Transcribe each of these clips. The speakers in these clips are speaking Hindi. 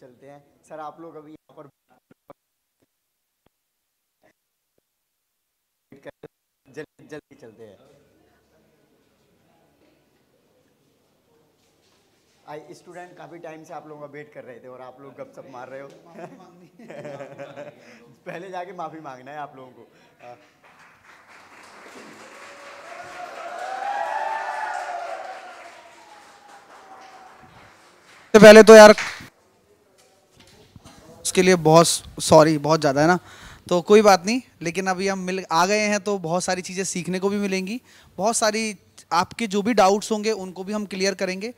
चलते हैं सर। आप लोग अभी यहाँ पर जल्दी जल्दी चलते हैं। आई स्टूडेंट काफ़ी टाइम से आप लोगों का वेट कर रहे थे और आप लोग गपशप मार रहे हो। पहले जाके माफ़ी मांगना है आप लोगों को। सबसे पहले तो यार उसके लिए बहुत सॉरी, बहुत ज़्यादा है ना, तो कोई बात नहीं। लेकिन अभी हम मिल आ गए हैं तो बहुत सारी चीज़ें सीखने को भी मिलेंगी। बहुत सारी आपके जो भी डाउट्स होंगे उनको भी हम क्लियर करेंगे।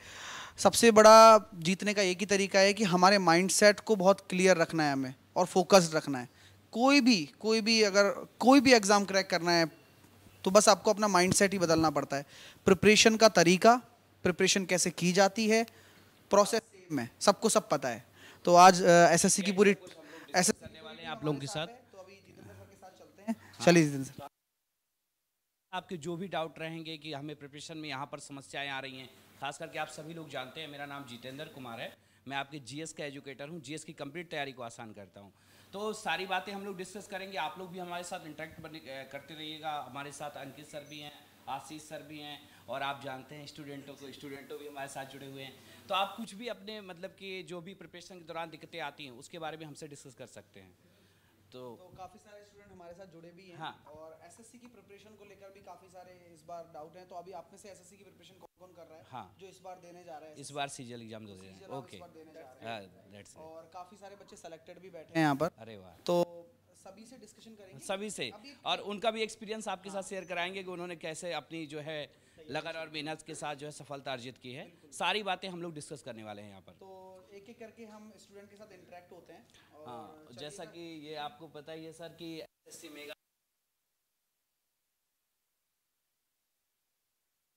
सबसे बड़ा जीतने का एक ही तरीका है कि हमारे माइंडसेट को बहुत क्लियर रखना है हमें, और फोकस्ड रखना है। कोई भी अगर कोई भी एग्ज़ाम क्रैक करना है तो बस आपको अपना माइंडसेट ही बदलना पड़ता है। प्रिपरेशन का तरीका, प्रिपरेशन कैसे की जाती है, प्रोसेस सेम है, सबको सब पता है। तो आज एसएससी की पूरी एस करने वाले हैं आप लोगों के साथ। तो अभी जितेंद्र सर के साथ चलते हैं। चलिए जितेंद्र सर। आपके जो भी डाउट रहेंगे कि हमें प्रिपरेशन में यहाँ पर समस्याएं आ रही हैं, खास करके आप सभी लोग जानते हैं मेरा नाम जितेंद्र कुमार है। मैं आपके जीएस का एजुकेटर हूँ, जीएस की कंप्लीट तैयारी को आसान करता हूँ। तो सारी बातें हम लोग डिस्कस करेंगे। आप लोग भी हमारे साथ इंटरेक्ट करते रहिएगा। हमारे साथ अंकित सर भी हैं, आशीष सर भी हैं, और आप जानते हैं स्टूडेंटों भी हमारे साथ जुड़े हुए हैं। तो आप कुछ भी अपने मतलब कि जो भी प्रिपरेशन के दौरान दिक्कतें आती हैं उसके बारे में हमसे डिस्कस कर सकते हैं। तो काफ़ी सारे स्टूडेंट हमारे साथ जुड़े भी हैं। हाँ। और एसएससी की प्रिपरेशन को लेकर भी काफ़ी सारे इस बार डाउट हैं। तो अभी आप में से एसएससी की प्रिपरेशन कौन कौन कर रहा है, हाँ, जो इस बार देने जा रहा है? इस बार सीजीएल एग्जाम दे रहे हैं। सीजन आप ओके। इस बार देने जा रहे हैं। दैट्स और काफ़ी सारे बच्चे सेलेक्टेड भी बैठे हैं यहाँ पर। अरे वाह। तो सभी से डिस्कशन करेंगे सभी से, अभी। और उनका भी एक्सपीरियंस आपके साथ शेयर कराएंगे कि उन्होंने कैसे अपनी जो है लगन और मेहनत के साथ जो है सफलता अर्जित की है। सारी बातें हम लोग डिस्कस करने वाले हैं यहाँ पर। तो एक एक करके हम स्टूडेंट के साथ इंटरेक्ट होते हैं। और हाँ, चलिए जैसा सर। कि ये आपको पता ही है सर कि एसएससी मेगा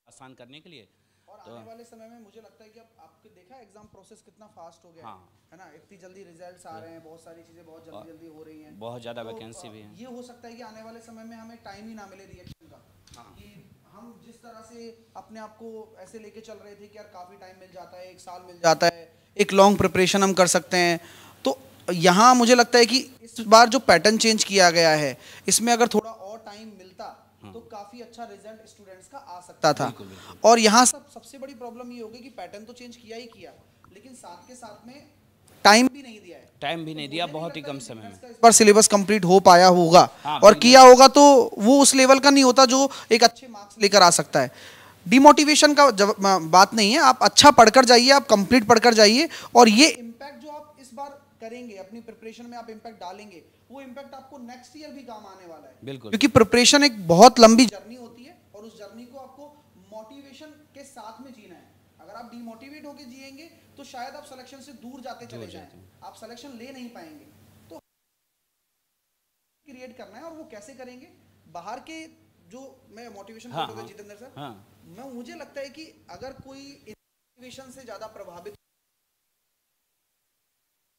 आसान करने के लिए और तो आने वाले समय में मुझे लगता है कि अब आपको देखा एग्जाम प्रोसेस कितना फास्ट हो गया हाँ, है ना? इतनी जल्दी रिजल्ट्स आ रहे हैं, बहुत सारी चीज़ें बहुत जल्दी और जल्दी हो रही हैं। बहुत ज़्यादा तो वैकेंसी भी है। ये हो सकता है कि आने वाले समय में हमें टाइम ही ना मिले रिएक्शन का। हाँ, कि हम जिस तरह से अपने आप को ऐसे लेके चल रहे थे कि यार काफ़ी टाइम मिल जाता है, एक साल मिल जाता है, एक लॉन्ग प्रिपरेशन हम कर सकते हैं। तो यहाँ मुझे लगता है कि इस बार जो पैटर्न चेंज किया गया है, इसमें अगर थोड़ा और टाइम मिलता तो काफ़ी अच्छा रिजल्ट स्टूडेंट्स का आ सकता था। बिल्कुल बिल्कुल। और यहाँ सबसे बड़ी प्रॉब्लम ये होगी कि पैटर्न तो चेंज किया ही किया, लेकिन साथ के साथ में टाइम भी नहीं दिया है। टाइम भी तो नहीं मुझे दिया, नहीं बहुत ही लगता कम कि समय में। बिजनेस का इस बार सिलेबस कंप्लीट हो पाया होगा। हाँ, और बिल्कुल। किया होगा तो वो उस लेवल का नहीं होता जो एक अच्छे मार्क्स लेकर आ सकता है। डिमोटिवेशन का बात नहीं है। आप अच्छा पढ़कर जाइए, आप कंप्लीट पढ़कर जाइए, और ये इम्पैक्ट जो आप इस बार करेंगे अपनी प्रिपरेशन में, आप इम्पैक्ट डालेंगे, वो इम्पैक्ट आपको नेक्स्ट ईयर भी काम आने वाला है। बिल्कुल। क्योंकि प्रिपरेशन एक बहुत लंबी जर्नी होती है, और उस जर्नी को आपको मोटिवेशन के साथ में जीना है। अगर आप डिमोटिवेट होकर जिएंगे तो शायद आप सिलेक्शन से दूर जाते चले जाएं, आप सिलेक्शन ले नहीं पाएंगे। तो क्रिएट करना है, और वो कैसे करेंगे? बाहर के जो मैं मोटिवेशन हाँ, बोलूँगा हाँ, जितेंद्र सर, हाँ, मुझे लगता है कि अगर कोई मोटिवेशन से ज़्यादा प्रभावित,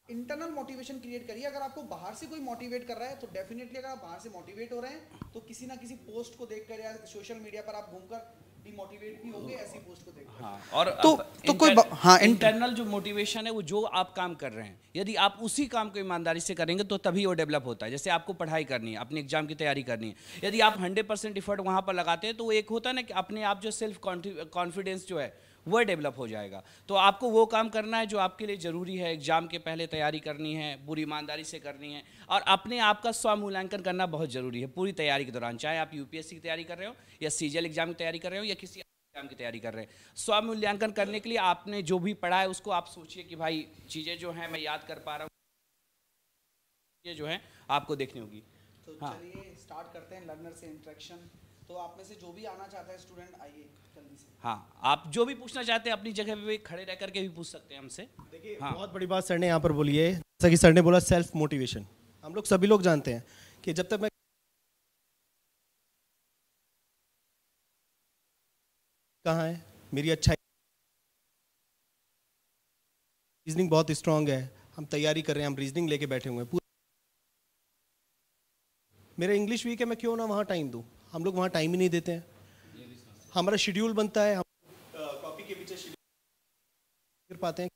इंटरनल मोटिवेशन क्रिएट करिए। अगर आपको बाहर से कोई मोटिवेट कर रहा है तो डेफिनेटली, अगर आप बाहर से मोटिवेट हो रहे हैं तो किसी ना किसी पोस्ट को देखकर या सोशल मीडिया पर आप घूमकर डिमोटिवेट भी होंगे ऐसी पोस्ट को देखकर। हाँ। और तो कोई हाँ इंटरनल जो मोटिवेशन है वो जो आप काम कर रहे हैं, यदि आप उसी काम को ईमानदारी से करेंगे तो तभी वो डेवलप होता है। जैसे आपको पढ़ाई करनी है, अपने एग्जाम की तैयारी करनी है, यदि आप 100% इफर्ट वहाँ पर लगाते हैं तो वो एक होता है ना कि अपने आप जो सेल्फ कॉन्फिडेंस जो है वह डेवलप हो जाएगा। तो आपको वो काम करना है जो आपके लिए ज़रूरी है। एग्जाम के पहले तैयारी करनी है, पूरी ईमानदारी से करनी है, और अपने आप का स्व मूल्यांकन करना बहुत ज़रूरी है पूरी तैयारी के दौरान। चाहे आप यूपीएससी की तैयारी कर रहे हो, या सीजीएल एग्जाम की तैयारी कर रहे हो, या किसी एग्जाम की तैयारी कर रहे हैं, स्व मूल्यांकन करने के लिए आपने जो भी पढ़ा है उसको आप सोचिए कि भाई चीज़ें जो हैं मैं याद कर पा रहा हूँ, ये जो है आपको देखनी होगी। तो हाँ, चलिए स्टार्ट करते हैं लर्नर से इंटरेक्शन। तो आप में से जो भी आना चाहता है स्टूडेंट, आइए जल्दी से। हाँ, आप जो भी पूछना चाहते हैं अपनी जगह पे खड़े रह करके भी पूछ सकते हैं हमसे। देखिए, हाँ, बहुत बड़ी बात सर ने यहाँ पर बोली है। जैसा कि सर ने बोला सेल्फ मोटिवेशन, हम लोग सभी लोग जानते हैं कि जब तक मैं कहाँ है मेरी अच्छा रीजनिंग बहुत स्ट्रांग है, हम तैयारी कर रहे हैं, हम रीजनिंग लेके बैठे हुए हैं, पूरा मेरा इंग्लिश वीक है, मैं क्यों ना वहाँ टाइम दूँ? हम लोग वहाँ टाइम ही नहीं देते हैं। हमारा शेड्यूल बनता है, हम कॉपी के पीछे शेड्यूल कर पाते हैं।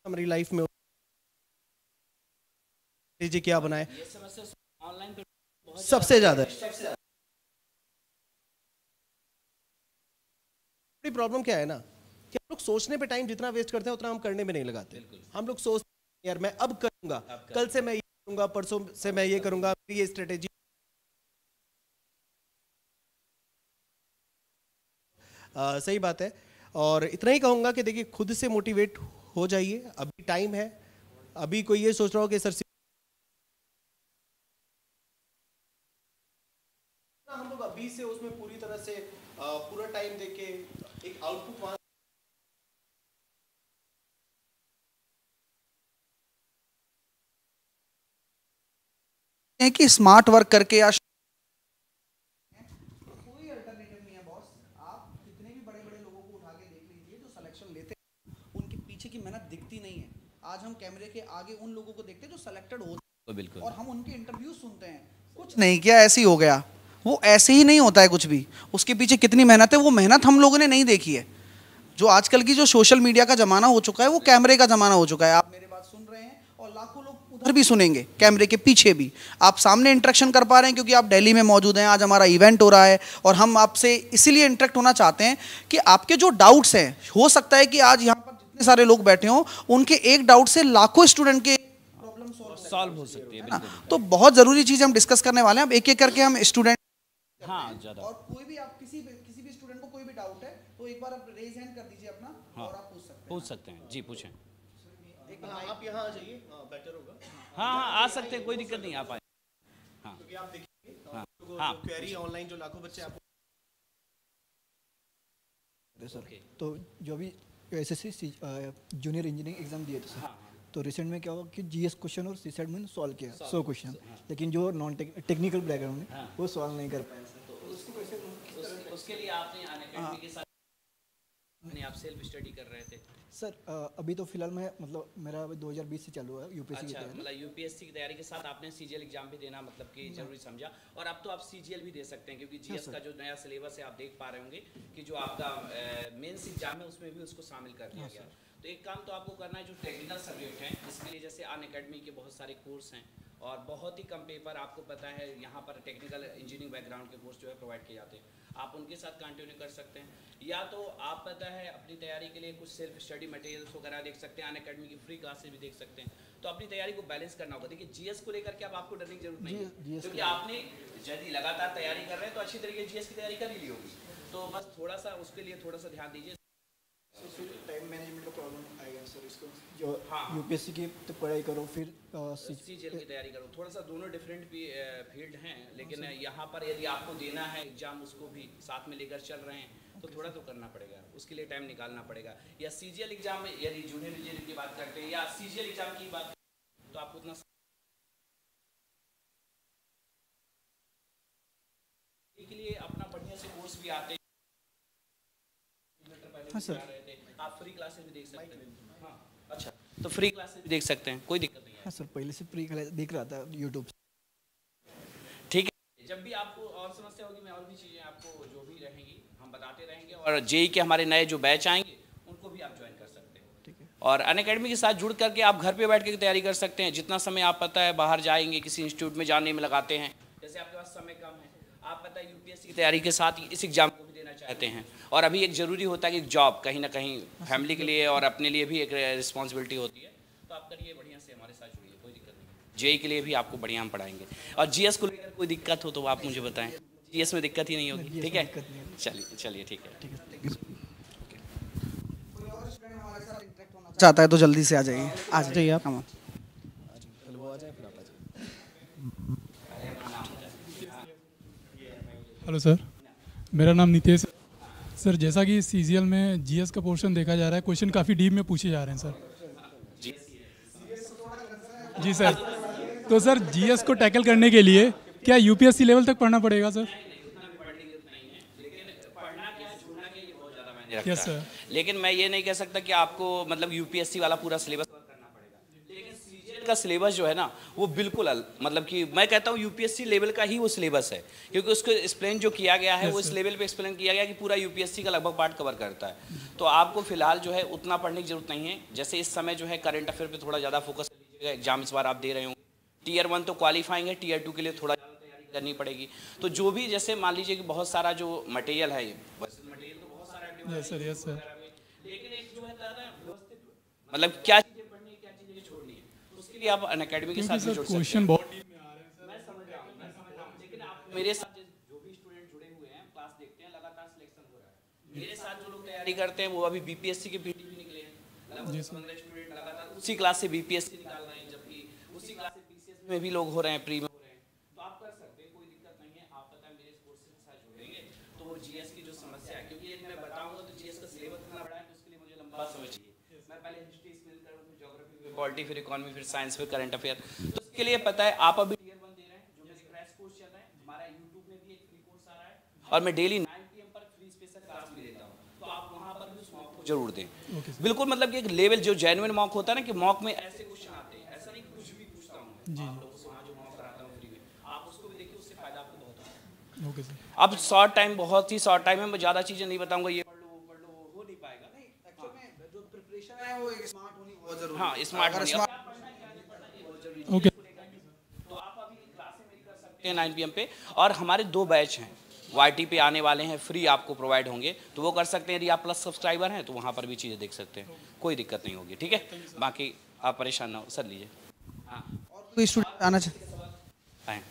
हमारी लाइफ में लीजिए क्या बनाए, ये समस्या ऑनलाइन पे बहुत सबसे ज्यादा बड़ी प्रॉब्लम क्या है ना कि हम लोग सोचने पे टाइम जितना वेस्ट करते हैं उतना हम करने में नहीं लगाते। हम लोग सोचते हैं यार मैं अब करूंगा, कल से मैं ये करूंगा, परसों से मैं ये करूंगा, ये स्ट्रेटेजी। सही बात है। और इतना ही कहूंगा कि देखिए खुद से मोटिवेट हो जाइए, अभी टाइम है। अभी कोई ये सोच रहा हो कि सर हम लोग अभी से उसमें पूरी तरह से पूरा टाइम देके एक आउटपुट वहां है कि स्मार्ट वर्क करके या कोई अल्टरनेटिव नहीं है बॉस। आप कितने भी बड़े बड़े लोगों को उठा के देख लीजिए जो सिलेक्शन लेते हैं, उनके पीछे की मेहनत दिखती नहीं है। आज हम कैमरे के आगे उन लोगों को देखते हैं जो सिलेक्टेड होते तो बिल्कुल, हैं और हम उनके इंटरव्यू सुनते हैं, कुछ नहीं किया ऐसे ही हो गया। वो ऐसे ही नहीं होता है कुछ भी, उसके पीछे कितनी मेहनत है वो मेहनत हम लोगों ने नहीं देखी है। जो आजकल की जो सोशल मीडिया का जमाना हो चुका है वो कैमरे का जमाना हो चुका है। आप मेरी बात सुन रहे हैं और लाखों लोग उधर भी सुनेंगे, कैमरे के पीछे भी। आप सामने इंटरेक्शन कर पा रहे हैं क्योंकि आप दिल्ली में मौजूद हैं, आज हमारा इवेंट हो रहा है और हम आपसे इसीलिए इंटरेक्ट होना चाहते हैं कि आपके जो डाउट्स हैं, हो सकता है कि आज यहाँ पर जितने सारे लोग बैठे हों उनके एक डाउट से लाखों स्टूडेंट के प्रॉब्लम सॉल्व हो सकती है, ना। बिल्कुल। तो बहुत ज़रूरी चीज़ हम डिस्कस करने वाले हैं। अब एक एक करके हम स्टूडेंट, हाँ, ज़्यादा। और कोई भी आप किसी भी स्टूडेंट को कोई भी डाउट है तो एक बार आप रेज हैंड कर दीजिए अपना, हाँ, और आप पूछ सकते हैं। जी पूछें। आप यहाँ आ जाइए, बेटर होगा। हाँ हाँ, आ सकते हैं, कोई दिक्कत नहीं, आप आए। हाँ, क्योंकि आप देखिए हाँ, हाँ, क्वेरी ऑनलाइन जो लाखों बच्चे आपको सर। तो जो अभी एसएससी जूनियर इंजीनियरिंग एग्जाम दिए थे सर, तो रिसेंट में क्या हुआ कि जीएस क्वेश्चन और सीसेट में सॉल्व किया 100 क्वेश्चन, लेकिन जो नॉन टेक्निकल बैकग्राउंड में वो सॉल्व नहीं कर पाए सर। तो उसको कैसे उसके लिए आपने अनअकैडमी के साथ अपने आप सेल्फ स्टडी कर रहे थे? सर अभी तो फिलहाल मैं मतलब मेरा 2020 से चालू है यूपीएससी की अच्छा, तैयारी। मतलब यूपीएससी की तैयारी के साथ आपने सीजीएल एग्जाम भी देना मतलब कि जरूरी समझा, और अब तो आप सीजीएल भी दे सकते हैं क्योंकि जीएस का जो नया सिलेबस है आप देख पा रहे होंगे कि जो आपका मेंस एग्जाम है उसमें भी उसको शामिल कर दिया गया। तो एक काम तो आपको करना है, जो टेक्निकल सब्जेक्ट हैं इसके लिए जैसे अनअकैडमी के बहुत सारे कोर्स हैं और बहुत ही कम पेपर, आपको पता है यहाँ पर टेक्निकल इंजीनियरिंग बैकग्राउंड के कोर्स जो है प्रोवाइड किए जाते हैं, आप उनके साथ कंटिन्यू कर सकते हैं। या तो आप पता है अपनी तैयारी के लिए कुछ सेल्फ स्टडी मटेरियल्स वगैरह देख सकते हैं, अनअकैडमी की फ्री क्लासेस भी देख सकते हैं। तो अपनी तैयारी को बैलेंस करना होगा। देखिए जीएस को लेकर के अब आपको डरने की जरूरत नहीं है क्योंकि आपने यदि लगातार तैयारी कर रहे हैं तो अच्छी तरीके जीएस की तैयारी कर ही ली होगी। तो बस थोड़ा सा उसके लिए थोड़ा सा ध्यान दीजिए। टाइम मैनेजमेंट का प्रॉब्लम आएगा सर इसको, जो हाँ। यूपीएससी की तो पढ़ाई करो फिर सीजीएल की तैयारी करो, थोड़ा सा दोनों डिफरेंट फील्ड हैं, लेकिन यहाँ पर यदि आपको देना है एग्जाम उसको भी साथ में लेकर चल रहे हैं तो थोड़ा तो करना पड़ेगा, उसके लिए टाइम निकालना पड़ेगा। या सीजीएल एग्जाम यदि जूनियर इंजीनियर की बात करते हैं या सीजीएल एग्जाम की बात तो आपको उतना के लिए अपना बढ़िया से कोर्स भी आते हैं। हाँ सर, आप फ्री क्लासेस भी देख सकते हैं। हाँ, अच्छा, तो फ्री क्लासेस भी देख सकते हैं, कोई दिक्कत नहीं है। हाँ सर, पहले से प्री देख रहा था यूट्यूब से। ठीक है, जब भी आपको और समस्या होगी मैं और भी चीज़ें आपको जो भी रहेंगी हम बताते रहेंगे, और जेई के हमारे नए जो बैच आएंगे उनको भी आप ज्वाइन कर सकते हैं। ठीक है। और अनअकैडमी के साथ जुड़ करके आप घर पे बैठ के तैयारी कर सकते हैं। जितना समय आप पता है बाहर जाएंगे किसी इंस्टीट्यूट में जाने में लगाते हैं, जैसे आपके पास समय कम है, आप पता है यूपीएससी की तैयारी के साथ इस एग्जाम को भी देना चाहते हैं, और अभी एक ज़रूरी होता है कि जॉब कहीं ना कहीं फैमिली के लिए और अपने लिए भी एक रिस्पॉन्सिबिलिटी होती है, तो आप करिए बढ़िया से हमारे साथ जुड़िए, कोई दिक्कत नहीं। जेई के लिए भी आपको बढ़िया हम पढ़ाएंगे, और जीएस को लेकर कोई दिक्कत हो तो आप मुझे बताएं, जीएस में दिक्कत ही नहीं होगी। ठीक है, चलिए चलिए, ठीक है। चाहता है तो जल्दी से आ जाइए, आ जाइए आप। हाँ, हेलो सर, मेरा नाम नितेश है। सर जैसा कि सीजीएल में जीएस का पोर्शन देखा जा रहा है, क्वेश्चन काफ़ी डीप में पूछे जा रहे हैं सर। जी सर, तो सर जीएस को टैकल करने के लिए क्या यूपीएससी लेवल तक पढ़ना पड़ेगा सर? Yes sir. लेकिन मैं ये नहीं कह सकता कि आपको मतलब यूपीएससी वाला पूरा सिलेबस करना पड़ेगा, लेकिन सीजीएल का सिलेबस जो है ना वो बिल्कुल मतलब कि मैं कहता हूँ यूपीएससी लेवल का ही वो सिलेबस है, क्योंकि उसको एक्सप्लेन जो किया गया है वो इस लेवल पे एक्सप्लेन किया गया कि पूरा यूपीएससी का लगभग पार्ट कवर करता है। तो आपको फिलहाल जो है उतना पढ़ने की जरूरत नहीं है। जैसे इस समय जो है करंट अफेयर पे थोड़ा ज़्यादा फोकस कर लीजिएगा, एग्जाम इस बार आप दे रहे हो, टियर 1 तो क्वालिफाइंग है, टियर 2 के लिए थोड़ा ज़्यादा तैयारी करनी पड़ेगी। तो जो भी जैसे मान लीजिए कि बहुत सारा जो मटेरियल है, वैसे मटेरियल तो बहुत सारा यस सर, यस सर। लेकिन एक जो है व्यवस्थित मतलब क्या चीज़ें पढ़नी है क्या चीज़ें छोड़नी है, उसके लिए आप अनअकैडमी के साथ भी जुड़ सकते हैं। क्वेश्चन बहुत डीप में आ रहे हैं सर। मैं समझ रहा हूँ, लेकिन आप मेरे साथ जो भी स्टूडेंट जुड़े हुए हैं, क्लास देखते हैं, लगातार सिलेक्शन हो रहा है। मेरे साथ जो लोग तैयारी करते हैं वो अभी बीपीएससी के पीटी भी निकले हैं, लगभग 15 स्टूडेंट लगातार उसी क्लास से बीपीएससी निकाल रहे हैं, जबकि उसी क्लास से पीसीएस में भी लोग हो रहे हैं, प्री में हो रहे हैं। तो आप कर सकते हैं, कोई दिक्कत नहीं है। आप पता है मेरे कोर्स के साथ जुड़ेंगे तो वो जीएस की जो समस्या है, क्योंकि मैं बताऊंगा तो जीएस का सिलेबस इतना बड़ा है तो उसके लिए मुझे लंबा समय चाहिए। मैं पहले हिस्ट्री एक्सप्लेन करूँ, फिर ज्योग्राफी, फिर पॉलिटी, फिर इकोनॉमी, फिर साइंस, फिर करंट अफेयर। तो उसके लिए पता है आप अभी टियर 1 दे रहे हैं, जो मेरे क्रैश कोर्स चल रहा है, हमारा यूट्यूब में भी एक फ्री कोर्स आ रहा है, और मैं डेली 9 PM पर फ्री स्पेशल क्लास भी देता हूँ। तो आप वहाँ पर भी उस मॉक को जरूर दें। बिल्कुल, मतलब कि एक लेवल जो जेन्युइन मॉक होता है ना, कि मॉक में ऐसे क्वेश्चन आते हैं, ऐसा नहीं कुछ भी पूछता हूँ मैं आप लोगों से। वहाँ जो मॉक कराता हूँ फ्री में, आप उसको भी देखिए, उससे फायदा आपको बहुत होगा। Okay sir. अब शॉर्ट टाइम, बहुत ही शॉर्ट टाइम है, मैं ज़्यादा चीज़ें नहीं बताऊँगा, ये पढ़ लो वो पढ़ लो, हो नहीं पाएगा। एक्चुअल में जो प्रिपरेशन है वो स्मार्ट होनी बहुत जरूरी है। हाँ, स्मार्ट अगर होनी। स्मार्ट ओके तो आप अभी क्लासें मेरी कर सकते हैं 9 PM पे, और हमारे 2 बैच हैं YT पे आने वाले हैं, फ्री आपको प्रोवाइड होंगे, तो वो कर सकते हैं। यदि आप प्लस सब्सक्राइबर हैं तो वहाँ पर भी चीज़ें देख सकते हैं, कोई दिक्कत नहीं होगी। ठीक है, बाकी आप परेशान ना हो, सर लीजिए। हाँ, और कोई स्टूडेंट आना चाहिए। आएँ।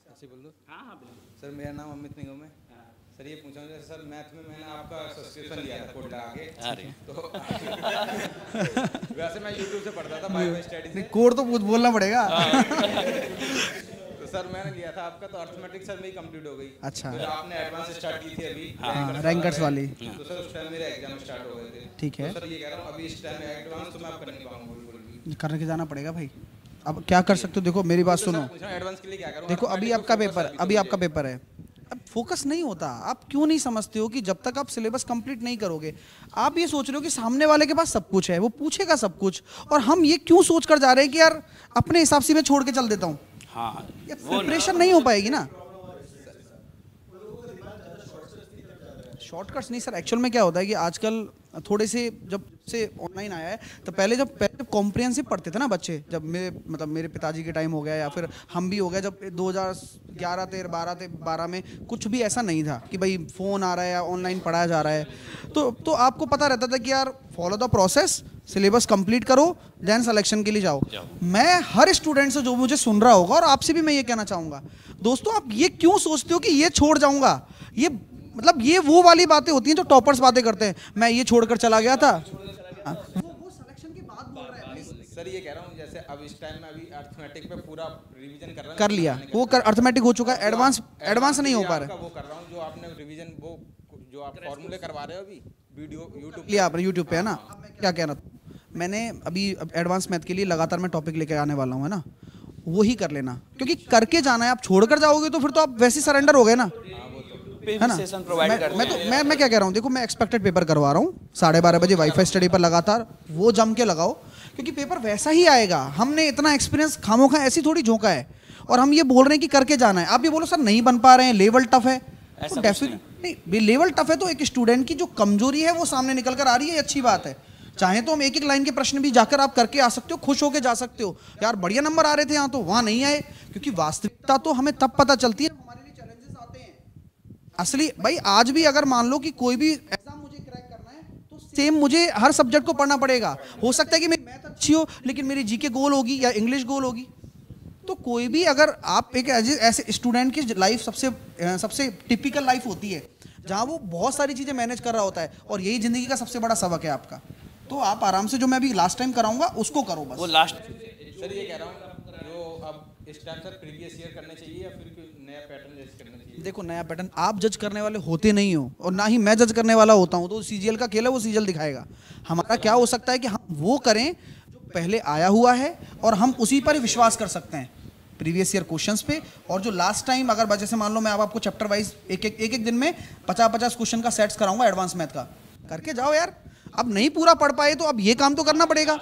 ऐसे बोल दो। हाँ हाँ बिल्कुल। सर मेरा नाम अमित निगम है। सर ये पूछा जैसे सर मैथ में मैंने आपका सब्सक्रिप्शन लिया था कोड लगा के, अरे तो वैसे मैं यूट्यूब से पढ़ता था बायो स्टडी से, कोड तो बोलना पड़ेगा। तो सर मैंने लिया था आपका, तो अर्थमेटिक सर मेरी कंप्लीट हो गई। अच्छा। फिर आपने एडवांस स्टार्ट की थी अभी, रैंकर्स वाली। तो सर उस टाइम मेरे एग्जाम स्टार्ट हो गए थे। ठीक है। तो सर ये कह रहा हूँ अभी इस टाइम एडवांस तो मैं अब कर नहीं पाऊंगा बिल्कुल भी। करने के जाना पड़ेगा भाई। अब क्या कर सकते हो, देखो मेरी बात सुनो। एडवांस के लिए क्या करूँ? देखो अभी आपका पेपर है, अब फोकस नहीं होता। आप क्यों नहीं समझते हो कि जब तक आप सिलेबस कंप्लीट नहीं करोगे, आप ये सोच रहे हो कि सामने वाले के पास सब कुछ है, वो पूछेगा सब कुछ, और हम ये क्यों सोच कर जा रहे हैं कि यार अपने हिसाब से मैं छोड़ के चल देता हूँ। हाँ, ये प्रिपरेशन नहीं हो पाएगी ना। शॉर्टकट्स नहीं सर, एक्चुअल में क्या होता है कि आजकल थोड़े से जब से ऑनलाइन आया है, तो पहले जब कॉम्प्रिहेंसिव पढ़ते थे ना बच्चे, जब मेरे पिताजी के टाइम हो गया या फिर हम भी हो गए, जब 2011 12 में कुछ भी ऐसा नहीं था कि भाई फ़ोन आ रहा है या ऑनलाइन पढ़ाया जा रहा है, तो आपको पता रहता था कि यार follow the process, syllabus complete करो, देन सिलेक्शन के लिए जाओ। मैं हर स्टूडेंट से जो मुझे सुन रहा होगा, और आपसे भी मैं ये कहना चाहूँगा, दोस्तों आप ये क्यों सोचते हो कि ये छोड़ जाऊँगा, ये मतलब ये वो वाली बातें होती हैं जो टॉपर्स बातें करते हैं, मैं ये छोड़कर चला गया था। वो सिलेक्शन के बाद बोल रहे हैं। सर ये कह रहा हूँ जैसे अब इस टाइम में अभी अर्थमेटिक पे पूरा रिवीजन कर रहा हूँ, कर लिया वो अर्थमेटिक हो चुका है, एडवांस नहीं हो पा रहा है। वो कर रहा हूँ जो आपने रिवीजन, वो जो आप फॉर्मूले करवा रहे हो अभी वीडियो यूट्यूब लिया आपने यूट्यूब पे, है ना। अब मैं क्या कहना था, मैंने अभी एडवांस मैथ के लिए लगातार मैं टॉपिक लेके आने वाला हूँ, है ना, वही कर लेना, क्योंकि करके जाना है। आप छोड़कर जाओगे तो फिर तो आप वैसे सरेंडर हो गए ना, है ना। मैं क्या कह रहा हूँ, देखो मैं एक्सपेक्टेड पेपर करवा रहा हूँ 12:30 बजे वाईफाई स्टडी पर लगातार, वो जम के लगाओ, क्योंकि पेपर वैसा ही आएगा। हमने इतना एक्सपीरियंस खामोखा ऐसी थोड़ी झोंका है, और हम ये बोल रहे हैं कि करके जाना है। आप ये बोलो सर नहीं बन पा रहे हैं, लेवल टफ है, तो डेफिनेटली लेवल टफ है तो एक स्टूडेंट की जो कमजोरी है वो सामने निकल कर आ रही है, अच्छी बात है। चाहे तो हम एक एक लाइन के प्रश्न भी जाकर आप करके आ सकते हो, खुश होकर जा सकते हो, यार बढ़िया नंबर आ रहे थे यहाँ तो वहाँ नहीं आए, क्योंकि वास्तविकता तो हमें तब पता चलती है हमारे लिए चैलेंजेस आते हैं असली। भाई आज भी अगर मान लो कि कोई भी एग्जाम मुझे क्रैक करना है, तो सेम मुझे हर सब्जेक्ट को पढ़ना पड़ेगा। हो सकता है कि मेरी मैथ अच्छी हो लेकिन मेरी जीके गोल होगी या इंग्लिश गोल होगी। तो कोई भी अगर आप एक ऐसे स्टूडेंट की लाइफ सबसे टिपिकल लाइफ होती है जहाँ वो बहुत सारी चीज़ें मैनेज कर रहा होता है, और यही ज़िंदगी का सबसे बड़ा सबक है आपका। तो आप आराम से जो मैं अभी लास्ट टाइम कराऊंगा उसको करो बस। वो लास्ट सर ये कह रहा हूँ जो अब इस टाइम सर प्रीवियस ईयर करने चाहिए या फिर कोई नया पैटर्न जज करना चाहिए? देखो नया पैटर्न आप जज करने वाले होते नहीं हो, और ना ही मैं जज करने वाला होता हूँ। तो सीजीएल का खेल है, वो सीजीएल दिखाएगा। हमारा क्या हो सकता है कि हम वो करें जो पहले आया हुआ है, और हम उसी पर विश्वास कर सकते हैं प्रीवियस ईयर क्वेश्चंस पे। और जो लास्ट टाइम अगर जैसे मान लो मैं अब आपको चैप्टर वाइज एक एक दिन में 50-50 क्वेश्चन का सेट्स कराऊंगा एडवांस मैथ का, करके जाओ यार। अब नहीं पूरा पढ़ पाए तो अब ये काम तो करना पड़ेगा।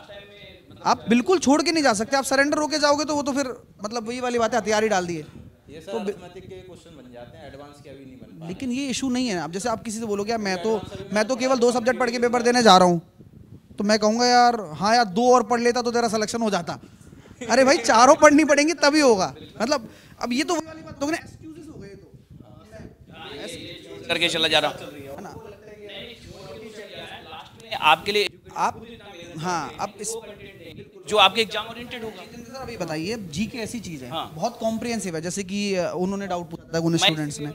आप बिल्कुल छोड़ के नहीं जा सकते, आप सरेंडर होके जाओगे तो वो तो फिर मतलब वही वाली बात है, हथियार ही डाल दिए। ये सर अरिथमेटिक के क्वेश्चन बन जाते हैं, एडवांस के अभी नहीं बन पाए। लेकिन ये इशू नहीं है। अब जैसे आप किसी से बोलोगे यार मैं तो केवल 2 सब्जेक्ट पढ़ के पेपर देने जा रहा हूँ, तो मैं कहूँगा यार हाँ यार 2 और पढ़ लेता तो तेरा सिलेक्शन हो जाता। अरे भाई 4 पढ़नी पड़ेंगी तभी होगा। मतलब अब ये तो वही वाली बात हो गई ना, एक्सक्यूजेस हो गए तो करके चला जा रहा हूँ है ना। आपके लिए। आप हाँ अब इस जो आपके एग्जाम ओरिएंटेड होगा। सर अभी बताइए जी के ऐसी चीज़ है हाँ। बहुत कॉम्प्रिहेंसिव है, जैसे कि उन्होंने डाउट पूछा था उन स्टूडेंट्स ने।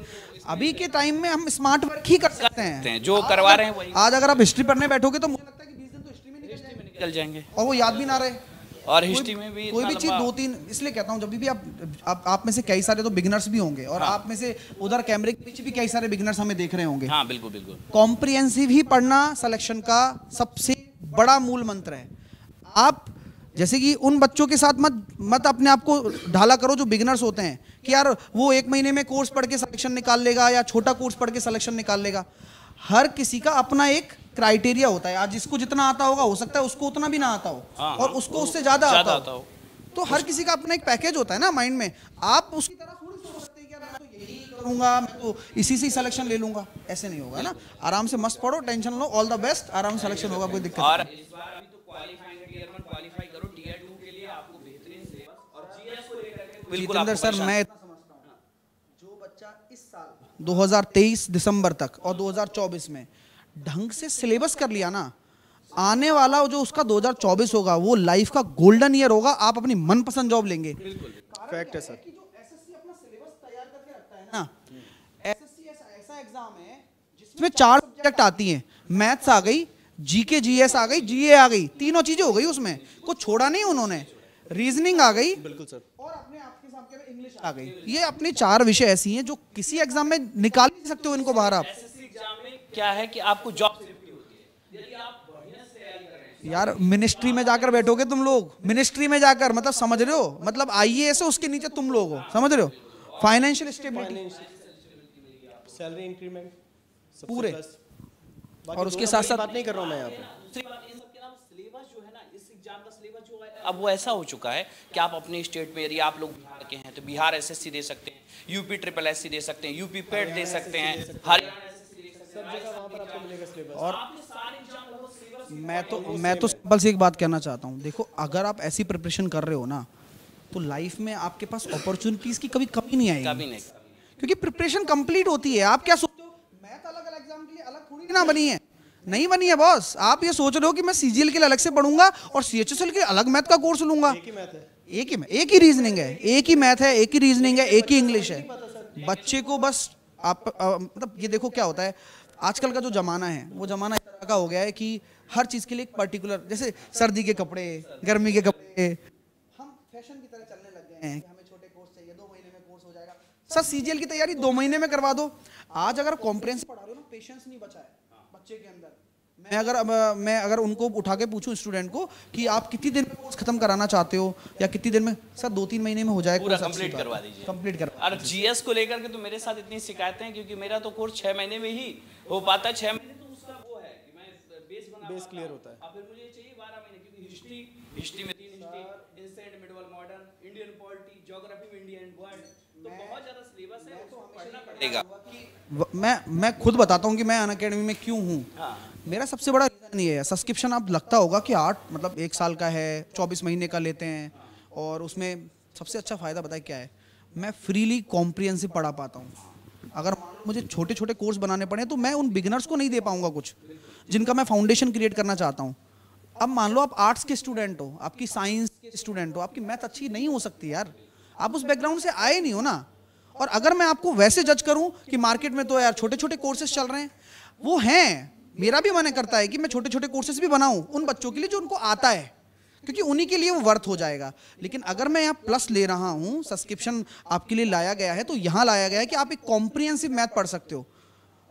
अभी के टाइम में हम स्मार्ट वर्क ही कर सकते हैं, जो करवा रहे हैं वही आज अगर आप हिस्ट्री पढ़ने बैठोगे तो मुझे लगता है कि 20 दिन तो हिस्ट्री में निकल जाएंगे और वो याद भी ना रहे। और हिस्ट्री में भी कोई भी इतना चीज लंबा- 2-3, इसलिए कहता हूँ जब भी आप में से कई सारे तो बिगिनर्स भी होंगे और आप में से उधर कैमरे के पीछे भी कई सारे बिगिनर्स हमें देख रहे होंगे। हाँ बिल्कुल बिल्कुल। कॉम्प्रिहेंसिव ही पढ़ना सिलेक्शन का सबसे बड़ा मूल मंत्र है। आप जैसे कि उन बच्चों के साथ मत अपने आप को ढाला करो जो बिगिनर्स होते हैं कि यार वो 1 महीने में कोर्स पढ़ के सिलेक्शन निकाल लेगा या छोटा कोर्स पढ़ के सिलेक्शन निकाल लेगा। हर किसी का अपना एक क्राइटेरिया होता है। आज जिसको जितना आता होगा हो सकता है उसको उतना भी ना आता हो हाँ, और उसको उससे ज्यादा ज़्यादा आता हो। तो हर किसी का अपना एक पैकेज होता है ना माइंड में। आप उसकी तरह थोड़ी सोच सकते हैं कि यार मैं तो यही करूंगा, मैं तो इसी से सिलेक्शन ले लूंगा। ऐसे नहीं होगा ना। आराम से मस्त पढ़ो, tension low, all the best, आराम से सिलेक्शन होगा, कोई दिक्कत और नहीं। इस बार अभी तो क्वालिफाई करो टियर 2 के लिए आपको बेहतरीन सिलेबस और जीएस को लेकर के बिल्कुल जितेंद्र आपको सर परेशान- मैं इतना समझता हूँ जो बच्चा इस साल 2023 दिसंबर तक और 2024 में ढंग से सिलेबस कर लिया ना, आने वाला जो उसका 2024 होगा वो लाइफ का गोल्डन ईयर होगा। आप अपनी मनपसंद जॉब लेंगे। फैक्ट है सर। जो एसएससी अपना सिलेबस तैयार करके रखता है ना, एसएससी ऐसा एग्जाम है जिसमें 4 सब्जेक्ट आती हैं, मैथ्स आ गई, जीके जीएस आ गई, जीए आ गई, तीनों चीजें हो गई उसमें, कुछ छोड़ा नहीं उन्होंने। रीजनिंग आ गई, बिल्कुल सर, और अपने आपके सामने इंग्लिश आ गई। ये अपनी 4 विषय ऐसी हैं जो किसी एग्जाम में निकाल नहीं सकते हो इनको बाहर आप। एग्जाम में क्या है कि आपको जॉब सिलेक्ट होती है यदि आप बढ़िया से तैयारी कर रहे हैं। यार मिनिस्ट्री में जाकर बैठोगे तुम लोग, मिनिस्ट्री में जाकर मतलब समझ रहे हो, मतलब आईएएस है उसके नीचे तुम लोग हो, समझ रहे हो। फाइनेंशियल स्टेबिलिटी, सैलरी इंक्रीमेंट पूरे। और उसके साथ साथ बात नहीं कर रहा हूँ मैं यहाँ पे। दूसरी बात इन सबके अलावा सिलेबस जो है ना, इस एग्जाम का सिलेबस जो है अब वो ऐसा हो चुका है कि आप अपने स्टेट में यदि आप लोग बिहार के हैं तो बिहार एसएससी दे सकते हैं, यूपी ट्रिपल एससी दे सकते हैं, यूपी पेट दे सकते हैं, हरियाणा एसएससी दे सकते हैं। और मैं तो सिंपल सी एक बात कहना चाहता हूँ, देखो अगर आप ऐसी प्रिपरेशन कर रहे हो ना तो लाइफ में आपके पास अपॉर्चुनिटीज की कभी कमी नहीं आएगी। कभी नहीं। क्योंकि प्रिपरेशन कंप्लीट होती है। आप क्या सोचते हो मैथ अलग अलग एग्जाम के लिए अलग थोड़ी ना बनी है, नहीं बनी है बॉस। आप ये सोच रहे हो कि मैं सीजीएल के लिए अलग से पढ़ूंगा और सीएचएसएल के लिए अलग मैथ का कोर्स लूंगा। एक ही रीजनिंग है, एक ही मैथ है, एक ही रीजनिंग है, एक ही इंग्लिश है। बच्चे को बस आप मतलब ये देखो क्या होता है आजकल का जो जमाना है, वो जमाना इस तरह का हो गया है कि हर चीज के लिए एक पर्टिकुलर, जैसे सर्दी के कपड़े, गर्मी के कपड़े, हम फैशन की तरह चलने लग गए हैं कि हमें छोटे कोर्स चाहिए, 2 महीने में कोर्स हो जाएगा। सर सीजीएल की तैयारी 2 महीने में करवा दो। आज अगर कॉम्प्रिहेंसिव पढ़ा रहे हो ना, पेशेंस नहीं बचा है बच्चे के अंदर। मैं अगर उनको उठा के पूछूं स्टूडेंट को कि आप कितनी दिन में कोर्स खत्म कराना चाहते हो या कितनी दिन में, सर 2-3 महीने में हो जाएगा पूरा कोर्स, कंप्लीट करवा दीजिए। कंप्लीट करवा। और जीएस को लेकर के तो मेरे साथ इतनी शिकायतें हैं क्योंकि मेरा तो कोर्स 6 महीने में ही हो पाता है। 6 महीने तो उसका वो है कि मैं बेस क्लियर होता है। अब फिर मुझे चाहिए 12 महीने क्योंकि हिस्ट्री में 3 history, ancient, medieval, modern, Indian polity, geography में इंडिया एंड वर्ल्ड, तो बहुत ज्यादा सिलेबस है, उसको पढ़ना पड़ेगा। मैं खुद बताता हूँ कि मैं अनअकैडमी में क्यों हूँ। मेरा सबसे बड़ा रीजन ये है, सब्सक्रिप्शन आप लगता होगा कि 8 मतलब 1 साल का है, 24 महीने का लेते हैं और उसमें सबसे अच्छा फ़ायदा बताए क्या है, मैं फ्रीली कॉम्प्रिहेंसिव पढ़ा पाता हूँ। अगर मान लो मुझे छोटे छोटे कोर्स बनाने पड़े तो मैं उन बिगिनर्स को नहीं दे पाऊंगा कुछ जिनका मैं फाउंडेशन क्रिएट करना चाहता हूँ। अब मान लो आप आर्ट्स के स्टूडेंट हो, आपकी साइंस के स्टूडेंट हो, आपकी मैथ अच्छी नहीं हो सकती यार, आप उस बैकग्राउंड से आए नहीं हो ना। और अगर मैं आपको वैसे जज करूं कि मार्केट में तो यार छोटे छोटे कोर्सेज चल रहे हैं, वो हैं, मेरा भी मन करता है कि मैं छोटे छोटे कोर्सेज भी बनाऊं उन बच्चों के लिए जो उनको आता है, क्योंकि उन्हीं के लिए वो वर्थ हो जाएगा। लेकिन अगर मैं यहाँ प्लस ले रहा हूँ, सब्सक्रिप्शन आपके लिए लाया गया है, तो यहाँ लाया गया है कि आप एक कॉम्प्रिहेंसिव मैथ पढ़ सकते हो।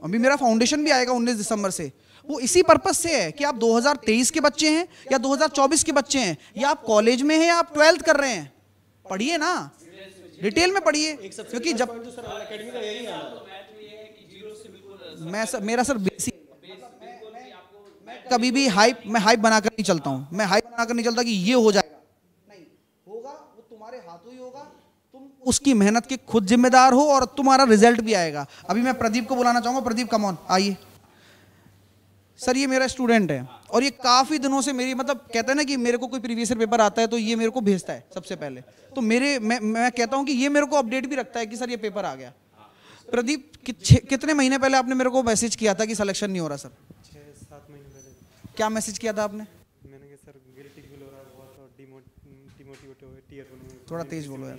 अभी मेरा फाउंडेशन भी आएगा 19 दिसंबर से, वो इसी पर्पस से है कि आप 2023 के बच्चे हैं या 2024 के बच्चे हैं, या आप कॉलेज में हैं या आप 12th कर रहे हैं, पढ़िए ना, डिटेल में पढ़िए। क्योंकि जब मेरा सर बेसिक, कभी भी मैं हाइप बनाकर नहीं चलता हूँ, मैं हाइप बनाकर नहीं चलता कि ये हो जाएगा, नहीं होगा, वो तुम्हारे हाथों ही होगा, तुम उसकी मेहनत के खुद जिम्मेदार हो और तुम्हारा रिजल्ट भी आएगा। अभी मैं प्रदीप को बुलाना चाहूंगा। प्रदीप कम ऑन, आइए सर। ये मेरा स्टूडेंट है और ये काफ़ी दिनों से मेरी मतलब कहते हैं ना कि मेरे को कोई प्रीवियस ईयर पेपर आता है तो ये मेरे को भेजता है सबसे पहले, तो मैं कहता हूँ कि ये मेरे को अपडेट भी रखता है कि सर ये पेपर आ गया। प्रदीप कितने महीने पहले आपने मेरे को मैसेज किया था कि सिलेक्शन नहीं हो रहा सर? 6-7 महीने पहले। क्या मैसेज किया था आपने? मैंने कहा सर गिल्टी फील हो रहा है बहुत और डिमोटिवेट हो गए, टीयर बने हुए। थोड़ा तेज बोलो यार।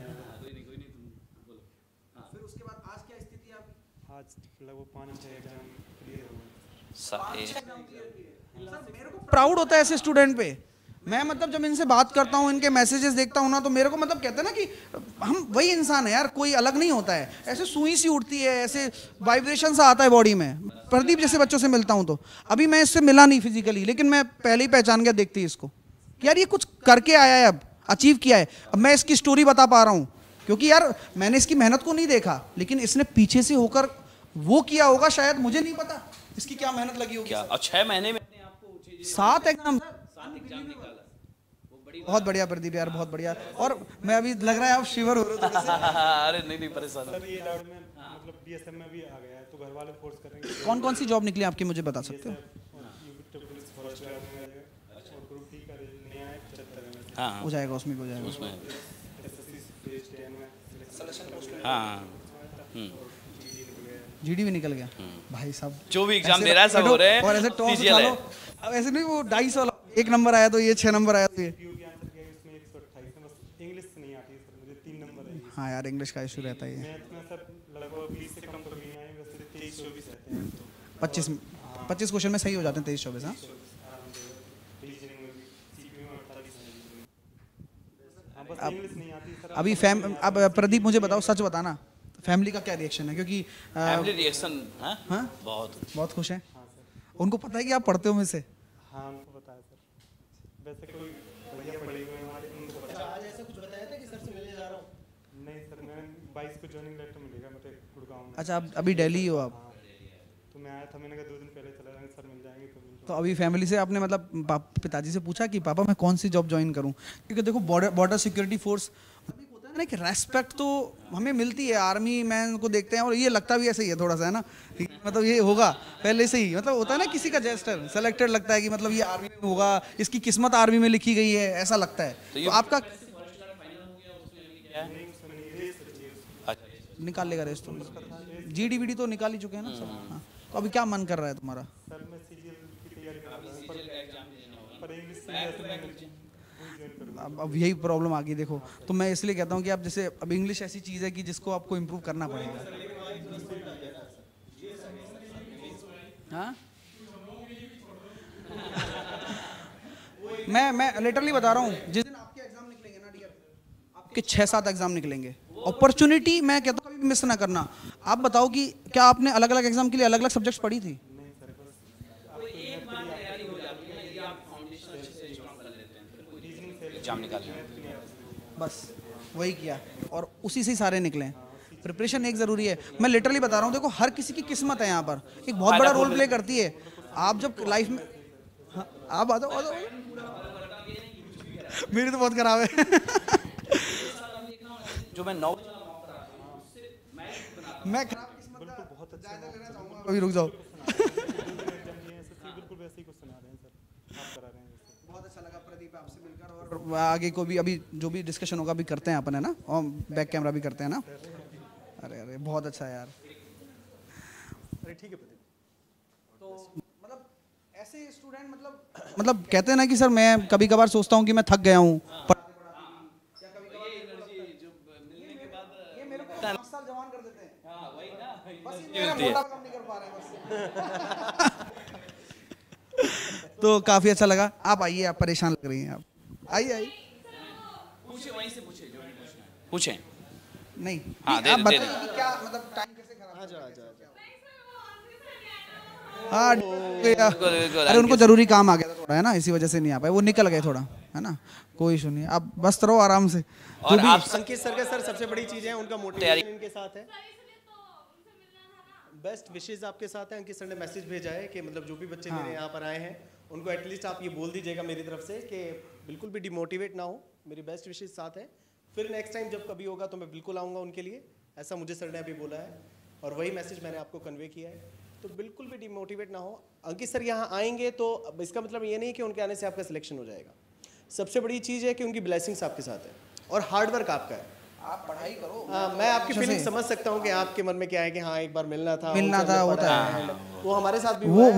फिर उसके बाद आज क्या स्थिति है आपकी? आज लगभग 5-6 एग्जाम क्लियर हो गए। प्राउड होता है ऐसे स्टूडेंट पे। मैं मतलब जब इनसे बात करता हूँ, इनके मैसेजेस देखता हूँ ना, तो मेरे को मतलब कहते हैं ना कि हम वही इंसान है यार, कोई अलग नहीं होता है। ऐसे सुई सी उठती है, ऐसे वाइब्रेशन सा आता है बॉडी में। प्रदीप जैसे बच्चों से मिलता हूँ तो अभी मैं इससे मिला नहीं फिजिकली, लेकिन मैं पहले ही पहचान गया देखते ही इसको कि यार ये कुछ करके आया है, अब अचीव किया है। अब मैं इसकी स्टोरी बता पा रहा हूँ क्योंकि यार मैंने इसकी मेहनत को नहीं देखा, लेकिन इसने पीछे से होकर वो किया होगा, शायद मुझे नहीं पता इसकी क्या मेहनत लगी होगी। 6 महीने में 7 एग्जाम, बहुत बढ़िया प्रदीप यार, बहुत बढ़िया। और मैं अभी लग रहा है आप शिवर हो रहे हो थोड़े से। अरे नहीं परेशान। सर ये डाउट में मतलब बीएसएफ में भी आ गया है तो घर वाले फोर्स करेंगे। कौन कौन सी जॉब निकली आपकी मुझे बता सकते हो? पुलिस फॉरेस्ट गार्ड में और ग्रुप डी का नया है 75 में। हाँ हो जाएगा, उसमें भी हो जाएगा। उसमें एसएससी स्टेज 10 में सिलेक्शन पोस्ट। हाँ जीडी भी निकल गया भाई साहब। जो भी एग्जाम दे रहा है सब हो रहे हैं और ऐसे टॉस CGL उठा है। लो। अब ऐसे नहीं वो 250 वाला 1 नंबर आया तो ये 6 नंबर आया तो ये। पीयू की आंसर किया उसमें 128 है, बस इंग्लिश से नहीं आती है सर, मुझे 3 नंबर है। हाँ यार इंग्लिश का इशू रहता है ये। मैथ में सर लगभग 20 से कम तो नहीं आए, वैसे 23-24 रहते हैं। 25 क्वेश्चन में सही हो जाते हैं 23-24। हाँ रीजनिंग में भी सीपीयू में 48 है। हाँ बस इंग्लिश नहीं आती सर। अभी अब प्रदीप मुझे बताओ, सच बताना, फैमिली का क्या रिएक्शन है? क्योंकि फैमिली रिएक्शन हाँ बहुत खुश हैं। उनको पता है कि आप पढ़ते हो मुझसे? हाँ उनको पता है सर, वैसे कोई बढ़िया पढ़े हुए हमारे उनको पता है। आज ऐसा कुछ बताया था कि सर से मिलने जा रहा हूँ? नहीं सर, मैं 22 को जॉइनिंग लेटर मिलेगा मेरे गुड़गांव में। अच्छा, अभी दिल्ली हो आप? हाँ तो मैं आया था, मैंने कहा 2 दिन पहले चला जाएंगे सर, मिल जाएंगे तो अभी फैमिली से आपने मतलब पिताजी से पूछा कि पापा मैं कौन सी जॉब ज्वाइन करूं? क्योंकि देखो बॉर्डर सिक्योरिटी फोर्स होता है ना कि रेस्पेक्ट तो हमें मिलती है, आर्मी मैन को देखते हैं और ये लगता भी ऐसे ही है थोड़ा सा, है ना, मतलब ये होगा पहले से ही, मतलब होता है ना किसी का जेस्टर सेलेक्टेड लगता है कि मतलब ये आर्मी में होगा, इसकी किस्मत आर्मी में लिखी गई है, ऐसा लगता है। तो आपका निकाल लेगा रेस्ट तो, जीडी तो निकाल ही चुके हैं ना सब। हाँ तो अभी क्या मन कर रहा है तुम्हारा? सर मैं सीजीएल की तैयारी कर रहा हूँ पर इंग्लिश से वैसे मैं अब यही प्रॉब्लम आ गई देखो, तो मैं इसलिए कहता हूँ कि आप जैसे अब इंग्लिश ऐसी चीज़ है कि जिसको आपको इम्प्रूव करना पड़ेगा। हाँ मैं लिटरली बता रहा हूँ, जिस दिन आपके एग्जाम निकलेंगे ना डियर, आपके 6-7 एग्जाम निकलेंगे, अपॉर्चुनिटी मैं कहता हूँ कभी भी मिस ना करना। आप बताओ कि क्या आपने अलग अलग एग्जाम के लिए अलग अलग सब्जेक्ट्स पढ़ी थी? एग्जाम निकाल बस वही किया और उसी से ही सारे निकले। प्रिपरेशन एक ज़रूरी है, मैं लिटरली बता रहा हूँ, देखो हर किसी की किस्मत है यहाँ पर, एक बहुत बड़ा रोल प्ले करती है। आप जब लाइफ में हाँ, आप आ जाओ मेरी तो बहुत खराब है। जो मैं खराब किस्मत का जायजा लेना चाहूँगा। अभी रुक जाओ। बिल्कुल वैसे ही कुछ सुना रहे हैं सर, आप करा रहे हैं। बहुत अच्छा लगा प्रदीप आपसे मिलकर, और आगे को भी अभी जो भी डिस्कशन होगा अभी करते हैं अपन, है ना, और बैक कैमरा भी करते हैं ना। अरे बहुत अच्छा यार। अरे ठीक है प्रदीप। तो मतलब ऐसे स्टूडेंट मतलब कहते हैं ना कि सर मैं कभी कभार सोचता हूँ कि मैं थक गया हूँ, ये मेरे को 5 साल जवान कर देते हैं। हाँ वही ना, बस ये मेरा मोटा काम नहीं कर पा रहे हैं बस। तो काफी अच्छा लगा। आप आइए, आप परेशान लग रही हैं, आप आइए। पूछें नहीं हाँ, आप बताइए कि क्या मतलब टाइम कैसे खराब। हाँ अरे उनको जरूरी काम आ गया था थोड़ा, है ना, इसी वजह से नहीं आ पाए, वो निकल गए थोड़ा, है ना, कोई इशू नहीं। आप बस रहो आराम से। और आप संकेत सर का सर सबसे बड़ी चीज है उनका मोटिवेशन इनके साथ है, बेस्ट विशेष आपके साथ है। अंकित सर ने मैसेज भेजा है कि मतलब जो भी बच्चे मेरे यहाँ पर आए हैं उनको एटलीस्ट आप ये बोल दीजिएगा मेरी तरफ से कि बिल्कुल भी डिमोटिवेट ना हो, मेरी बेस्ट विशेज साथ है। फिर नेक्स्ट टाइम जब कभी होगा तो मैं बिल्कुल आऊँगा उनके लिए, ऐसा मुझे सर ने अभी बोला है और वही मैसेज मैंने आपको कन्वे किया है। तो बिल्कुल भी डिमोटिवेट ना हो। अंकित सर यहाँ आएंगे तो अब इसका मतलब ये नहीं कि उनके आने से आपका सिलेक्शन हो जाएगा। सबसे बड़ी चीज़ है कि उनकी ब्लेसिंग्स आपके साथ है और हार्डवर्क आपका है। आप पढ़ाई करो। मैं आपकी फीलिंग समझ सकता हूँ कि आपके मन में क्या है कि हाँ एक बार मिलना था होता है। वो हमारे साथ भी वो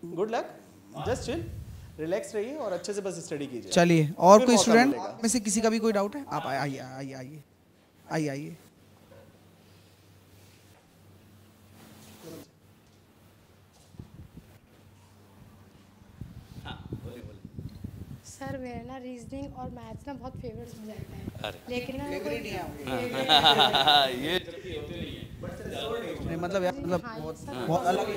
good luck, just chill, relax रहिए और अच्छे से बस स्टडी कीजिए। चलिए, और फिर कोई मौका स्टूडेंट मिलेगा। में से किसी का भी कोई डाउट है? आप आइए आइए आइए आइए आइए। सर मेरा ना रीजनिंग और मैथ्स ना बहुत फेवरेट सब्जेक्ट है, अरे। लेकिन ना ये नहीं, मतलब यार मतलब बहुत अलग है।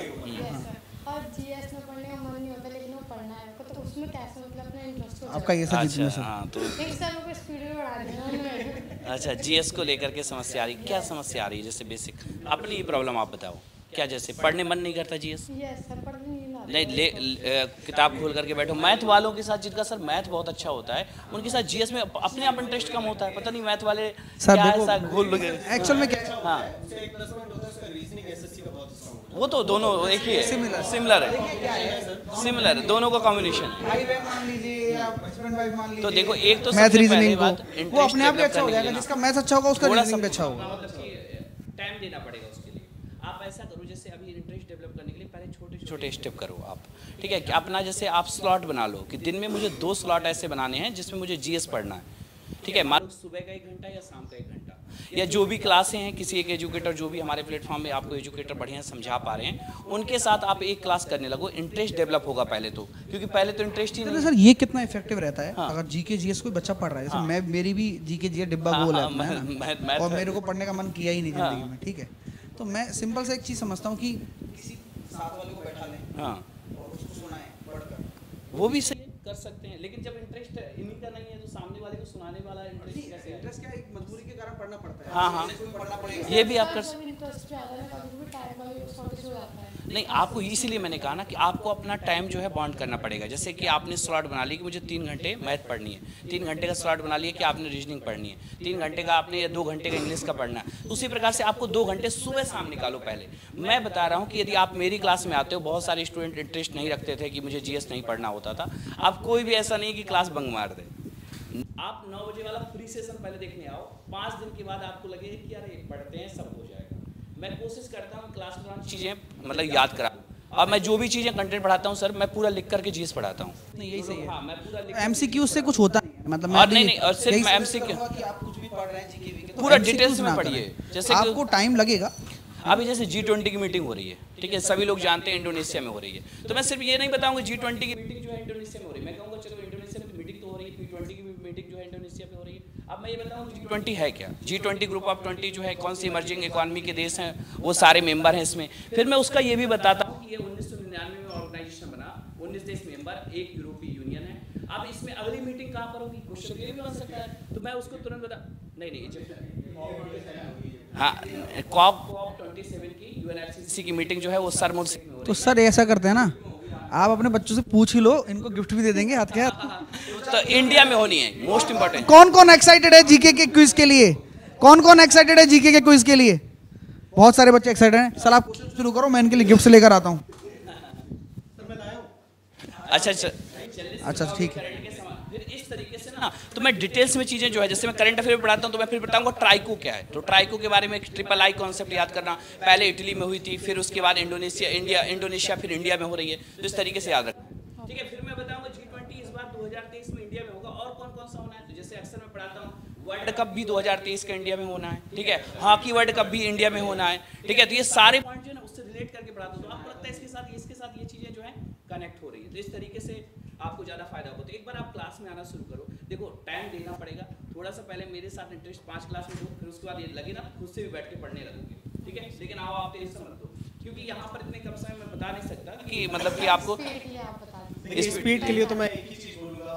और जीएस में पढ़ने का मन नहीं होता, लेकिन वो पढ़ना है तो उसमें कैसे मतलब अपना इंटरेस्ट हो आपका ये सब जितना अच्छा, हाँ तो एक सर को स्पीड में बढ़ा देना। अच्छा, जीएस को लेकर के समस्या आ रही, क्या समस्या आ रही है? जैसे बेसिक अपनी प्रॉब्लम आप बताओ, क्या जैसे पढ़ने मन नहीं करता जीएस? यस सर, पढ़ने नहीं आता। नहीं किताब खोल करके बैठो। मैथ वालों के साथ जिनका सर मैथ बहुत अच्छा होता है उनके साथ जीएस में अपने आप इंटरेस्ट कम होता है, पता नहीं मैथ वाले सर क्या देखो, ऐसा घोल लगे। एक्चुअल में क्या हाँ, वो तो दोनों एक ही है, सिमिलर है दोनों का कॉम्बिनेशन। तो देखो एक तो मैथ सबसे पहले रीजनिंग बात को वो अपने आप ही अच्छा हो जाएगा, जिसका मैथ अच्छा होगा उसका थोड़ा रीजनिंग भी सा अच्छा होगा। टाइम देना पड़ेगा उसके लिए। आप ऐसा करो, जैसे अभी इंटरेस्ट डेवलप करने के लिए पहले छोटे छोटे स्टेप करो आप, ठीक है? कि अपना जैसे आप स्लॉट बना लो कि दिन में मुझे 2 स्लॉट ऐसे बनाने हैं जिसमें मुझे जीएस पढ़ना है, ठीक है? मान लो सुबह का 1 घंटा या शाम का 1 घंटा, या जो भी क्लासें हैं किसी एक एजुकेटर, जो भी हमारे प्लेटफॉर्म में आपको एजुकेटर बढ़िया समझा पा रहे हैं, उनके साथ आप एक क्लास करने लगो। इंटरेस्ट डेवलप होगा पहले तो, क्योंकि पहले तो इंटरेस्ट ही नहीं। सर ये कितना इफेक्टिव रहता है? हाँ। अगर जीके जीएस कोई बच्चा पढ़ रहा है, जैसे मैं, मेरी भी जीके जीएस डिब्बा गोल है अपना, है ना? और मेरे को पढ़ने का मन किया ही नहीं जिंदगी में, ठीक है? तो मैं सिंपल से एक चीज़ समझता हूँ कि किसी साथ वाले को बैठा लें हाँ, और उसको सुनाएं पढ़कर। वो भी सही कर सकते हैं, लेकिन जब इंटरेस्ट इन्हीं का नहीं है तो सामने वाले को सुनाने वाला इंटरेस्ट कैसे है? इंटरेस्ट क्या, एक मजबूरी के कारण पढ़ना पड़ता है। हाँ, हाँ। पढ़ना पड़ेगा। ये भी आप कर इंटरेस्ट ज़्यादा है, कभी भी टाइम वाली शॉर्टेज हो जाता है। नहीं, आपको इसीलिए मैंने कहा ना कि आपको अपना टाइम जो है बॉन्ड करना पड़ेगा। जैसे कि आपने स्लॉट बना ली कि मुझे 3 घंटे मैथ पढ़नी है, 3 घंटे का स्लॉट बना लिया कि आपने रीजनिंग पढ़नी है, 3 घंटे का आपने या 2 घंटे का इंग्लिश का पढ़ना है। उसी प्रकार से आपको 2 घंटे सुबह शाम निकालो पहले। मैं बता रहा हूँ कि यदि आप मेरी क्लास में आते हो, बहुत सारे स्टूडेंट इंटरेस्ट नहीं रखते थे कि मुझे जीएस नहीं पढ़ना होता था। अब कोई भी ऐसा नहीं कि क्लास बंक मार दे। आप 9 बजे वाला फ्री सेशन पहले देखने आओ, 5 दिन के बाद आपको लगे कि यार ये पढ़ते हैं सब हो जाएगा। मैं कोशिश करता हूँ क्लास के दौरान चीज़ें मतलब याद करा दूँ। अब मैं जो भी चीज़ें कंटेंट पढ़ाता हूँ सर, मैं पूरा लिख करके जीएस पढ़ाता हूँ। नहीं यही सही है। हाँ, मैं पूरा लिख एमसीक्यू से कुछ होता नहीं है, मतलब मैं और भी नहीं और सिर्फ यही मैं समझता एमसीक्यू हूँ कि आप कुछ भी पढ़ रहे हैं जीके वीके, तो पूरा MCQs डिटेल्स में ना पढ़िए। करें। जैसे कि आपको टाइम लगेगा। अभी जैसे G20 की मीटिंग हो रही है, ठीक है? सभी लोग जानते हैं इंडोनेशिया में हो रही है, तो मैं सिर्फ ये नहीं बताऊंगा G20 की मीटिंग जो है इंडोनेशिया में हो रही है। मैं कहूँगा चलो इंडोनेशिया में मीटिंग तो हो रही है, P20 की मीटिंग जो है इंडोनेशिया में हो रही है। अब मैं ये बताऊँगा G20 है क्या, G20 ग्रुप ऑफ 20 जो है कौन सी इमर्जिंग इकॉनमी के देश हैं, वो सारे मेंबर हैं इसमें। फिर मैं उसका ये भी बताता हूँ कि ये 1999 में ऑर्गेनाइजेशन बना, 19 देश मेंबर, 1 यूरोपीय यूनियन है। अब इसमें अगली मीटिंग कहाँ पर होगी, क्वेश्चन ये भी बन सकता है, तो मैं उसको तुरंत बता नहीं हाँ, COP 27 की UNFCCC की मीटिंग जो है वो सर मुझसे में हो रही तो सर ऐसा करते हैं ना, आप अपने बच्चों से पूछ ही लो, इनको गिफ्ट भी दे देंगे हाथ के हाथ। है। तो इंडिया में होनी है, मोस्ट इम्पोर्टेंट। कौन कौन एक्साइटेड है जीके के क्विज के लिए? कौन कौन एक्साइटेड है जीके के क्विज के लिए? बहुत सारे बच्चे एक्साइटेड हैं। सर आप क्वेश्चन शुरू करो, मैं इनके लिए गिफ्ट लेकर आता हूँ। अच्छा ठीक है। फिर इस तरीके से ना, तो मैं डिटेल्स में चीज़ें जो है, जैसे मैं करंट अफेयर पढ़ाता हूँ तो मैं फिर बताऊंगा ट्राइको क्या है। तो ट्राइको के बारे में ट्रिपल आई कॉन्सेप्ट याद करना, पहले इटली में हुई थी, फिर उसके बाद इंडोनेशिया फिर इंडिया में हो रही है, तो इस तरीके से याद रखना, ठीक है? फिर मैं बताऊंगा G20 इस बार 2023 में इंडिया में होगा, और कौन कौन सा होना है। तो जैसे अक्सर मैं पढ़ाता हूँ वर्ल्ड कप भी 2023 का इंडिया में होना है, ठीक है? हॉकी वर्ल्ड कप भी इंडिया में होना है, ठीक है? तो ये सारे पॉइंट जो है ना उससे रिलेट करके पढ़ाता हूँ, तो आपको लगता है इसके साथ ये चीज़ें जो है कनेक्ट हो रही है, तो इस तरीके से आपको ज़्यादा फायदा होगा। तो एक बार आप क्लास में आना शुरू करो, देखो टाइम देना पड़ेगा थोड़ा सा, पहले मेरे साथ इंटरेस्ट 5 क्लास में दो, फिर उसके बाद ये लगे ना खुद से भी बैठ के पढ़ने लगोगे, ठीक है? लेकिन आओ आप टेंशन मत दो, क्योंकि यहाँ पर इतने कम समय में बता नहीं सकता कि मतलब कि आपको स्पीड के लिए तो मैं एक ही चीज बोलूंगा,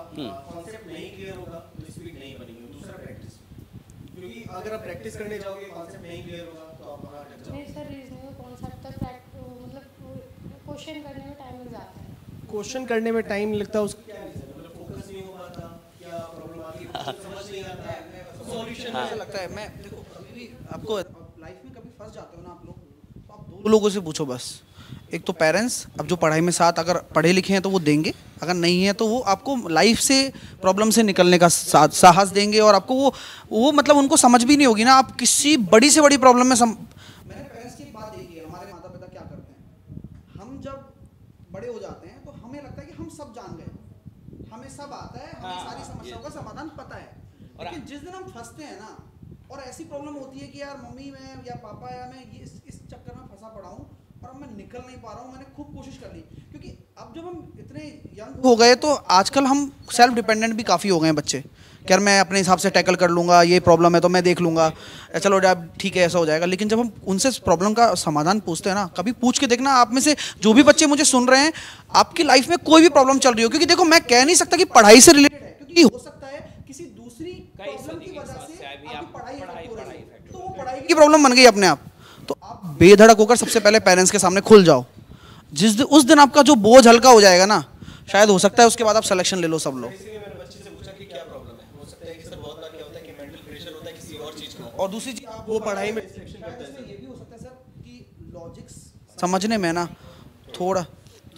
कॉन्सेप्ट नहीं क्लियर होगा तो स्पीड नहीं बनेगी। दूसरा प्रैक्टिस, क्योंकि अगर आप प्रैक्टिस करने जाओगे कॉन्सेप्ट नहीं क्लियर होगा तो आप वहां अटक जाओगे। नहीं सर, रीजनिंग कॉन्सेप्ट तक मतलब क्वेश्चन करने में टाइम लग जाता है। क्वेश्चन करने में टाइम लगता है उसको क्या रीजन, मतलब फोकस नहीं हो पाता, क्या प्रॉब्लम आती है, समझ नहीं आता है, सॉल्यूशन मुझे लगता है, मैं देखो कभी भी आपको लाइफ में कभी फंस जाते हो ना आप लोग, तो आप दो लोगों से पूछो बस। एक तो पेरेंट्स, अब जो पढ़ाई में साथ अगर पढ़े लिखे हैं तो वो देंगे, अगर नहीं है तो वो आपको लाइफ से प्रॉब्लम से निकलने का साहस देंगे, और आपको वो मतलब उनको समझ भी नहीं होगी ना, आप किसी बड़ी से बड़ी प्रॉब्लम में मैंने पेरेंट्स की एक बात देखी है, हमारे माता पिता क्या करते हैं, हम जब बड़े हो जाते हैं तो हमें लगता है कि हम सब जान गए, हमें सब आता है, हमें सारी समस्याओं का समाधान पता है, लेकिन जिस दिन हम फंसते हैं ना और ऐसी प्रॉब्लम होती है कि यार मम्मी मैं या पापा या मैं ये इस चक्कर में फंसा पड़ा हूँ और अब मैं निकल नहीं पा रहा हूँ, मैंने खूब कोशिश कर ली, क्योंकि अब जब हम इतने यंग हो गए तो आजकल हम सेल्फ डिपेंडेंट भी काफ़ी हो गए हैं बच्चे, कि यार मैं अपने हिसाब से टैकल कर लूँगा, ये प्रॉब्लम है तो मैं देख लूँगा, चलो अब ठीक है ऐसा हो जाएगा। लेकिन जब हम उनसे प्रॉब्लम का समाधान पूछते हैं ना, कभी पूछ के देखना, आप में से जो भी बच्चे मुझे सुन रहे हैं, आपकी लाइफ में कोई भी प्रॉब्लम चल रही हो, क्योंकि देखो मैं कह नहीं सकता कि पढ़ाई से रिलेटेड है, क्योंकि हो सकता है किसी दूसरी प्रॉब्लम की वजह से आपकी पढ़ाई हो रही है, तो वो पढ़ाई की प्रॉब्लम बन गई अपने आप। तो आप बेधड़क होकर सबसे पहले पेरेंट्स के सामने खुल जाओ, उस दिन आपका जो बोझ हल्का हो जाएगा ना, शायद हो सकता है उसके बाद आप सिलेक्शन ले लो सब लोग। और दूसरी चीज वो पढ़ाई में ये भी हो सकता है सर कि लॉजिक्स समझने में ना थोड़ा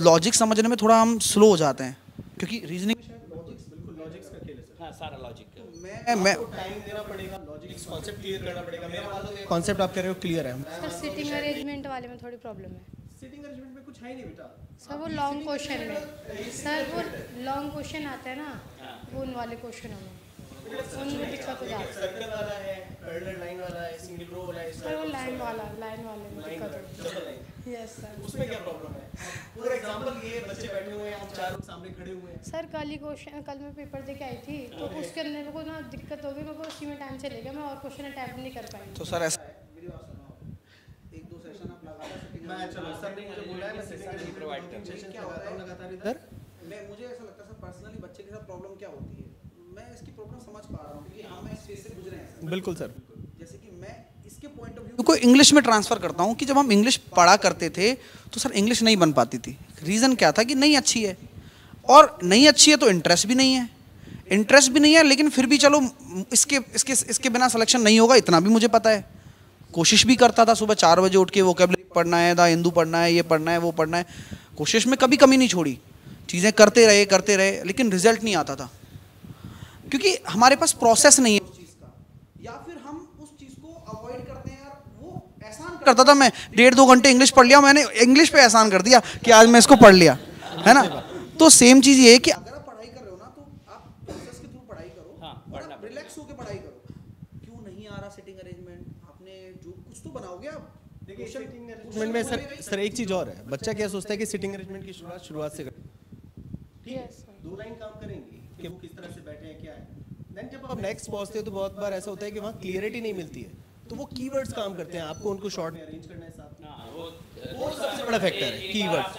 लॉजिक समझने में थोड़ा हम स्लो हो जाते हैं, क्योंकि रीजनिंग लॉजिक्स का खेल है सर। हाँ, सारा लॉजिक मैं टाइम देना पड़ेगा, लॉजिक्स कॉन्सेप्ट क्लियर करना पड़ेगा। मेरा मान लो कॉन्सेप्ट आप कह रहे हो क्लियर है, सर सिटिंग अरेंजमेंट वाले में थोड़ी प्रॉब्लम है। सिटिंग अरेंजमेंट में कुछ है ही नहीं बेटा। सर वो लॉन्ग क्वेश्चन में, सर वो लॉन्ग क्वेश्चन आते हैं ना, वो उन वाले क्वेश्चनों में उनमें दिक्कत हो जाती है। सर्कल वाला है, पैरेलल लाइन वाला है, सिंगल रो वाला है, सर वो लाइन वाले में दिक्कत होती है। Yes sir. उसमें क्या प्रॉब्लम है? फॉर एग्जांपल ये बच्चे बैठे हुए हैं, हम चार लोग सामने खड़े हुए हैं। सर कल मैं पेपर दे के आई थी, तो उसके अंदर मेरे को ना दिक्कत हो गई, मेरे को उसी में टाइम चले गया, मैं और क्वेश्चन अटैम्प्ट नहीं कर पाई। तो सर ऐसा मेरी बात सुनो, एक दो सेशन आप लगा सकते हैं। मैं चलो सर ने मुझे बोला है मैं सेशन प्रोवाइड कर दूं। क्या होता है लगातार इधर? मुझे ऐसा लगता है सर पर्सनली बच्चे के साथ प्रॉब्लम क्या होती है, मैं इसकी प्रॉब्लम समझ पा रहा हूँ, क्योंकि हम इस फेज से गुजरे हैं। बिल्कुल सर। जैसे कि मैं इसके पॉइंट ऑफ व्यू को इंग्लिश में ट्रांसफर करता हूँ, कि जब हम इंग्लिश पढ़ा करते थे तो सर इंग्लिश नहीं बन पाती थी। रीज़न क्या था कि नहीं अच्छी है, और नहीं अच्छी है तो इंटरेस्ट भी नहीं है, लेकिन फिर भी चलो इसके बिना सिलेक्शन नहीं होगा, इतना भी मुझे पता है। कोशिश भी करता था, सुबह 4 बजे उठ के वोकैबुलरी पढ़ना है, द हिंदू पढ़ना है, ये पढ़ना है, वो पढ़ना है, कोशिश में कभी कमी नहीं छोड़ी, चीज़ें करते रहे, लेकिन रिजल्ट नहीं आता था, क्योंकि हमारे पास प्रोसेस नहीं है उस चीज़ का, या फिर हम उस चीज़ को अवॉइड करते हैं। यार वो एहसान करता था, मैं 1.5-2 घंटे इंग्लिश पढ़ लिया, मैंने इंग्लिश पे एहसान कर दिया कि आज मैं इसको पढ़ लिया, है ना। तो सेम चीज़ ये है कि अगर आप पढ़ाई कर रहे हो ना, तो आप प्रोसेस के थ्रू पढ़ाई करो, और रिलैक्स होकर पढ़ाई करो। क्यों नहीं आ रहा सिटिंग अरेंजमेंट, आपने जो कुछ तो बनाओगे आप। देखिए सिटिंग अरेंजमेंट में सर एक चीज़ और है, बच्चा क्या सोचता है कि सिटिंग अरेंजमेंट की शुरुआत से ठीक है, 2 लाइन काम करेंगे कि वो किस तरह से बैठे हैं, क्या है। देन जब आप नेक्स्ट पहुंचते हो तो बहुत बार ऐसा होता है कि वहाँ क्लियरिटी नहीं मिलती है, तो वो कीवर्ड्स काम करते हैं, आपको उनको शॉर्ट में अरेंज करना है साथ में। वो सबसे बड़ा फैक्टर है कीवर्ड्स।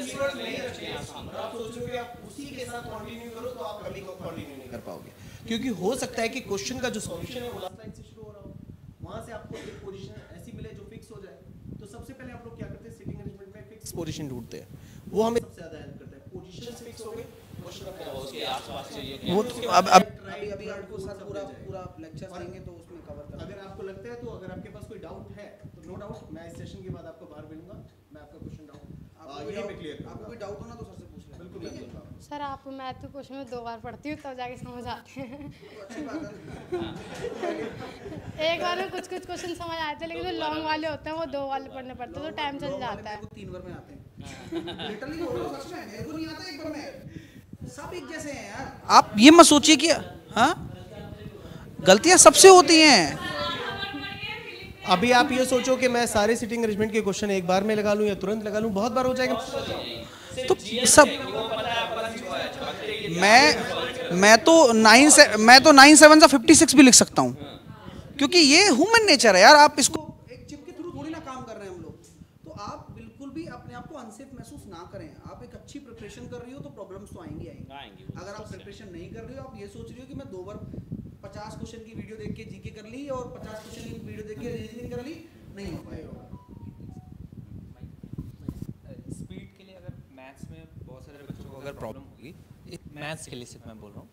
कीवर्ड्स नहीं रखे हैं आप सोचोगे आप उसी के साथ कंटिन्यू करो तो आप कभी कंटिन्यू नहीं कर पाओगे, क्योंकि हो सकता है कि क्वेश्चन का जो सॉल्यूशन है वो लास्ट लाइन से शुरू हो रहा हो, वहाँ से आपको एक पोजीशन ऐसी मिले जो फिक्स हो जाए। तो सबसे पहले आप लोग क्या करते हैं, सिटिंग अरेंजमेंट में फिक्स पोजीशन ढूंढते हैं, वो हमें सबसे ज़्यादा हेल्प करता है। पोजीशन फिक्स हो गए, वो अब अभी आपको सर पूरा लेक्चर देंगे तो उसमें कवर कर। अगर आपको लगता है तो अगर आपके पास कोई डाउट है तो नो डाउट मैं इस सेशन के बाद आपको बाहर मिलूंगा, मैं आपका क्वेश्चन डाउट यहीं पे क्लियर करूंगा। आपको कोई डाउट हो ना तो सर से पूछ लें। बिल्कुल मैं बोल रहा हूं सर आप मैथ के क्वेश्चन में 2 बार पढ़ती हूँ तब जाके समझ आते हैं। एक बार में कुछ क्वेश्चन समझ आते हैं, लेकिन जो लॉन्ग वाले होते हैं वो 2 वाले पढ़ने पड़ते हैं, तो टाइम चल जाता है। 3 बार में आते हैं लिटरली बोल रहा हूं, सच में मेरे को नहीं आता 1 बार में, सब एक जैसे हैं यार। आप ये मत सोचिए कि हाँ गलतियां सबसे होती हैं। अभी आप ये सोचो कि मैं सारे सिटिंग अरेंजमेंट के क्वेश्चन एक बार में लगा लूं या तुरंत लगा लूं, बहुत बार हो जाएगा। तो सब मैं तो 9 7 से 56 भी लिख सकता हूँ, क्योंकि ये ह्यूमन नेचर है यार। आप इसको एक चिप के थ्रू थोड़ी ना काम कर रहे हैं हम लोग, तो आप बिल्कुल भी अपने आप को अनसेफ महसूस ना करें। आप एक अच्छी प्रिपरेशन कर रही हो तो प्रॉब्लम्स तो आएंगी। अगर आप प्रिपरेशन नहीं कर रही हो, आप ये सोच रही हो कि मैं 2 बार 50 क्वेश्चन की वीडियो देख के जीके कर ली और 50 क्वेश्चन की वीडियो देख के रीजनिंग कर ली, नहीं हो पाएगा। स्पीड के लिए अगर मैथ्स में बहुत सारे होगी। एक मैथ्स के लिए सिर्फ मैं बोल रहा हूँ।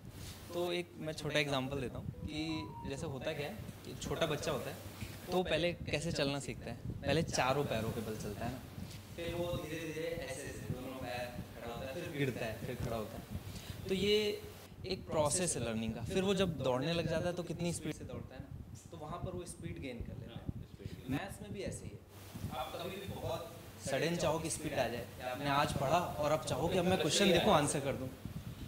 तो एक मैं छोटा एग्जांपल देता हूँ कि जैसे होता क्या है कि छोटा बच्चा होता है तो पहले कैसे चलना सीखता है, पहले चारों पैरों पे बल चलता है ना, फिर वो धीरे धीरे ऐसे ऐसे दोनों पैर खड़ा होता है, फिर गिरता है, फिर खड़ा होता है। तो ये एक प्रोसेस है लर्निंग का। फिर वो जब दौड़ने लग जाता है तो कितनी स्पीड से दौड़ता है ना, तो वहाँ पर वो स्पीड गेन कर लेता है। मैथ्स में भी ऐसे ही है। आप कभी भी बहुत सडन चाहो कि स्पीड आ जाए, आपने आज पढ़ा और अब चाहो कि अब मैं क्वेश्चन देखो आंसर कर दूँ,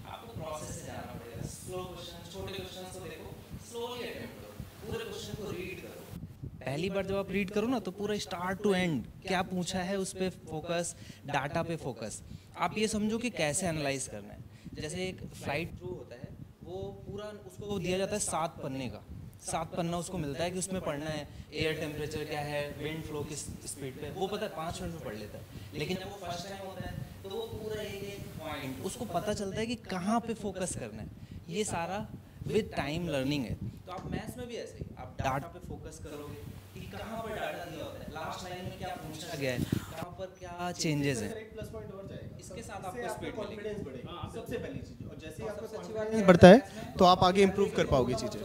आपको प्रोसेस से जाना पड़ेगा। स्लो क्वेश्चन, छोटे क्वेश्चन को देखो, स्लोली अटेम्प्ट करो, पूरे क्वेश्चन को रीड करो। पहली बार जब आप रीड करो ना तो पूरा स्टार्ट टू एंड क्या पूछा है उस पर फोकस, डाटा पे फोकस। आप ये समझो कि कैसे एनालाइज करना है। जैसे एक फ्लाइट जो होता है वो पूरा उसको दिया जाता है 7 पन्ने का, 7 पन्ना उसको मिलता है कि उसमें पढ़ना है एयर टेम्परेचर क्या है, विंड फ्लो किस स्पीड पे, वो पता है 5 मिनट में पढ़ लेता है। लेकिन जब वो फर्स्ट टाइम होता है तो वो पूरा एक पॉइंट उसको पता चलता है कि कहाँ पे फोकस करना है। ये सारा विद टाइम लर्निंग है। तो आप मैथ्स में भी ऐसे ही आप डाटा पे फोकस करोगे कि कहाँ पर डाटा दिया होता है, लास्ट लाइन में क्या पूछा गया है, कहाँ पर क्या चेंजेस है। एक प्लस पॉइंट और जाएगा, इसके साथ आपको स्पीड कॉन्फिडेंस बढ़ेगा, सबसे पहली चीज। और जैसे ही आपका कॉन्फिडेंस बढ़ता है तो आप आगे इंप्रूव कर पाओगे चीजें।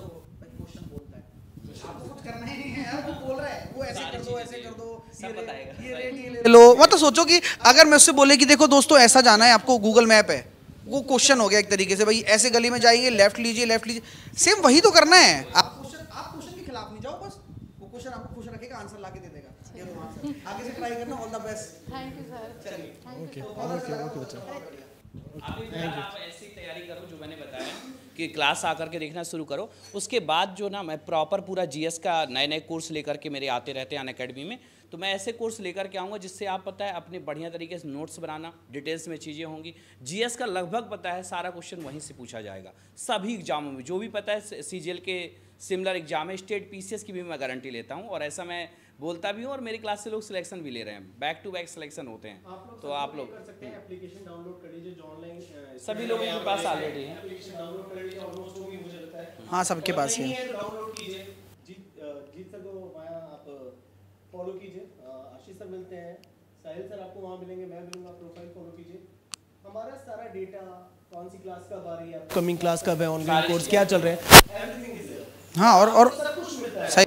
करना ही नहीं है यार, वो बोल रहा है वो ऐसे कर दो, ऐसे कर दो, सब बताएगा। ये रेट ये ले लो। वो तो सोचो कि अगर मैं उससे बोले कि देखो दोस्तों ऐसा जाना है आपको, गूगल मैप है, वो क्वेश्चन हो गया एक तरीके से, भाई ऐसे गली में जाएंगे, लेफ्ट लीजिए, लेफ्ट लीजिए, सेम वही तो करना है। आप क्वेश्चन के खिलाफ नहीं जाओ, बस वो क्वेश्चन आपको खुश रखेगा, आंसर लाके दे देगा। ये लो आंसर, आगे से ट्राई करना। All the best. Thank you sir. चलिए, ओके ओके बच्चा, आप ऐसी तैयारी करो जो मैंने बताया कि क्लास आकर के देखना शुरू करो। उसके बाद जो ना मैं प्रॉपर पूरा जीएस का नए नए कोर्स लेकर के मेरे आते रहते हैं अनअकैडमी में, तो मैं ऐसे कोर्स लेकर के आऊँगा जिससे आप पता है अपने बढ़िया तरीके से नोट्स बनाना, डिटेल्स में चीज़ें होंगी। जीएस का लगभग पता है सारा क्वेश्चन वहीं से पूछा जाएगा सभी एग्जामों में। जो भी पता है सीजीएल के सिमिलर एग्जाम है, स्टेट पीसीएस की भी मैं गारंटी लेता हूँ और ऐसा मैं बोलता भी हूँ और मेरी क्लास से लोग सिलेक्शन भी ले रहे हैं, बैक टू बैक सिलेक्शन होते हैं। तो आप लोग कर सकते हैं, एप्लीकेशन डाउनलोड कर लीजिए जो ऑनलाइन सभी लोगों के पास ऑलरेडी है। एप्लीकेशन डाउनलोड कर लीजिए, ऑलमोस्ट होगी मुझे लगता है। हाँ सबके पास ही है। डाउनलोड कीजिए, जीत सर को वहाँ आप फॉलो कीजिए, आशीष सर मिलते हैं, साहिल सर आपको वहाँ मिलेंगे, मैं मिलूंगा, प्रोफाइल फॉलो कीजिए। हमारा सारा डेटा, कौन सी क्लास कब आ रही है, कमिंग क्लास कब है, ऑनलाइन कोर्स क्या चल रहे हैं, एवरीथिंग इज देयर। हाँ और सब कुछ मिलता है, सही,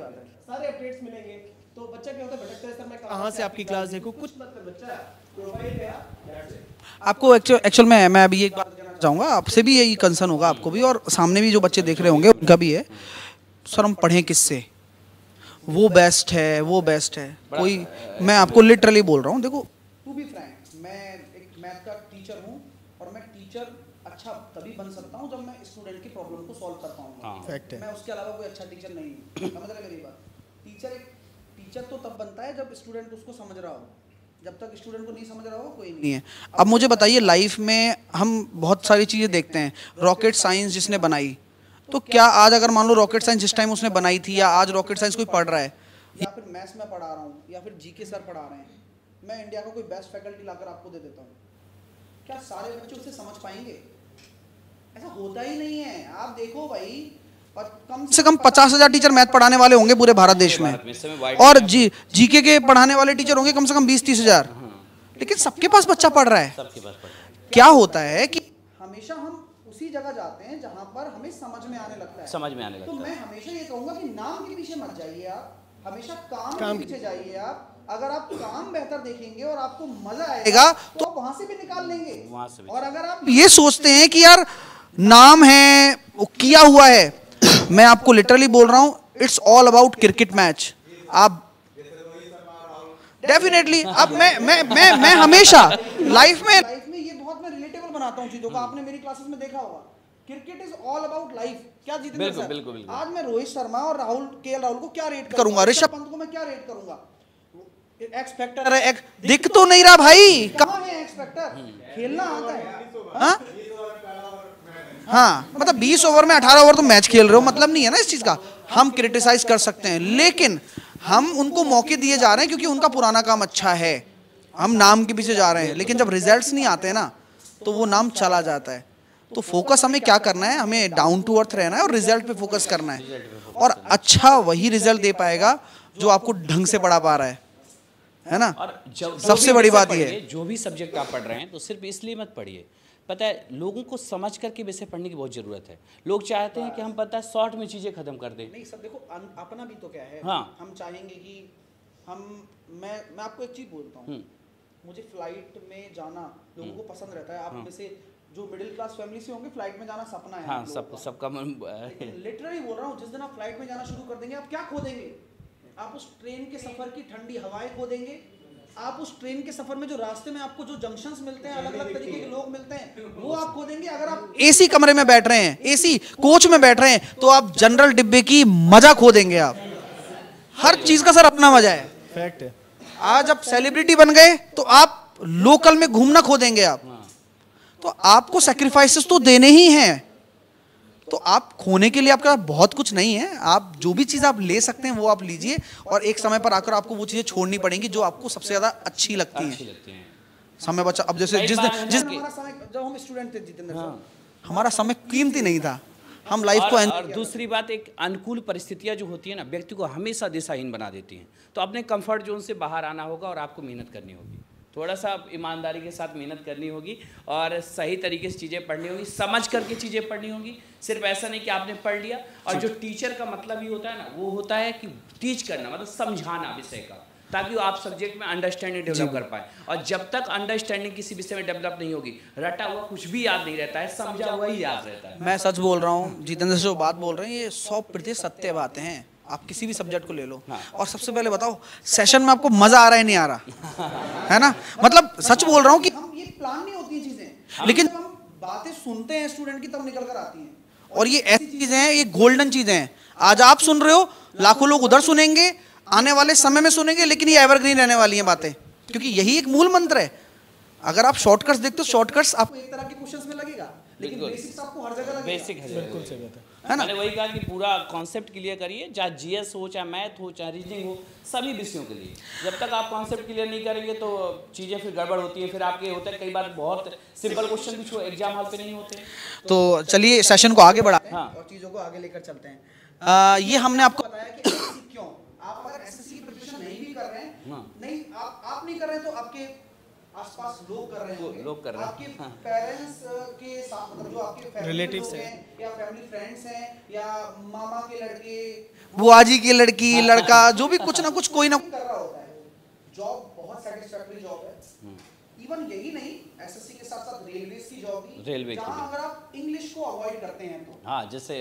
सारे अपडेट्स मिलेंगे। तो बच्चा क्या होता है, भटकता है सर मैं कहाँ से आपकी क्लास देखूँ, कुछ मत कर बच्चा, प्रोफाइल पे आ। आपको एक्चुअल में मैं अभी एक बात कहना चाहूँगा, आपसे भी यही कंसर्न होगा आपको भी, और सामने भी जो बच्चे देख रहे होंगे उनका भी है, सर हम पढ़ें किससे, वो बेस्ट है, वो बेस्ट है। कोई, मैं आपको लिटरली बोल रहा हूँ, देखो टू बी फ्रैंक, मैं एक मैथ का टीचर हूँ और मैं टीचर अच्छा तभी बन सकता हूँ जब मैं स्टूडेंट की प्रॉब्लम को सॉल्व कर पाऊंगा। फैक्ट है, मैं उसके अलावा कोई अच्छा टीचर नहीं हूँ। समझ रहे मेरी बात? टीचर तो तब बनता है जब स्टूडेंट उसको समझ रहा हो, जब तक स्टूडेंट को नहीं समझ रहा हो कोई नहीं है। अब मुझे बताइए, लाइफ में हम बहुत सारी चीज़ें देखते हैं, रॉकेट साइंस जिसने बनाई, तो क्या आज अगर मान लो रॉकेट साइंस जिस टाइम उसने बनाई थी या आज रॉकेट साइंस कोई पढ़ रहा है, या फिर मैथ्स में पढ़ा रहा हूँ या फिर जीके सर पढ़ा रहे हैं, मैं इंडिया का कोई बेस्ट फैकल्टी लाकर आपको दे देता हूँ, क्या सारे बच्चे उसे समझ पाएंगे? ऐसा होता ही नहीं है। आप देखो भाई, कम से कम 50,000 टीचर मैथ पढ़ाने वाले होंगे पूरे भारत देश में, और जीके के पढ़ाने वाले टीचर होंगे कम से कम 20-30 हज़ार, लेकिन सबके पास बच्चा पढ़ रहा है। क्या होता है कि हमेशा हम उसी जगह जाते हैं जहां पर हमें समझ में आने लगता है। तो मैं हमेशा ये कहूंगा कि नाम के पीछे मत जाइए आप, हमेशा काम के पीछे जाइए आप। अगर आप काम बेहतर देखेंगे और आपको मजा आएगा तो आप वहां से भी निकाल लेंगे। और अगर आप ये सोचते हैं कि यार नाम है, वो किया हुआ है, मैं आपको लिटरली बोल रहा हूँ, it's all about cricket match. आप डेफिनेटली, अब मैं हमेशा लाइफ में ये बहुत मैं रिलेटेबल बनाता हूँ चीजों का। आपने मेरी क्लासेस में देखा होगा, cricket is all about life. क्या जितेंद्र सर, बिल्कुल। आज मैं रोहित शर्मा और केएल राहुल को क्या रेट करूंगा, ऋषभ पंत को मैं क्या रेट करूंगा? एक्स फैक्टर है, दिख तो नहीं रहा भाई, कहाँ है एक्स फैक्टर? खेलना आता है। हाँ, मतलब 20 ओवर में 18 ओवर तो मैच खेल रहे हो, मतलब नहीं है ना इस चीज का। हम क्रिटिसाइज कर सकते हैं, लेकिन हम उनको मौके दिए जा रहे हैं क्योंकि उनका पुराना काम अच्छा है। हम नाम के पीछे जा रहे हैं, लेकिन जब रिजल्ट्स नहीं आते ना तो वो नाम चला जाता है। तो फोकस हमें क्या करना है, हमें डाउन टू अर्थ रहना है और रिजल्ट पे फोकस करना है। और अच्छा वही रिजल्ट दे पाएगा जो आपको ढंग से पढ़ा पा रहा है ना। और सबसे बड़ी बात ये है, जो भी सब्जेक्ट आप पढ़ रहे हैं तो सिर्फ इसलिए मत पढ़िए, पता है लोगों को समझ करके विषय पढ़ने की बहुत ज़रूरत है। लोग चाहते हैं कि हम पता है शॉर्ट में चीज़ें ख़त्म कर दें। नहीं सर देखो अपना भी तो क्या है, हाँ। हम चाहेंगे कि मैं आपको एक चीज़ बोलता हूँ, मुझे फ्लाइट में जाना लोगों को पसंद रहता है। आप में से जो मिडिल क्लास फैमिली से होंगे फ्लाइट में जाना सपना है। हाँ, सबका मन। लिटरली बोल रहा हूँ, जिस दिन आप फ्लाइट में जाना शुरू कर देंगे आप क्या खो देंगे? आप उस ट्रेन के सफर की ठंडी हवाएं खो देंगे। आप उस ट्रेन के सफर में जो रास्ते में आपको जो जंक्शंस मिलते हैं, अलग अलग तरीके के लोग मिलते हैं, वो आप खो देंगे। अगर आप एसी कमरे में बैठ रहे हैं, एसी कोच में बैठ रहे हैं, तो आप जनरल डिब्बे की मजा खो देंगे। आप हर चीज का सर अपना मजा है। फैक्ट है। आज आप सेलिब्रिटी बन गए तो आप लोकल में घूमना खो देंगे। आप तो आपको सैक्रिफाइसेस तो देने ही हैं। तो आप खोने के लिए आपका बहुत कुछ नहीं है। आप जो भी चीज़ आप ले सकते हैं वो आप लीजिए, और एक समय पर आकर आपको वो चीज़ें छोड़नी पड़ेंगी जो आपको सबसे ज़्यादा अच्छी लगती हैं। समय बचा। अब जैसे जिस हमारा समय जब हम स्टूडेंट थे जितेंद्र सर, हमारा समय कीमती नहीं था। हम लाइफ को और दूसरी बात, एक अनुकूल परिस्थितियां जो होती है ना, व्यक्ति को हमेशा दिशाहीन बना देती हैं। तो अपने कंफर्ट जोन से बाहर आना होगा और आपको मेहनत करनी होगी। थोड़ा सा ईमानदारी के साथ मेहनत करनी होगी और सही तरीके से चीज़ें पढ़नी होगी, समझ करके चीज़ें पढ़नी होगी। सिर्फ ऐसा नहीं कि आपने पढ़ लिया। और जो टीचर का मतलब ही होता है ना, वो होता है कि टीच करना, मतलब समझाना विषय का, ताकि आप सब्जेक्ट में अंडरस्टैंडिंग डेवलप कर पाए। और जब तक अंडरस्टैंडिंग किसी विषय में डेवलप नहीं होगी, रटा हुआ कुछ भी याद नहीं रहता है, समझा हुआ ही याद रहता है। मैं सच बोल रहा हूँ, जितेंद्र से जो बात बोल रहे हैं ये 100% सत्य बातें हैं। आप किसी भी सब्जेक्ट को ले लो। और सबसे पहले बताओ, सेशन में आपको मजा आ रहा है नहीं आ रहा है ना? मतलब सच बोल रहा हूँ कि हम ये प्लान नहीं होती चीजें, लेकिन हम बातें सुनते हैं स्टूडेंट की तब निकल कर आती हैं। और ये ऐसी चीजें हैं, ये गोल्डन चीजें हैं। आज आप सुन रहे हो, लाखों लोग उधर सुनेंगे, आने वाले समय में सुनेंगे, लेकिन ये एवरग्रीन रहने वाली हैं बातें, क्योंकि यही एक मूल मंत्र है। अगर आप शॉर्टकट्स देखते हो, शॉर्टकट्स आपको एक तरह के क्वेश्चंस में लगेगा, लेकिन बेसिक्स आपको हर जगह लगेगा। बेसिक है, बिल्कुल सही बात है ना? मैंने वही कहा कि पूरा कॉन्सेप्ट क्लियर करिए, चाहे जीएस हो, चाहे मैथ हो, चाहे रीजनिंग हो, सभी विषयों के लिए। जब तक आप कॉन्सेप्ट क्लियर नहीं करेंगे तो चीज़ें फिर गड़बड़ होती हैं। फिर आपके होता है कई बार बहुत सिंपल क्वेश्चन भी एग्जाम हॉल पे नहीं होते। तो चलिए सेशन को आगे बढ़ाते हैं और चीज़ों को आगे लेकर चलते हैं। ये हमने आपको बताया कि एसएससी क्यों, आप अगर एसएससी की प्रिपरेशन नहीं भी कर रहे हैं, नहीं आप नहीं कर रहे हैं, तो आपके आसपास लोग कर रहे हैं, लोग कर रहे हैं। आपके पेरेंट्स के साथ, मतलब जो आपके रिलेटिव्स हैं या फैमिली फ्रेंड्स हैं या मामा के लड़के, बुआ जी की लड़की, लड़का, जो भी कुछ ना कुछ कोई ना कर रहा होता है। जॉब बहुत सेटिस्फैक्टरी जॉब है। इवन यही नहीं, एसएससी के साथ साथ रेलवे की जॉब भी, रेलवे की जहां अगर आप इंग्लिश को अवॉइड करते हैं तो, हाँ, जैसे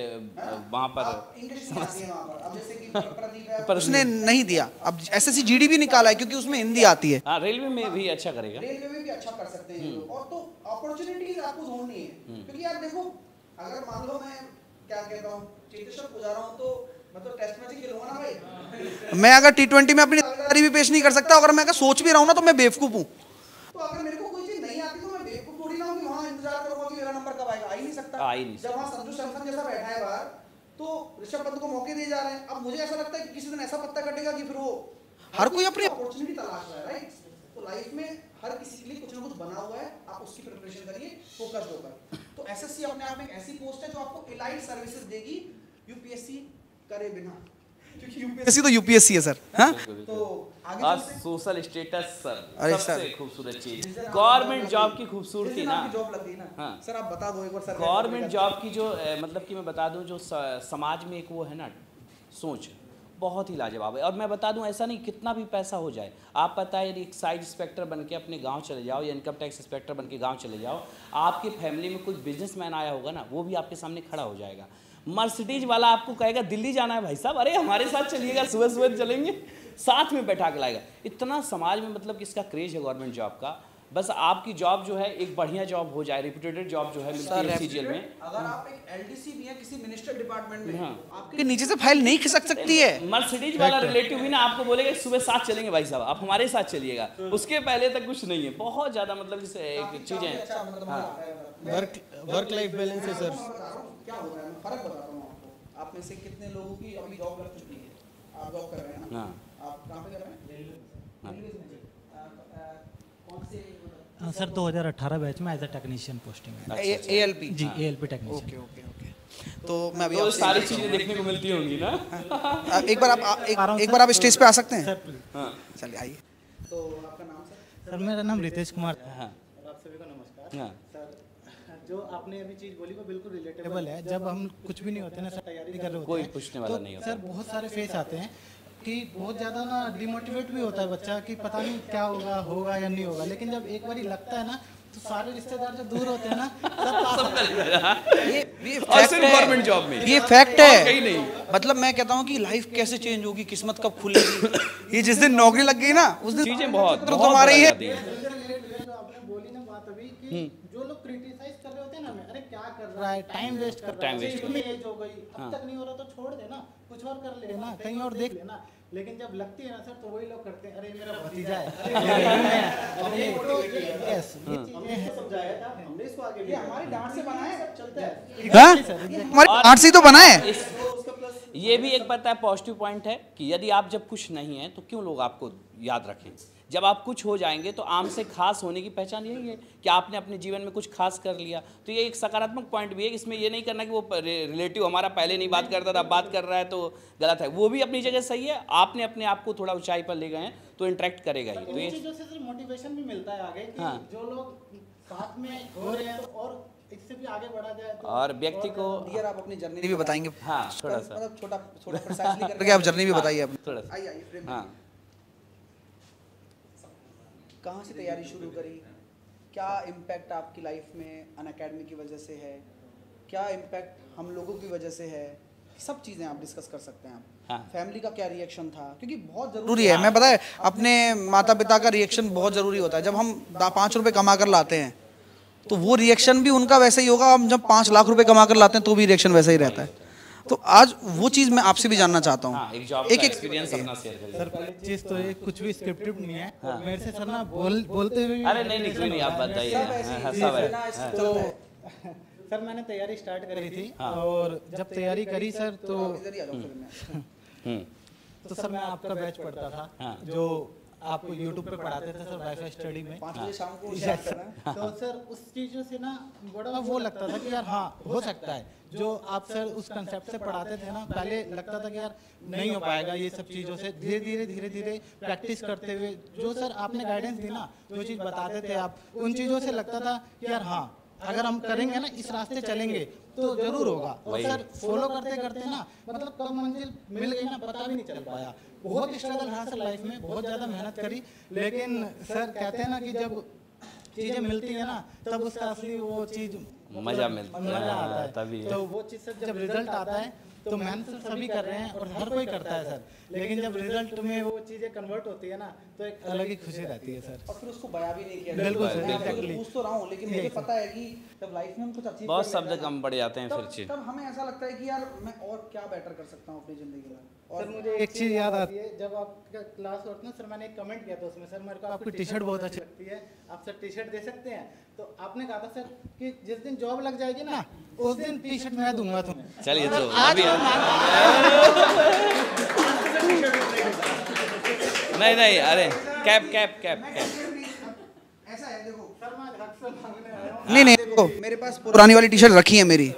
वहाँ पर इंग्लिश नहीं आती है वहाँ पर। अब जैसे कि प्रदीप है, पर उसने नहीं दिया। अब एसएससी जीडी भी निकाला है क्योंकि उसमें हिंदी आती है। हाँ, रेलवे में भी अच्छा करेगा, रेलवे में भी अच्छा कर सकते हैं लोग। और तो अपॉर्चुनिटीज आपको ढूंढनी है, क्योंकि यार देखो, अगर मान लो मैं क्या कहता हूँ, चेतेश्वर पुजारा हूँ, तो मैं तो टेस्ट मैच ही खेलूंगा ना भाई। मैं अगर T20 में अपनी दावेदारी भी पेश नहीं कर सकता, अगर मैं अगर सोच भी रहा हूँ ना, तो मैं बेवकूफ हूँ। तो अगर मेरे को कोई चीज नहीं आती तो मैं बेवकूफ थोड़ी ना हूँ कि वहाँ इंतजार करूंगा कि मेरा नंबर कब आएगा। आ ही नहीं सकता। जब वहाँ संजू सैमसन जैसा बैठा है बाहर, तो ऋषभ पंत को मौके दिए जा रहे हैं। अब मुझे ऐसा लगता है कि किसी दिन ऐसा पत्ता कटेगा कि फिर वो, हर कोई अपनी अपॉर्चुनिटी तलाश रहा है, राइट? तो लाइफ में हर किसी के लिए कुछ ना कुछ बना हुआ है, आप उसकी प्रिपरेशन करिए फोकस्ड होकर। तो एसएससी अपने आप में एक ऐसी पोस्ट है जो आपको एलाइट सर्विसेज देगी, यूपीएससी करे बिना, क्योंकि यूपीएससी तो यूपीएससी है सर। हाँ, तो आगे आज सोशल स्टेटस सर, अरे सबसे खूबसूरत चीज गवर्नमेंट जॉब की खूबसूरती ना। जॉब लग गई ना। हाँ सर, आप बता दो एक बार। सर, गवर्नमेंट जॉब की जो मतलब कि मैं बता दूं, जो समाज में एक वो है ना सोच, बहुत ही लाजवाब है। और मैं बता दूं, ऐसा नहीं कितना भी पैसा हो जाए, आप पता है यदि एक्साइज इंस्पेक्टर बन के अपने गांव चले जाओ या इनकम टैक्स इंस्पेक्टर बन के गांव चले जाओ, आपके फैमिली में कोई बिजनेसमैन आया होगा ना, वो भी आपके सामने खड़ा हो जाएगा। मर्सिडीज वाला आपको कहेगा दिल्ली जाना है भाई साहब, अरे हमारे साथ चलिएगा, सुबह सुबह चलेंगे, साथ में बैठा के लाएगा। इतना समाज में मतलब कि इसका क्रेज है गवर्नमेंट जॉब का। बस आपकी जॉब जो है एक बढ़िया जॉब हो जाए, रेप्यूटेड जॉब जो है मिलती है सीजीएल में। अगर आप एक एलडीसी भी है किसी मिनिस्टर डिपार्टमेंट में, आपके नीचे से फाइल नहीं खिसक सकती है। मर्सिडीज वाला रिलेटिव भी ना आपको बोलेगा सुबह साथ चलेंगे भाई साहब, आप हमारे साथ चलिएगा, उसके पहले तक कुछ नहीं है। बहुत ज्यादा मतलब एक चीजें हैं। वर्क लाइफ बैलेंस है सर। क्या होता है, मैं फर्क बताता हूँ आपको। आप में से कितने लोगों की अभी जॉब लग चुकी है? आप जॉब कर रहे हैं ना? आप कहाँ पे कर रहे हैं? रेलवे में। कौन से? सर 2018 बैच में एज अ टेक्नीशियन पोस्टिंग है। एएलपी जी, ALP technician. Okay okay okay. तो मैं अभी सारी चीजें देखने को मिलती होंगी ना। एक बार आप स्टेज पे आ सकते हैं? चलिए आइए। तो आपका नाम सर? सर मेरा नाम रितेश कुमार। हाँ, आप सभी को नमस्कार। हाँ। सर जो आपने अभी चीज़ बोली वो बिल्कुल रिलेटेबल है। जब हम कुछ भी नहीं होते ना सर, तैयारी कर रहे होते कोई हैं, पूछने वाला तो नहीं होता। सर बहुत सारे फेस आते हैं कि बहुत ज़्यादा ना डिमोटिवेट भी होता है बच्चा कि पता नहीं क्या होगा या नहीं होगा। लेकिन जब एक बार लगता है ना तो सारे रिश्तेदार जो दूर होते हैं ना ये और सिर्फ गवर्नमेंट जॉब में ये फैक्ट है। कहीं नहीं। मतलब मैं कहता हूँ कि लाइफ कैसे चेंज होगी, किस्मत कब खुलेगी। ये जिस दिन नौकरी लग गई ना उस दिन चीजें बहुत तुम्हारी ही है। जो आपने बोली ना बात अभी कि जो लोग क्रिटिसाइज कर रहे होते हैं ना, हमें अरे क्या कर रहा है, टाइम वेस्ट कर रहा है, इसमें एज हो गई, अब तक नहीं हो रहा तो छोड़ देना, कुछ और कर लेना, कहीं और देख लेना। लेकिन जब लगती है ना सर तो वही लोग करते हैं, अरे मेरा भतीजा है, अरे यस ये चीजें समझाया था हमने, इसको आगे भी हमारी डांट से बना है, चलता है। हाँ हमारी डांट से ही तो बना है। ये भी एक पता है पॉजिटिव पॉइंट है कि यदि आप जब कुछ नहीं है तो क्यों लोग आपको याद रखें। जब आप कुछ हो जाएंगे तो आम से खास होने की पहचान यही है कि आपने अपने जीवन में कुछ खास कर लिया। तो ये एक सकारात्मक पॉइंट भी है। इसमें ये नहीं करना कि वो रिलेटिव हमारा पहले नहीं बात करता था, बात कर रहा है तो गलत है। वो भी अपनी जगह सही है। आपने अपने आप को थोड़ा ऊंचाई पर ले गए हैं तो इंटरेक्ट करेगा ही। तो ये चीज़ों से मोटिवेशन भी मिलता है आगे कि जो लोग साथ में हो रहे हैं तो और इससे भी आगे बढ़ा जाए। तो और व्यक्ति को यार आप अपनी जर्नी भी बताएंगे। हाँ थोड़ा सा मतलब छोटा प्रिसाइजली करके आप जर्नी भी बताइए अपनी। थोड़ा सा आइए फ्रेम में। हाँ कहाँ से तैयारी शुरू करी, क्या इम्पैक्ट आपकी लाइफ में अनअकैडमी की वजह से है, क्या इम्पैक्ट हम लोगों की वजह से है, सब चीज़ें आप डिस्कस कर सकते हैं आप। हाँ। फैमिली का क्या रिएक्शन था, क्योंकि बहुत ज़रूरी है। मैं पता है अपने माता पिता का रिएक्शन बहुत ज़रूरी होता है। जब हम 5 रुपये कमा कर लाते हैं तो वो रिएक्शन भी उनका वैसे ही होगा। हम जब 5 लाख रुपए कमा कर लाते हैं तो भी रिएक्शन वैसा ही रहता है। तो आज वो चीज़ मैं आपसे भी जानना चाहता हूँ। हाँ, एक जॉब का एक्सपीरियंस अपना शेयर करिए। सर पहली चीज़ तो ये कुछ भी स्क्रिप्टेड नहीं है। मेरे से सर ना बोलते हुए अरे नहीं कोई नहीं, आप बताइए। सब है। तो सर मैंने तैयारी स्टार्ट करी थी और जब तैयारी करी सर तो सर मैं आपका बैच पढ़ता था जो आपको यूट्यूब पे पढ़ाते थे सर वाईफाई स्टडी में। 5 बजे शाम को तो सर उस चीज़ों से ना बड़ा वो लगता था कि यार हाँ हो सकता है। जो आप सर उस कंसेप्ट से पढ़ाते थे ना, पहले लगता था कि यार नहीं हो पाएगा ये सब चीज़ों से। धीरे धीरे प्रैक्टिस करते हुए जो सर आपने गाइडेंस दी ना, जो चीज़ बताते थे आप, उन चीज़ों से लगता था कि यार हाँ अगर हम करेंगे ना, इस रास्ते चलेंगे तो जरूर होगा। और सर फॉलो करते करते ना मतलब कब मंजिल मिल गई ना पता भी नहीं चल पाया। बहुत स्ट्रगल रहा सर लाइफ में, बहुत ज़्यादा मेहनत करी। लेकिन सर कहते हैं ना कि जब चीज़ें मिलती है ना तब उसका असली वो चीज़ मजा मिलता आता है। तभी तो वो चीज़ सर जब रिजल्ट आता है तो मेहनत तो सभी कर रहे हैं और हर कोई करता है सर, लेकिन जब रिजल्ट में वो चीज़ें कन्वर्ट होती है ना तो एक अलग ही खुशी रहती है सर। और फिर उसको बयां भी नहीं किया। बिल्कुल सर, मैं एग्जैक्टली पूछ तो रहा हूँ, लेकिन मुझे पता है कि जब लाइफ में हम कुछ अचीव बहुत शब्द कम पड़ जाते हैं फिर चीज। तब हमें ऐसा लगता है कि यार मैं और क्या बेटर कर सकता हूँ अपनी ज़िंदगी में। सर मुझे एक चीज़ याद आती है, जब आपका क्लास होता है सर मैंने एक कमेंट किया था उसमें, सर मेरे को आपकी टी शर्ट बहुत अच्छी लगती है, आप सर टी शर्ट दे सकते हैं। तो आपने कहा था सर कि जिस दिन जॉब लग जाएगी ना उस दिन टी शर्ट मैं दूंगा तुम्हें। चलिए तो आज नहीं अरे कैप ऐसा है देखो सर मैं हक से मांगने आया हूँ। नहीं देखो मेरे पास पुरानी वाली टी शर्ट रखी है मेरी,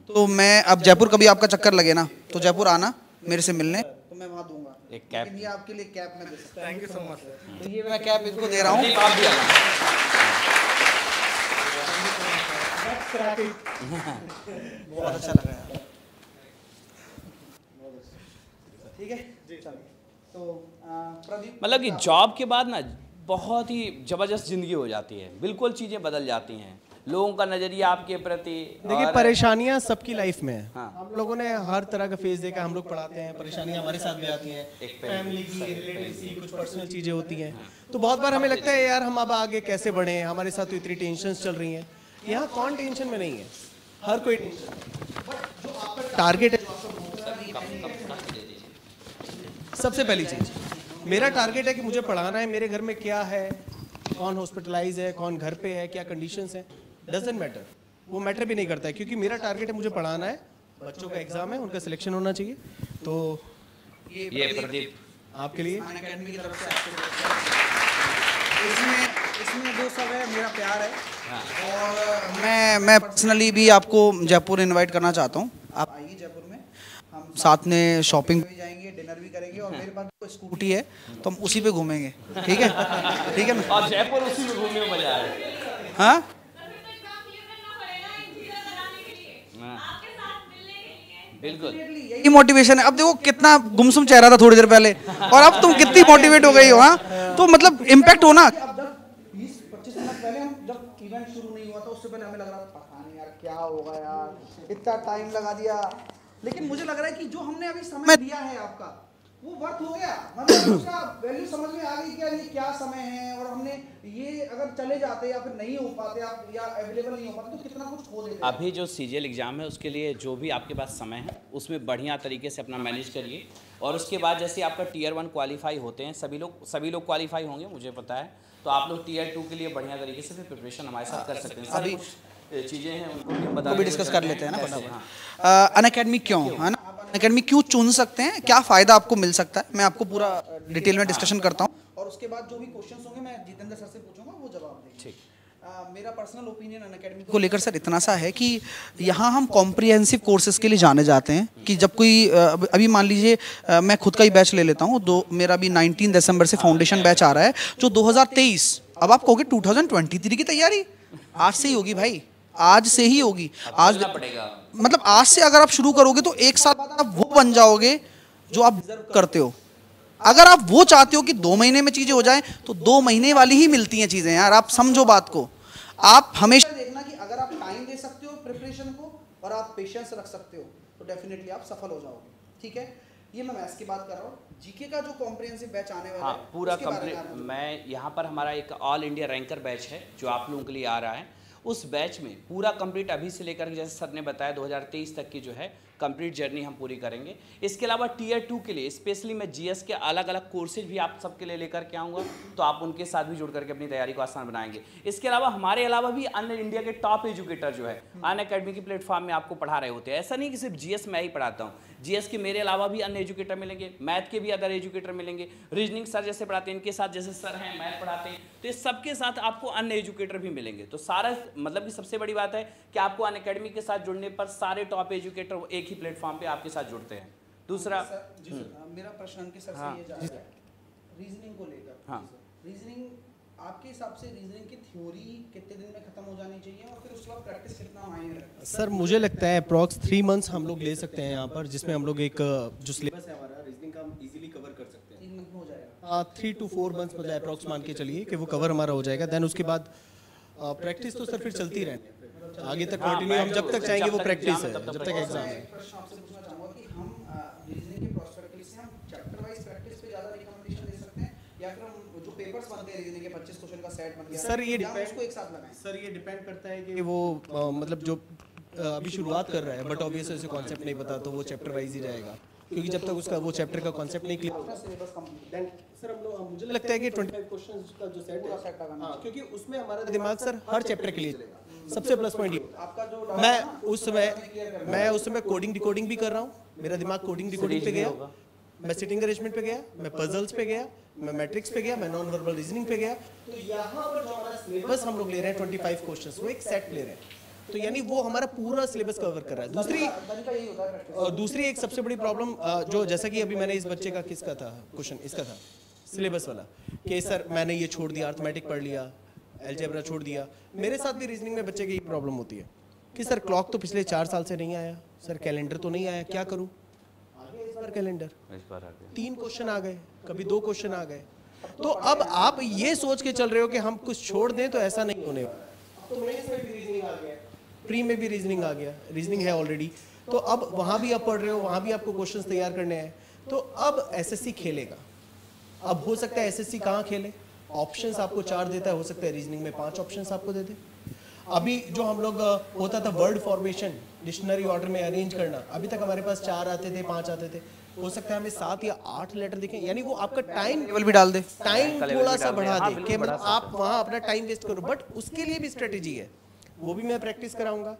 तो मैं अब जयपुर कभी आपका चक्कर लगे ना तो जयपुर आना मेरे से मिलने, तो मैं वहाँ दूंगा एक कैप। लेकिन ये आपके लिए कैप मैं दे सकता हूँ। Thank you so much sir. तो ये मैं कैप इसको दे रहा हूँ। आप भी आना। बहुत अच्छा लगा यार। ठीक है तो प्रदीप, मतलब कि जॉब के बाद ना बहुत ही जबरदस्त जिंदगी हो जाती है। बिल्कुल चीजें बदल जाती हैं, लोगों का नजरिया आपके प्रति। देखिए परेशानियां सबकी लाइफ में है। हाँ। हम लोगों ने हर तरह का फेज देखा, हम लोग पढ़ाते हैं, परेशानियां हमारे साथ भी आती हैं, फैमिली की, रिलेटिव्स की, कुछ पर्सनल चीजें होती हैं। तो बहुत बार हमें लगता है यार हम अब आगे कैसे बढ़े, हमारे साथ तो इतनी टेंशन चल रही हैं। यहाँ कौन टेंशन में नहीं है, हर कोई टारगेट है। सबसे पहली चीज मेरा टारगेट है कि मुझे पढ़ाना है। मेरे घर में क्या है, कौन हॉस्पिटलाइज है, कौन घर पे है, क्या कंडीशंस हैं, डजंट मैटर, वो मैटर भी नहीं करता है, क्योंकि मेरा टारगेट है मुझे पढ़ाना है। बच्चों का एग्जाम है, उनका सिलेक्शन होना चाहिए। तो ये प्रदीप आपके लिए अनअकैडमी की तरफ से इसमें जो सब है मेरा प्यार है। और मैं पर्सनली भी आपको जयपुर इनवाइट करना चाहता हूँ। आप आइए जयपुर में, हम साथ में शॉपिंग भी जाएंगे, डिनर भी करेंगे, और मेरे पास कोई स्कूटी है तो हम उसी पे घूमेंगे। ठीक है ठीक है ना। और जयपुर उसी में घूमने में मजा आए। हाँ बिल्कुल यही मोटिवेशन है। अब देखो कितना गुमसुम चेहरा था थोड़ी देर पहले और अब तुम कितनी मोटिवेट हो गई हो। हाँ, तो मतलब इम्पैक्ट हो ना। अब जब 20-25 मिनट पहले हम जब इवेंट शुरू नहीं हुआ था उससे पहले हमें लग रहा था पता नहीं यार क्या होगा यार, इतना टाइम लगा दिया, लेकिन मुझे लग रहा है कि जो हमने अभी समय दिया है आपका वो वर्थ हो गया। मतलब उसका वैल्यू समझ में आ गई कि ये क्या समय है, और हमने ये अगर चले जाते या फिर नहीं हो पाते आप या अवेलेबल नहीं हो पाते तो कितना कुछ खो देते। अभी जो सीजीएल एग्ज़ाम है उसके लिए जो भी आपके पास समय है उसमें बढ़िया तरीके से अपना मैनेज करिए, और उसके बाद जैसे आपका टियर 1 क्वालिफाई होते हैं, सभी लोग क्वालिफाई होंगे मुझे पता है, तो आप लोग टियर 2 के लिए बढ़िया तरीके से फिर प्रिपरेशन हमारे साथ कर सकते हैं। अभी चीज़ें हैं उनको भी डिस्कस कर लेते हैं ना फटाफट। अनअकैडमी क्यों है ना, अनअकैडमी क्यों चुन सकते हैं, क्या फ़ायदा आपको मिल सकता है, मैं आपको पूरा डिटेल में डिस्कशन करता हूँ, और उसके बाद जो भी क्वेश्चंस होंगे मैं जितेंद्र सर से पूछूंगा, वो जवाब देंगे। ठीक। मेरा पर्सनल ओपिनियन अनअकैडमी को लेकर सर इतना सा है कि यहाँ हम कॉम्प्रिहेंसिव कोर्सेज के लिए जाने जाते हैं कि जब कोई अभी मान लीजिए मैं खुद का ही बैच ले लेता हूँ, मेरा भी 19 दिसंबर से फाउंडेशन बैच आ रहा है जो 2023, अब आप कहोगे 2023 की तैयारी आज से ही होगी भाई, आज से ही होगी। आज पड़ेगा मतलब आज से अगर आप शुरू करोगे तो एक साल बाद आप वो बन जाओगे जो आप डिजर्व करते हो। अगर आप वो चाहते हो कि 2 महीने में चीजें हो जाएं तो 2 महीने वाली ही मिलती हैं चीजें यार, आप समझो बात को। आप हमेशा देखना कि अगर आप टाइम दे सकते हो प्रिपरेशन को और आप पेशेंस रख सकते हो तो डेफिनेटली आप सफल हो जाओगे। ठीक है, ये मैं मैथ्स की बात कर रहा हूँ। जीके का जो कॉम्प्रिहेंसिव बैच आने वाला है पूरा कंप्लीट, मैं यहाँ पर हमारा एक ऑल इंडिया रैंकर बैच है जो आप लोगों के लिए आ रहा है, उस बैच में पूरा कंप्लीट अभी से लेकर जैसे सर ने बताया 2023 तक की जो है कंप्लीट जर्नी हम पूरी करेंगे। इसके अलावा टियर 2 के लिए स्पेशली मैं जीएस के अलग अलग कोर्सेज भी आप सबके लिए लेकर के आऊँगा, तो आप उनके साथ भी जुड़ करके अपनी तैयारी को आसान बनाएंगे। इसके अलावा हमारे अलावा भी अन्य इंडिया के टॉप एजुकेटर जो है अनअकैडमी के प्लेटफॉर्म में आपको पढ़ा रहे होते हैं। ऐसा नहीं कि सिर्फ जीएस मैं ही पढ़ाता हूँ, जीएस के मेरे अलावा भी अन्य एजुकेटर मिलेंगे, मैथ के भी अदर एजुकेटर मिलेंगे, रीजनिंग सर जैसे पढ़ाते हैं इनके साथ जैसे सर हैं मैथ पढ़ाते हैं, तो इस सबके साथ आपको अन्य एजुकेटर भी मिलेंगे। तो सारा मतलब कि सबसे बड़ी बात है कि आपको अनअकैडमी के साथ जुड़ने पर सारे टॉप एजुकेटर एक ही प्लेटफॉर्म पे आपके साथ जुड़ते हैं। दूसरा मेरा प्रश्न अंकित सर से ये जा रहा है रीजनिंग को लेकर। हाँ, रीजनिंग आपके हिसाब से रीजनिंग की थ्योरी कितने दिन में खत्म हो जानी चाहिए और फिर उसके बाद प्रैक्टिस कितना मायने रखता है? सर मुझे लगता है अप्रॉक्स 3 मंथ्स हम लोग ले सकते हैं यहाँ पर, जिसमें हम लोग एक जो सिलेबस है हमारा रीजनिंग का हम इजीली कवर कर सकते हैं। 3 मंथ में हो जाएगा। 3 to 4 मंथ्स मतलब अप्रॉक्स मान के चलिए कि वो कवर हमारा हो जाएगा। देन उसके बाद प्रैक्टिस तो सर फिर चलती रहनी है आगे तक कंटिन्यू, हम जब तक चाहेंगे वो प्रैक्टिस है, जब तक एग्जाम है। प्रश्न आपसे पूछना चाहूंगा कि हम रीजनिंग के प्रोस्पेक्टिव से हम चैप्टर वाइज प्रैक्टिस पे ज्यादा रिकमेंडेशन दे सकते हैं या फिर हम जो पेपर्स बनते हैं रीजनिंग के 25 क्वेश्चन का सेट बन गया सर ये उसको एक साथ लगाएं? सर ये डिपेंड करता है कि वो मतलब जो अभी शुरुआत कर रहा है बट ऑब्वियसली उसे कॉन्सेप्ट नहीं पता तो वो चैप्टर वाइज ही जाएगा, क्योंकि जब तक उसका वो चैप्टर का कॉन्सेप्ट नहीं क्लियर। देन सर हम लोग मुझे लगता है कि 25 क्वेश्चंस का जो सेट है, हाँ, क्योंकि उसमें हमारा दिमाग सर हर चैप्टर के लिए चलेगा। सबसे प्लस पॉइंट ये आपका जो मैं उस समय कोडिंग डिकोडिंग भी कर रहा हूँ, मेरा दिमाग कोडिंग डिकोडिंग पे गया, मैं सिटिंग अरेंजमेंट पे गया, मैं पजल्स पे गया, मैं मैट्रिक्स पे गया, मैं नॉन वर्बल रीजनिंग पे गया। तो यहाँ पर जो हमारा सिलेबस हम लोग ले रहे हैं 25 क्वेश्चंस, वो एक सेट ले रहे हैं, तो यानी वो हमारा पूरा सिलेबस कवर कर रहा है। दूसरी एक सबसे बड़ी प्रॉब्लम जो जैसा कि अभी मैंने इस बच्चे का किसका था क्वेश्चन, इसका था सिलेबस वाला कि सर मैंने ये छोड़ दिया, अर्थमेटिक पढ़ लिया, अलजेब्रा छोड़ दिया। मेरे साथ भी रीजनिंग में बच्चे की ये प्रॉब्लम होती है कि सर क्लॉक तो पिछले 4 साल से नहीं आया, सर कैलेंडर तो नहीं आया, क्या करूँ? इस बार कैलेंडर 3 क्वेश्चन आ गए, कभी 2 क्वेश्चन आ गए, तो अब आप ये सोच के चल रहे हो कि हम कुछ छोड़ दें, तो ऐसा नहीं होने वाला। तो मेंस में भी रीजनिंग आ गया, प्री में भी रीजनिंग आ गया, रीजनिंग है ऑलरेडी, तो अब वहाँ भी आप पढ़ रहे हो, वहाँ भी आपको क्वेश्चंस तैयार करने हैं, तो अब एसएससी खेलेगा। अब हो सकता है एसएससी कहाँ खेले, ऑप्शंस आपको 4 देता है, हो सकता है रीजनिंग में 5 ऑप्शंस आपको दे दे। अभी जो हम लोग होता था वर्ड फॉर्मेशन डिक्शनरी ऑर्डर में अरेंज करना, अभी तक हमारे पास 4 आते थे, 5 आते थे, हो सकता है हमें 7 या 8 लेटर दिखें, यानी वो आपका टाइम लेवल भी डाल दे, टाइम थोड़ा सा बढ़ा दे कि मतलब आप वहाँ अपना टाइम वेस्ट करो, बट उसके लिए भी स्ट्रेटेजी है, वो भी मैं प्रैक्टिस कराऊंगा।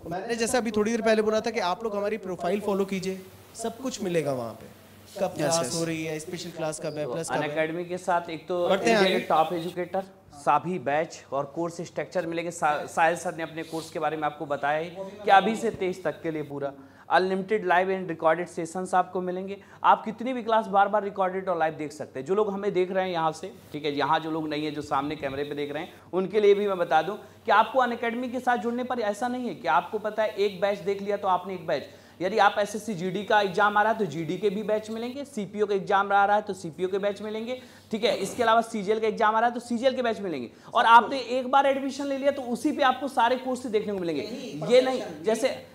मैंने जैसा अभी थोड़ी देर पहले बोला था कि आप लोग हमारी प्रोफाइल फॉलो कीजिए, सब कुछ मिलेगा वहाँ पे, कब क्लास हो रही है, स्पेशल क्लास कब है, प्लस अनअकैडमी के साथ एक तो इंडिया के टॉप एजुकेटर सभी बैच और कोर्स स्ट्रक्चर मिलेंगे। साहिल सर ने अपने कोर्स के बारे में आपको बताया ही कि अभी से 23 तक के लिए पूरा unlimited live and recorded sessions आपको मिलेंगे। आप कितनी भी क्लास बार बार रिकॉर्डेड और लाइव देख सकते हैं। जो लोग हमें देख रहे हैं यहाँ से, ठीक है, यहाँ जो लोग नहीं है जो सामने कैमरे पे देख रहे हैं, उनके लिए भी मैं बता दूं कि आपको अनअकैडमी के साथ जुड़ने पर ऐसा नहीं है कि आपको पता है एक बैच देख लिया तो आपने एक बैच, यदि आप एसएससी जीडी का एग्जाम आ रहा है तो जीडी के भी बैच मिलेंगे, सीपीओ का एग्जाम आ रहा है तो सीपीओ के बैच मिलेंगे, ठीक है। इसके अलावा सीजीएल का एग्जाम आ रहा है तो सीजीएल के बैच मिलेंगे। और आपने एक बार एडमिशन ले लिया तो उसी पे आपको सारे कोर्स देखने को मिलेंगे। ये नहीं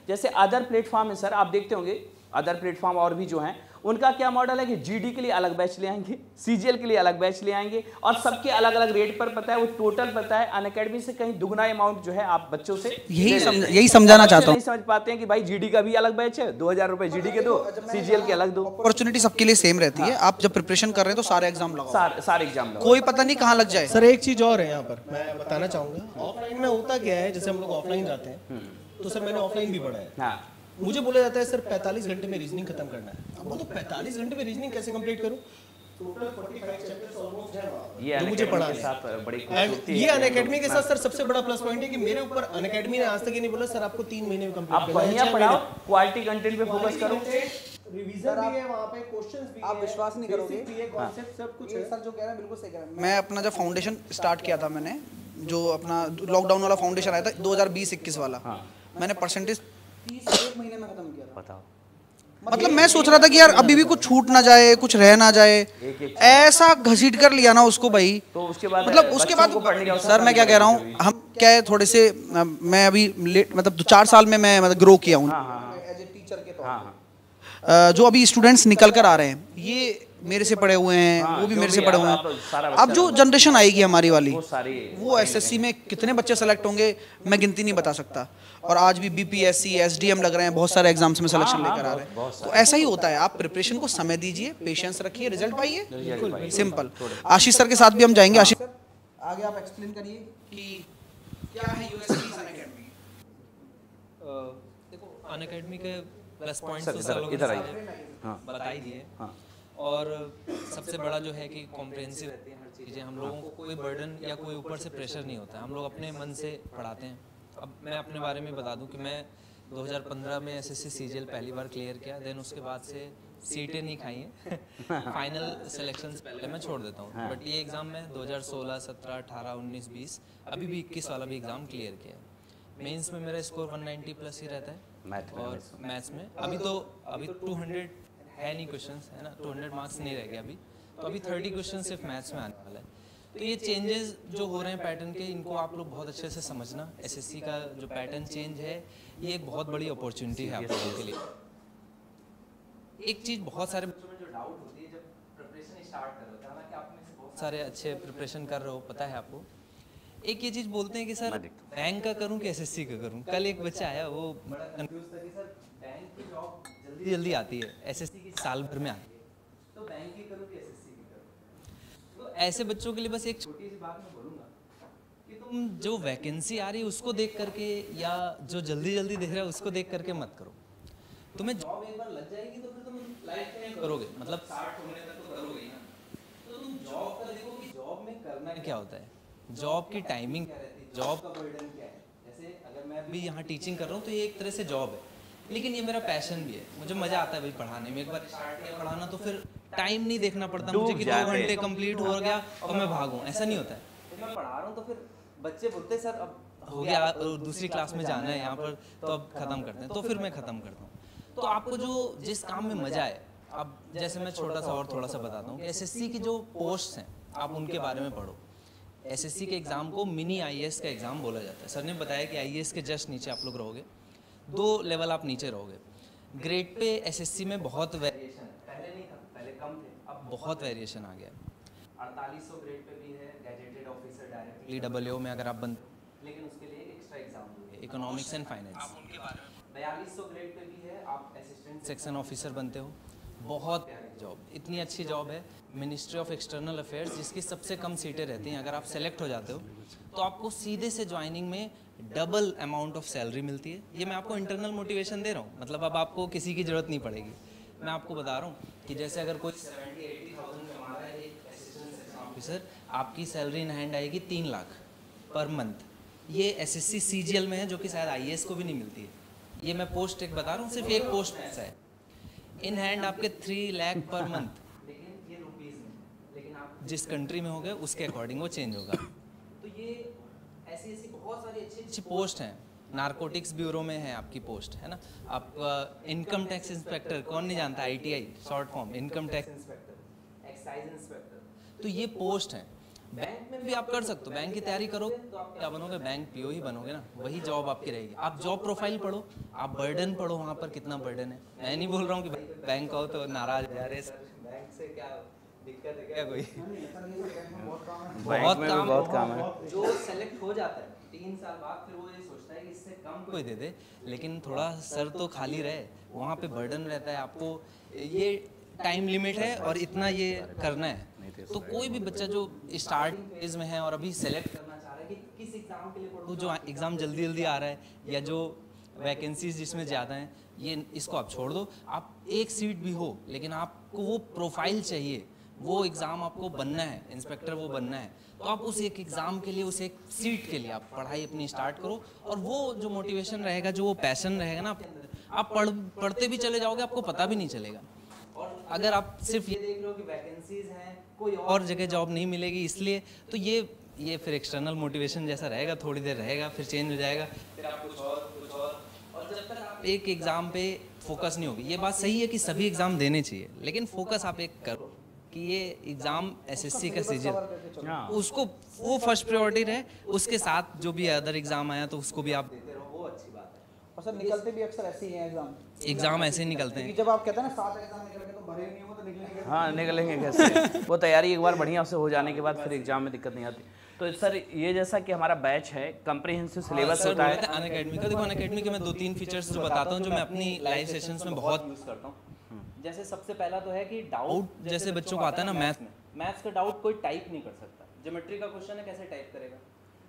जैसे अदर प्लेटफॉर्म है सर, आप देखते होंगे अदर प्लेटफॉर्म और भी जो हैं, उनका क्या मॉडल है कि जीडी के लिए अलग बैच ले आएंगे, सीजीएल के लिए अलग बैच ले आएंगे, और सबके अलग अलग रेट पर पता है, वो टोटल पता है। अनअकैडमी से कहीं दुगना अमाउंट जो है आप बच्चों से यही समझाना चाहता हूँ। नहीं समझ पाते हैं कि भाई जीडी का भी अलग बैच है, 2000 रुपए जीडी के दो, सीजीएल के अलग दो। अपॉर्चुनिटी सबके लिए सेम रहती है। आप जब प्रिपरेशन कर रहे हैं तो सारे एग्जाम लगाओ, सारे एग्जाम लगाओ, कोई पता नहीं कहाँ लग जाए। सर एक चीज़ और है यहाँ पर मैं बताना चाहूँगा, ऑफलाइन में होता क्या है, जैसे हम लोग ऑफलाइन जाते हैं तो सर मैंने ऑफलाइन भी पढ़ा है, मुझे बोला जाता है सर 45 घंटे में रीजनिंग खत्म करना है। अब वो तो 45 घंटे में रीजनिंग कैसे कंप्लीट करूं? टोटल 45 चैप्टर्स ऑलमोस्ट है जो मुझे पढ़ा है। ये अनअकैडमी के साथ सर सबसे बड़ा प्लस पॉइंट है कि मेरे ऊपर अनअकैडमी ने आज तक ये नहीं बोला सर आपको 3 महीने में कंप्लीट करना है। आप बढ़िया पढ़ाओ, क्वालिटी कंटेंट पे फोकस करो, रिवीजन भी है वहां पे, क्वेश्चंस भी है, आप विश्वास नहीं करोगे, कॉन्सेप्ट सब कुछ है। सर जो कह रहे हैं बिल्कुल सही कह रहे हैं। मैं अपना जब फाउंडेशन स्टार्ट किया था, मैंने जो अपना लॉकडाउन वाला फाउंडेशन आया था 2020-21 वाला, मैंने परसेंटेज 1 महीने में खत्म किया था। बताओ, मतलब मैं सोच रहा था कि यार अभी भी कुछ छूट ना जाए, कुछ रह ना जाए, ऐसा घसीट कर लिया ना उसको भाई। तो उसके बाद मतलब उसके बाद सर मैं क्या कह रहा हूँ, हम क्या है थोड़े से, मैं अभी लेट मतलब 4 साल में मैं मतलब ग्रो किया हूँ एज ए टीचर के तौर। जो अभी स्टूडेंट्स निकल कर आ रहे हैं, ये मेरे से पढ़े हुए हैं, वो भी मेरे से पढ़े हुए हैं। अब जो जनरेशन आएगी हमारी वाली, वो एसएससी में कितने बच्चे सेलेक्ट होंगे मैं गिनती नहीं बता सकता। और आज भी बीपीएससी, एसडीएम लग रहे हैं, बहुत सारे एग्जाम्स में सिलेक्शन लेकर आ रहे हैं। तो ऐसा ही होता है, आप प्रिपरेशन को समय दीजिए, पेशेंस रखिए, रिजल्ट पाइए, सिंपल। आशीष सर के साथ भी हम जाएंगे। आशीष सर आगे आप एक्सप्लेन करिए कि क्या है यूएसपी अनअकैडमी। देखो अनअकैडमी के प्लस पॉइंट्स तो सब लोग बता ही दिए, और सबसे बड़ा जो है कि कॉम्प्रिहेंसिव रहती है हर चीज़ें, हम लोगों को कोई बर्डन या कोई ऊपर से प्रेशर नहीं होता है, हम लोग अपने मन से पढ़ाते हैं। अब मैं अपने बारे में बता दूं कि मैं 2015 में एसएससी सीजीएल पहली बार क्लियर किया, देन उसके बाद से सीटें नहीं खाई हैं फाइनल सिलेक्शंस पहले मैं छोड़ देता हूँ, बट ये एग्ज़ाम में 2016, 17, 18, 19, 20 अभी भी 21 वाला भी एग्ज़ाम क्लियर किया। मेंस में मेरा स्कोर 190 प्लस ही रहता है, और मैथ्स में अभी तो 200 है नहीं क्वेश्चंस, है ना, 200 मार्क्स नहीं रह गए अभी, तो अभी 30 क्वेश्चन सिर्फ मैथ्स में आने वाला है। तो ये चेंजेस जो हो रहे हैं पैटर्न के, इनको आप लोग बहुत अच्छे से समझना। एसएससी का जो पैटर्न चेंज है, ये एक बहुत बड़ी अपॉर्चुनिटी है आप लोगों के लिए। एक चीज़ बहुत सारे बच्चों में जो डाउट होती है जब प्रिपरेशन स्टार्ट कर रहे हो, हालांकि आप में से बहुत सारे अच्छे प्रिपरेशन कर रहे हो, पता है आपको, एक ये चीज़ बोलते हैं कि सर बैंक का करूँ कि एसएससी का करूँ। कल एक बच्चा आया, वो बड़ा कंफ्यूज था कि सर बैंक की जॉब जल्दी जल्दी आती है, एसएससी की साल भर में आती है, तो बैंक की करूँ कि एसएससी की करूँ। तो ऐसे बच्चों के लिए बस एक छोटी सी बात मैं बोलूँगा कि तुम जो वैकेंसी आ रही है उसको देख करके, या जो जल्दी जल्दी दिख रहा है उसको देख करके मत करो। तुम्हें जॉब एक बार लग जाएगी तो फिर तुम लाइफ में करोगे, मतलब 60 होने तक तो करोगे ही ना। तो तुम जॉब का देखो कि जॉब में करना क्या होता है, जॉब की टाइमिंग क्या रहती है, जॉब का बर्डन क्या है। जैसे अगर मैं भी यहाँ टीचिंग कर रहा हूँ तो ये एक तरह से जॉब है, लेकिन ये मेरा पैशन भी है, मुझे मज़ा आता है भाई पढ़ाने में। एक बार स्टार्ट किया पढ़ाना तो फिर टाइम नहीं देखना पड़ता मुझे कि 2 घंटे कंप्लीट हो गया और मैं भागूँ, ऐसा नहीं होता है। तो मैं पढ़ा रहा हूँ तो फिर बच्चे बोलते हैं सर अब हो गया, दूसरी क्लास में जाना है यहाँ पर, तो अब ख़त्म करते हैं, तो फिर मैं ख़त्म करता हूँ। तो आपको जो जिस काम में मज़ा है, अब जैसे मैं छोटा सा और थोड़ा सा बताता हूँ कि एसएससी की जो पोस्ट्स हैं आप उनके बारे में पढ़ो। एसएससी के एग्ज़ाम को मिनी आईएएस का एग्ज़ाम बोला जाता है। सर ने बताया कि आईएएस के जस्ट नीचे आप लोग रहोगे, 2 लेवल आप नीचे रहोगे। ग्रेड पे एसएससी में बहुत वेरिएशन है, पहले नहीं था, पहले कम थे, अब बहुत वेरिएशन आ गया है। 4800 ग्रेड पे भी है गैजेटेड ऑफिसर डायरेक्टली डब्ल्यूओ में अगर आप बनते, लेकिन उसके लिए एक्स्ट्रा एग्जाम होंगे, economics and finance. 4200 grade pay भी है, आप असिस्टेंट सेक्शन ऑफिसर बनते हो, बहुत प्यारी जॉब, इतनी अच्छी जॉब है। मिनिस्ट्री ऑफ एक्सटर्नल अफेयर्स, जिसकी सबसे कम सीटें रहती हैं, अगर आप सेलेक्ट हो जाते हो तो आपको सीधे से ज्वाइनिंग में डबल अमाउंट ऑफ सैलरी मिलती है। ये मैं आपको इंटरनल मोटिवेशन दे रहा हूँ, मतलब अब आपको किसी की ज़रूरत नहीं पड़ेगी। मैं आपको बता रहा हूँ कि जैसे अगर कोई 70-80,000 कमा रहा है एक असिस्टेंट सेक्शन ऑफिसर, आपकी सैलरी इन हैंड आएगी 3 लाख पर मंथ। ये एसएससी सीजीएल में है, जो कि शायद आईएएस को भी नहीं मिलती है। ये मैं पोस्ट एक बता रहा हूँ, सिर्फ एक पोस्ट ऐसा है, इन हैंड आपके 3 लाख पर मंथ, लेकिन ये रुपीज़ में, लेकिन आप जिस कंट्री में हो गए उसके अकॉर्डिंग वो चेंज होगा। तो ये ऐसी बहुत सारी अच्छी अच्छी पोस्ट हैं, नारकोटिक्स ब्यूरो में है आपकी पोस्ट, है ना। आप इनकम टैक्स इंस्पेक्टर, कौन नहीं जानता, ITI short form, income tax inspector, excise inspector, तो ये पोस्ट है। बैंक में भी आप कर सकते हो, बैंक की तैयारी करोगे तो आप क्या बनोगे, बैंक PO ही बनोगे ना, वही जॉब आपकी रहेगी। आप जॉब प्रोफाइल पढ़ो, आप बर्डन पढ़ो, वहाँ पर कितना बर्डन है। मैं नहीं बोल रहा हूँ कि बैंक आओ तो नाराज है, अरे सर बैंक से क्या दिक्कत है क्या कोई, बहुत काम है। जो सेलेक्ट हो जाता है 3 साल बाद फिर वो ये सोचता है कि इससे कम कोई दे दे, लेकिन थोड़ा सर तो खाली रहे, वहाँ पे बर्डन रहता है, आपको ये टाइम लिमिट है और इतना ये करना है। तो कोई भी बच्चा जो स्टार्ट फेज में है और अभी सेलेक्ट करना चाह रहा है कि किस एग्ज़ाम के लिए पढ़ूं, जो एग्ज़ाम जल्दी जल्दी आ रहा है या जो वैकेंसीज जिसमें ज़्यादा हैं, ये इसको आप छोड़ दो। आप एक सीट भी हो लेकिन आपको वो प्रोफाइल चाहिए, वो एग्ज़ाम आपको बनना है, इंस्पेक्टर वो बनना है, तो आप उस एक एग्ज़ाम के लिए, उस एक सीट के लिए आप पढ़ाई अपनी स्टार्ट करो। और वो जो मोटिवेशन रहेगा, जो वो पैशन रहेगा ना आपके अंदर, आप पढ़ते भी चले जाओगे, आपको पता भी नहीं चलेगा। और अगर आप सिर्फ ये देख रहे हो कि वैकेंसीज हैं, कोई और जगह जॉब नहीं मिलेगी इसलिए, तो ये फिर एक्सटर्नल मोटिवेशन जैसा रहेगा, थोड़ी देर रहेगा फिर चेंज हो जाएगा, फिर आप कुछ और जब तक आप एक एग्ज़ाम पे फोकस नहीं होगी। ये बात सही है कि सभी एग्ज़ाम देने चाहिए, लेकिन फोकस आप एक करो कि ये एग्ज़ाम SSC का सीजन, उसको वो फर्स्ट प्रायोरिटी रहे, उसके साथ जो भी अदर एग्ज़ाम आया तो उसको भी आप देते रहो, वो अच्छी बात है। और सर निकलते भी अक्सर ऐसे ही हैं एग्ज़ाम ऐसे ही निकलते हैं। जब आप कहते हैं ना 7 एग्जाम निकल गए तो भरे नहीं हो तो निकलेंगे, हाँ निकलेंगे कैसे। वो तैयारी एक बार बढ़िया से हो जाने के बाद फिर एग्जाम में दिक्कत नहीं आती। तो सर ये जैसा कि हमारा बैच है, कम्प्रीहेंसिव सिलेबस होता है अनअकैडमी का। देखो अनअकैडमी के मैं 2-3 फीचर्स जो बताता हूँ जो मैं अपनी लाइव सेशंस में बहुत यूज़ करता हूँ। जैसे सबसे पहला तो है कि डाउट जैसे बच्चों को आता है ना मैथ्स का डाउट कोई टाइप नहीं कर सकता। ज्योमेट्री का क्वेश्चन है, कैसे टाइप करेगा,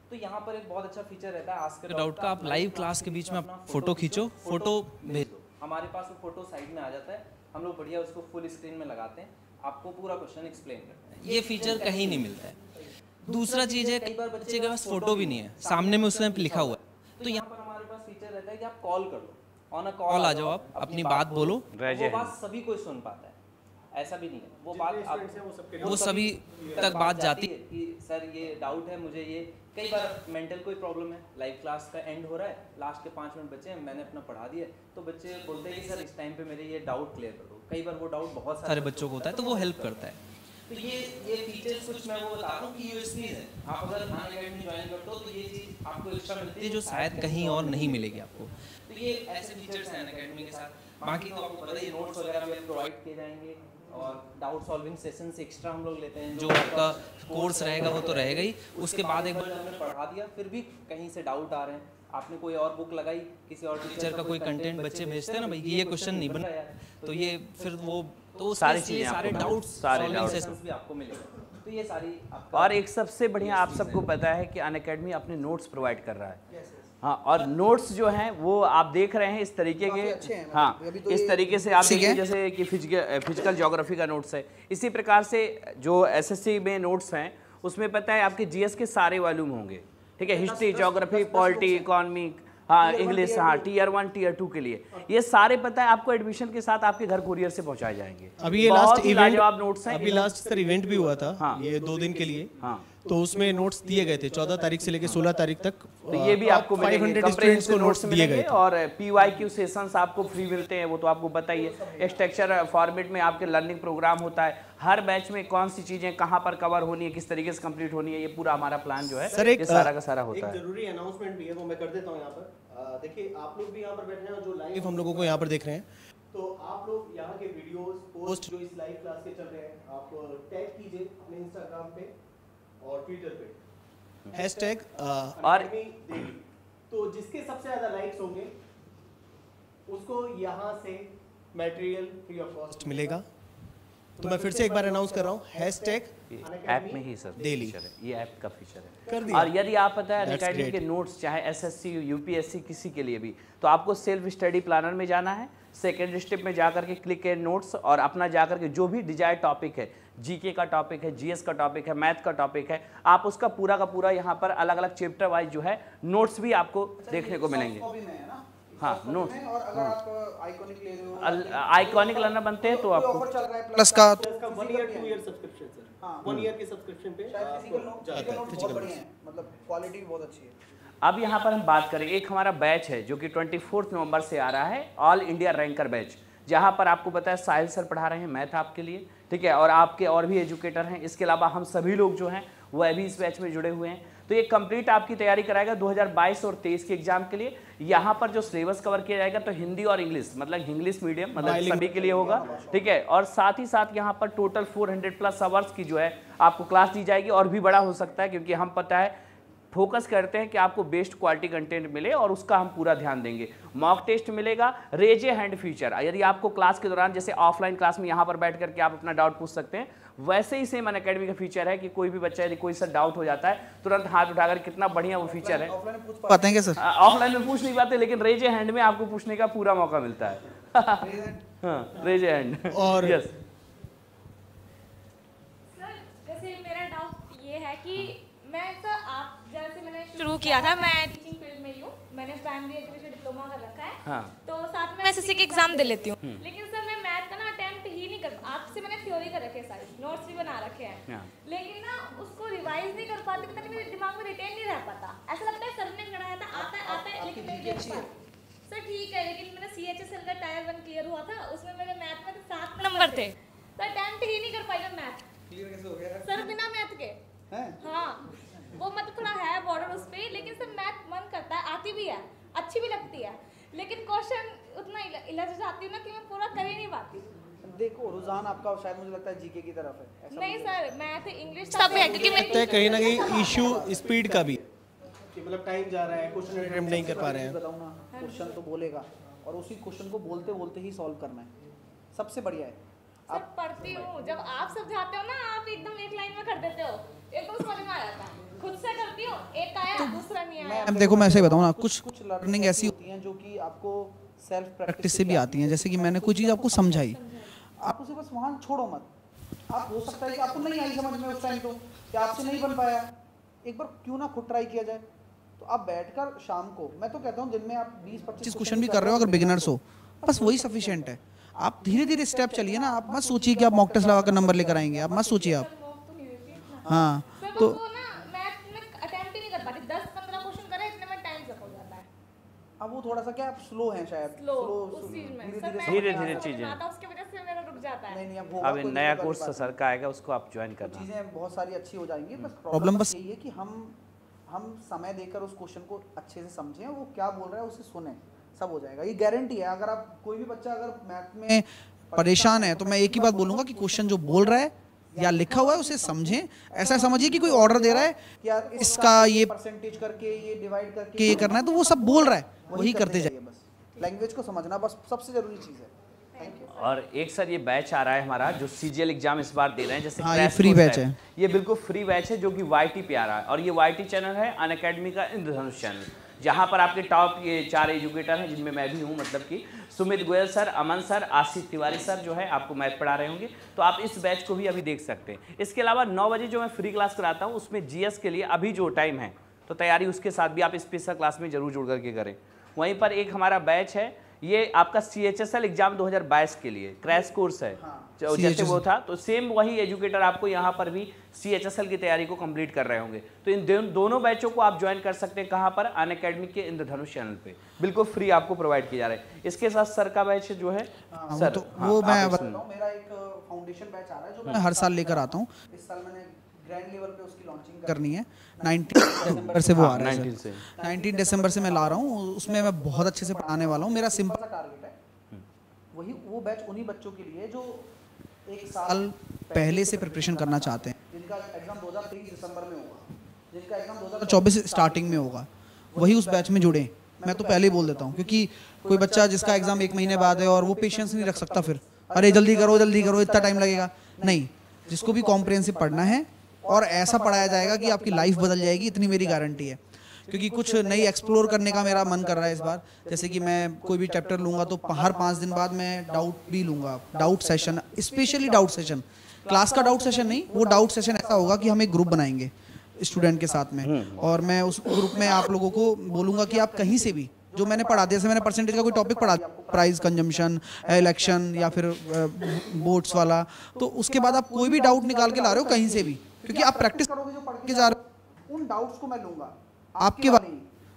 तो यहाँ पर एक बहुत अच्छा फीचर रहता है आस्क डाउट का। आप लाइव क्लास के बीच में अपना फोटो खींचो, फोटो भेजो, हमारे पास वो फोटो साइड में आ जाता है, हम लोग बढ़िया उसको फुल स्क्रीन में लगाते हैं, आपको पूरा क्वेश्चन एक्सप्लेन करते हैं। ये फीचर कहीं नहीं मिलता है। दूसरा चीज़ है, कई बार बच्चे के पास फोटो भी नहीं है, सामने में उसमें लिखा हुआ है, तो यहाँ पर हमारे पास फीचर रहता है कि आप कॉल कर लो, ऑन अ कॉल आ जाओ, आप अपनी बात बोलो, वो बात सभी कोई सुन पाता है, ऐसा भी नहीं है। वो बात वो सभी तक बात जाती है कि सर ये डाउट है मुझे, ये कई बार मेंटल कोई प्रॉब्लम है, लाइव क्लास का एंड हो रहा है, लास्ट के 5 मिनट बचे हैं, मैंने अपना पढ़ा दिया, तो बच्चे बोलते हैं कि सर इस टाइम पे मेरे ये डाउट क्लियर कर दो। कई बार वो डाउट बहुत सारे बच्चों को होता है, तो वो हेल्प करता है। तो ये फीचर्स कुछ मैं वो बता रहा हूँ कि यूएसपी है। आप अगर अनअकैडमी ज्वाइन करते हो तो ये चीज़ आपको एक्स्ट्रा मिलती है जो शायद कहीं और नहीं मिलेगी आपको। तो ये ऐसे फीचर्स हैं अनअकैडमी के साथ। बाकी तो आपको पता है नोट्स वगैरह में प्रोवाइड किए जाएंगे और डाउट सॉल्विंग सेशन से एक्स्ट्रा हम लोग लेते हैं। जो आपका कोर्स रहेगा वो तो रहेगा ही, उसके बाद एक बार हमने पढ़ा दिया फिर भी कहीं से डाउट आ रहे हैं, आपने कोई और बुक लगाई, किसी और टीचर का कोई कंटेंट बच्चे भेजते हैं ना भाई ये क्वेश्चन नहीं बना यार, तो ये फिर वो तो सारी चीज़ें सारे डाउट्स सेशंस भी आपको मिलेंगे। तो ये सारी और एक सबसे बढ़िया आप सबको पता है कि अनअकैडमी अपने नोट्स प्रोवाइड कर रहा है। हाँ, और नोट्स जो हैं वो आप देख रहे हैं इस तरीके के, हाँ इस तरीके से आप देखिए जैसे कि फिजिकल ज्योग्राफी का नोट्स है, इसी प्रकार से जो SSC में नोट्स हैं उसमें पता है आपके GS के सारे वॉल्यूम होंगे, ठीक है, हिस्ट्री, ज्योग्राफी, पॉलिटी, इकोनॉमी, हाँ इंग्लिश, हाँ Tier 1 Tier 2 के लिए ये सारे पता है आपको एडमिशन के साथ आपके घर कुरियर से पहुंचाए जाएंगे। अभी ये लास्ट इवेंट नोट्स हैं, अभी लास्ट सर इवेंट भी हुआ था, हाँ ये 2 दिन के लिए, हाँ तो उसमें नोट्स दिए गए थे 14 तारीख से लेकर 16 तारीख तक, तो ये भी आपको 500 स्टूडेंट्स को नोट्स दिए गए और PYQ सेशंस आपको फ्री मिलते हैं, वो तो आपको पता ही है। स्ट्रक्चर फॉर्मेट में आपके लर्निंग प्रोग्राम होता है, हर बैच में कौन सी चीजें कहाँ पर कवर होनी है, किस तरीके से कंप्लीट होनी है, ये पूरा हमारा प्लान जो है सर एक सारा का सारा होता है। एक जरूरी अनाउंसमेंट भी है वो मैं कर देता हूँ यहाँ पर। देखिए आप लोग भी यहाँ पर बैठे हैं जो लाइव हम लोगों को यहाँ पर देख रहे हैं, तो आप लोग यहाँ के वीडियोस पोस्ट जो इस लाइव क्लास के चल रहे हैं आप टैग कीजिए अपने इंस्टाग्राम पे और ट्विटर पे हैशटैग अनअकैडमी डेली, तो जिसके सबसे ज्यादा लाइक्स होंगे उसको यहाँ से मटेरियल फ्री ऑफ कॉस्ट मिलेगा। तो मैं फिर से एक बार अनाउंस कर रहा हूँ, हैशटैग ऐप में ही सर डेली, ये ऐप का फीचर है कर दिया। और यदि आप पता है अनअकैडमी के नोट्स चाहे SSC UPSC किसी के लिए भी, तो आपको सेल्फ स्टडी प्लानर में जाना है, सेकेंड स्टेप में जाकर के क्लिक है नोट्स और अपना जाकर के जो भी डिजायर्ड टॉपिक है, GK का टॉपिक है, GS का टॉपिक है, मैथ का टॉपिक है, आप उसका पूरा का पूरा यहाँ पर अलग अलग चैप्टर वाइज जो है नोट्स भी आपको देखने को मिलेंगे। हाँ नोट्स, और अगर आप आइकॉनिक ले रहे हो, आइकॉनिक लर्नर बनते हैं तो आपको प्लस का 1 year 2 year subscription sir, 1 year के सब्सक्रिप्शन पे फिजिकल नोट बहुत बढ़िया है, मतलब क्वालिटी भी बहुत अच्छी है। अब यहाँ पर हम बात करें, एक हमारा बैच है जो कि 24 नवंबर से आ रहा है, ऑल इंडिया रैंकर बैच, जहाँ पर आपको पता है साहिल सर पढ़ा रहे हैं मैथ आपके लिए, ठीक है, और आपके और भी एजुकेटर हैं। इसके अलावा हम सभी लोग जो हैं वो अभी इस बैच में जुड़े हुए हैं। तो ये कंप्लीट आपकी तैयारी कराएगा 2022 और 23 के एग्जाम के लिए। यहाँ पर जो सिलेबस कवर किया जाएगा तो हिंदी और इंग्लिश, मतलब इंग्लिश मीडियम, मतलब सभी के लिए होगा, ठीक है। और साथ ही साथ यहाँ पर टोटल 400+ आवर्स की जो है आपको क्लास दी जाएगी, और भी बड़ा हो सकता है, क्योंकि हम पता है फोकस करते हैं कि आपको बेस्ट क्वालिटी कंटेंट मिले और उसका हम पूरा ध्यान देंगे। मॉक टेस्ट मिलेगा, रेज ए हैंड फीचर, यदि आपको क्लास के दौरान जैसे ऑफलाइन क्लास में यहाँ पर बैठ करके आप अपना डाउट पूछ सकते हैं, वैसे ही सेम अनअकैडमी का फीचर है कि कोई भी बच्चा यदि कोई सा डाउट हो जाता है तुरंत हाथ उठाकर, कितना बढ़िया वो फीचर है। पाते हैं क्या सर? ऑफलाइन में पूछ नहीं पाते, लेकिन रेज ए हैंड में आपको पूछने का पूरा मौका मिलता है। Raise a hand. और यस सर, जैसे मेरा डाउट ये है कि मैं सर आप जैसे मैंने शुरू किया था, मैं टीचिंग फील्ड में ही हूँ, मैंने प्राइमरी एजुकेशन डिप्लोमा कर रखा है, हाँ। तो साथ में एसएससी के एग्जाम दे लेती हूँ, लेकिन सर मैं मैथ का ना अटेम्प्ट ही नहीं कर, आपसे मैंने थ्योरी कर रखे है, सारी नोट्स भी बना रखे हैं, हाँ। लेकिन ना उसको रिवाइज नहीं कर पाती, पता नहीं मेरे दिमाग में रिटेन नहीं रह पाता, ऐसा लगता है सर ने पढ़ाया था, आता है लेकिन मैं देख पाती। सर ठीक है, लेकिन मेरा CHSL का टायर 1 क्लियर हुआ था, उसमें मेरे मैथ में 7 नंबर थे, तो अटेम्प्ट ही नहीं कर पाई मैं मैथ। क्लियर कैसे हो गया सर बिना मैथ के? हाँ, वो मतलब थोड़ा है बॉर्डर उस पे, लेकिन सब मैथ मन करता है, आती भी है, अच्छी भी लगती है, लेकिन क्वेश्चन उतना इलझ जाती हूँ ना कि मैं पूरा कर ही नहीं पाती। देखो रुझान आपका शायद मुझे लगता है जीके की तरफ है। नहीं सर, मैथ इंग्लिश सब है, क्योंकि मैं कहीं ना कहीं इशू स्पीड का भी, मतलब टाइम जा रहा है, क्वेश्चन अटेम्प्ट नहीं कर पा रहे हैं। बताऊँ ना, क्वेश्चन तो बोलेगा और उसी क्वेश्चन को बोलते बोलते ही सॉल्व करना है, सबसे बढ़िया है। सर पढ़ती हूँ, जब आप समझाते हो ना, आप एकदम एक लाइन में कर देते हो, एकदम समझ में आ जाता है, खुद से करती हूँ, एक आया दूसरा नहीं आया। अब देखो मैं ऐसे ही बताऊँ ना, कुछ लर्निंग ऐसी होती हैं जो कि आपको सेल्फ प्रैक्टिस से भी आती हैं। जैसे कि मैंने कोई चीज़ आपको समझाई, आप उसे बस वहाँ छोड़ो मत। आप हो सकता है कि आपको नहीं आई समझ में उस टाइम, तो क्या आपसे नहीं बन पाया, एक बार क्यों ना खुद ट्राई किया जाए। तो आप बैठकर शाम को, मैं तो कहता हूँ दिन में आप 20-25 क्वेश्चन भी कर रहे हो अगर बिगिनर्स हो, बस वही सफिशिएंट है। आप धीरे धीरे स्टेप चलिए ना, आप मत सोचिए कि आप मॉक टेस्ट लगाकर नंबर लेकर आएंगे, आप मत सोचिए आप। हाँ तो अब वो थोड़ा सा क्या स्लो है शायद, धीरे धीरे चीजें, उसकी वजह से मेरा रुक जाता है। नहीं अब नया कोर्स सर का आएगा, उसको आप ज्वाइन करना। चीज़ें बहुत सारी अच्छी हो जाएंगी, बस प्रॉब्लम बस यही है कि हम समय देकर उस क्वेश्चन को अच्छे से समझें, वो क्या बोल रहा है उसे सुने, सब हो जाएगा। ये गारंटी है। अगर आप कोई भी बच्चा अगर मैथ में परेशान है तो मैं एक ही बात बोलूँगा कि क्वेश्चन जो बोल रहा है या लिखा हुआ है उसे समझें। ऐसा समझिए कि कोई ऑर्डर दे रहा है कि यार इसका ये परसेंटेज करके, ये डिवाइड करके ये करना है, तो वो सब बोल रहा है, वही करते जाइए। बस लैंग्वेज को समझना बस सबसे जरूरी चीज़ है। और एक सर ये बैच आ रहा है हमारा जो CGL एग्जाम इस बार दे रहे हैं, जैसे हाँ, ये फ्री बैच है, ये बिल्कुल फ्री बैच है जो कि YT पे आ रहा है, और ये YT चैनल है अनअकैडमी का इंद्रधनुष चैनल, जहाँ पर आपके टॉप ये 4 एजुकेटर हैं, जिनमें मैं भी हूँ, मतलब कि सुमित गोयल सर, अमन सर, आशीष तिवारी सर जो है आपको मैथ पढ़ा रहे होंगे, तो आप इस बैच को भी अभी देख सकते हैं। इसके अलावा 9 बजे जो मैं फ्री क्लास कराता हूँ उसमें GS के लिए अभी जो टाइम है, तो तैयारी उसके साथ भी आप स्पेशल क्लास में जरूर जुड़ करके करें। वहीं पर एक हमारा बैच है, ये आपका CHSL एग्जाम 2022 के लिए क्रैश कोर्स है, जैसे वो था, तो सेम वही एजुकेटर आपको यहाँ पर भी CHSL की तैयारी को कंप्लीट कर रहे होंगे। तो इन दोनों बैचों को आप ज्वाइन कर सकते हैं, कहाँ पर, अनअकैडमी के इंद्रधनुष चैनल पे, बिल्कुल फ्री आपको प्रोवाइड किया जा रहा है। इसके साथ सर का बैच जो है सर, तो वो मैं बताऊँ, मेरा एक फाउंडेशन बैच आ रहा है जो मैं हर साल लेकर आता हूँ। इस साल मैंने ग्रैंड लेवल पे उसकी लॉन्चिंग करनी है, 19 दिसंबर से वो आ रहा है, 19 दिसंबर से मैं ला रहा हूँ। उसमें मैं बहुत अच्छे से पढ़ाने वाला हूँ। मेरा सिंपल सा टारगेट है, वही वो बैच उन्हीं बच्चों के लिए जो 1 साल पहले से प्रिपरेशन करना चाहते हैं, जिनका एग्जाम 2023 दिसंबर में होगा, जिनका एग्जाम 2024 स्टार्टिंग में होगा, वही उस बैच में जुड़े। मैं तो पहले ही बोल देता हूँ, क्योंकि कोई बच्चा जिसका एग्जाम 1 महीने बाद है और वो पेशेंस नहीं रख सकता, फिर अरे जल्दी करो इतना टाइम लगेगा, नहीं। जिसको भी कॉम्प्रिहेंसिव पढ़ना है और ऐसा पढ़ाया जाएगा कि आपकी लाइफ बदल जाएगी, इतनी मेरी गारंटी है। क्योंकि कुछ नई एक्सप्लोर करने का मेरा मन कर रहा है इस बार। जैसे कि मैं कोई भी चैप्टर लूँगा तो हर 5 दिन बाद मैं डाउट भी लूँगा, doubt session, specially doubt session, class का डाउट सेशन नहीं, वो डाउट सेशन ऐसा होगा कि हम एक ग्रुप बनाएंगे स्टूडेंट के साथ में, और मैं उस ग्रुप में आप लोगों को बोलूँगा कि आप कहीं से भी जो मैंने पढ़ा दिया, जैसे मैंने परसेंटेज का कोई टॉपिक पढ़ा दिया, प्राइस कंजम्पशन, इलेक्शन या फिर बोर्ड्स वाला, तो उसके बाद आप कोई भी डाउट निकाल के ला रहे हो कहीं से भी, क्योंकि आप प्रैक्टिस करोगे जो पढ़ के जा रहे हो, उन डाउट्स को मैं लूँगा आपके वाले,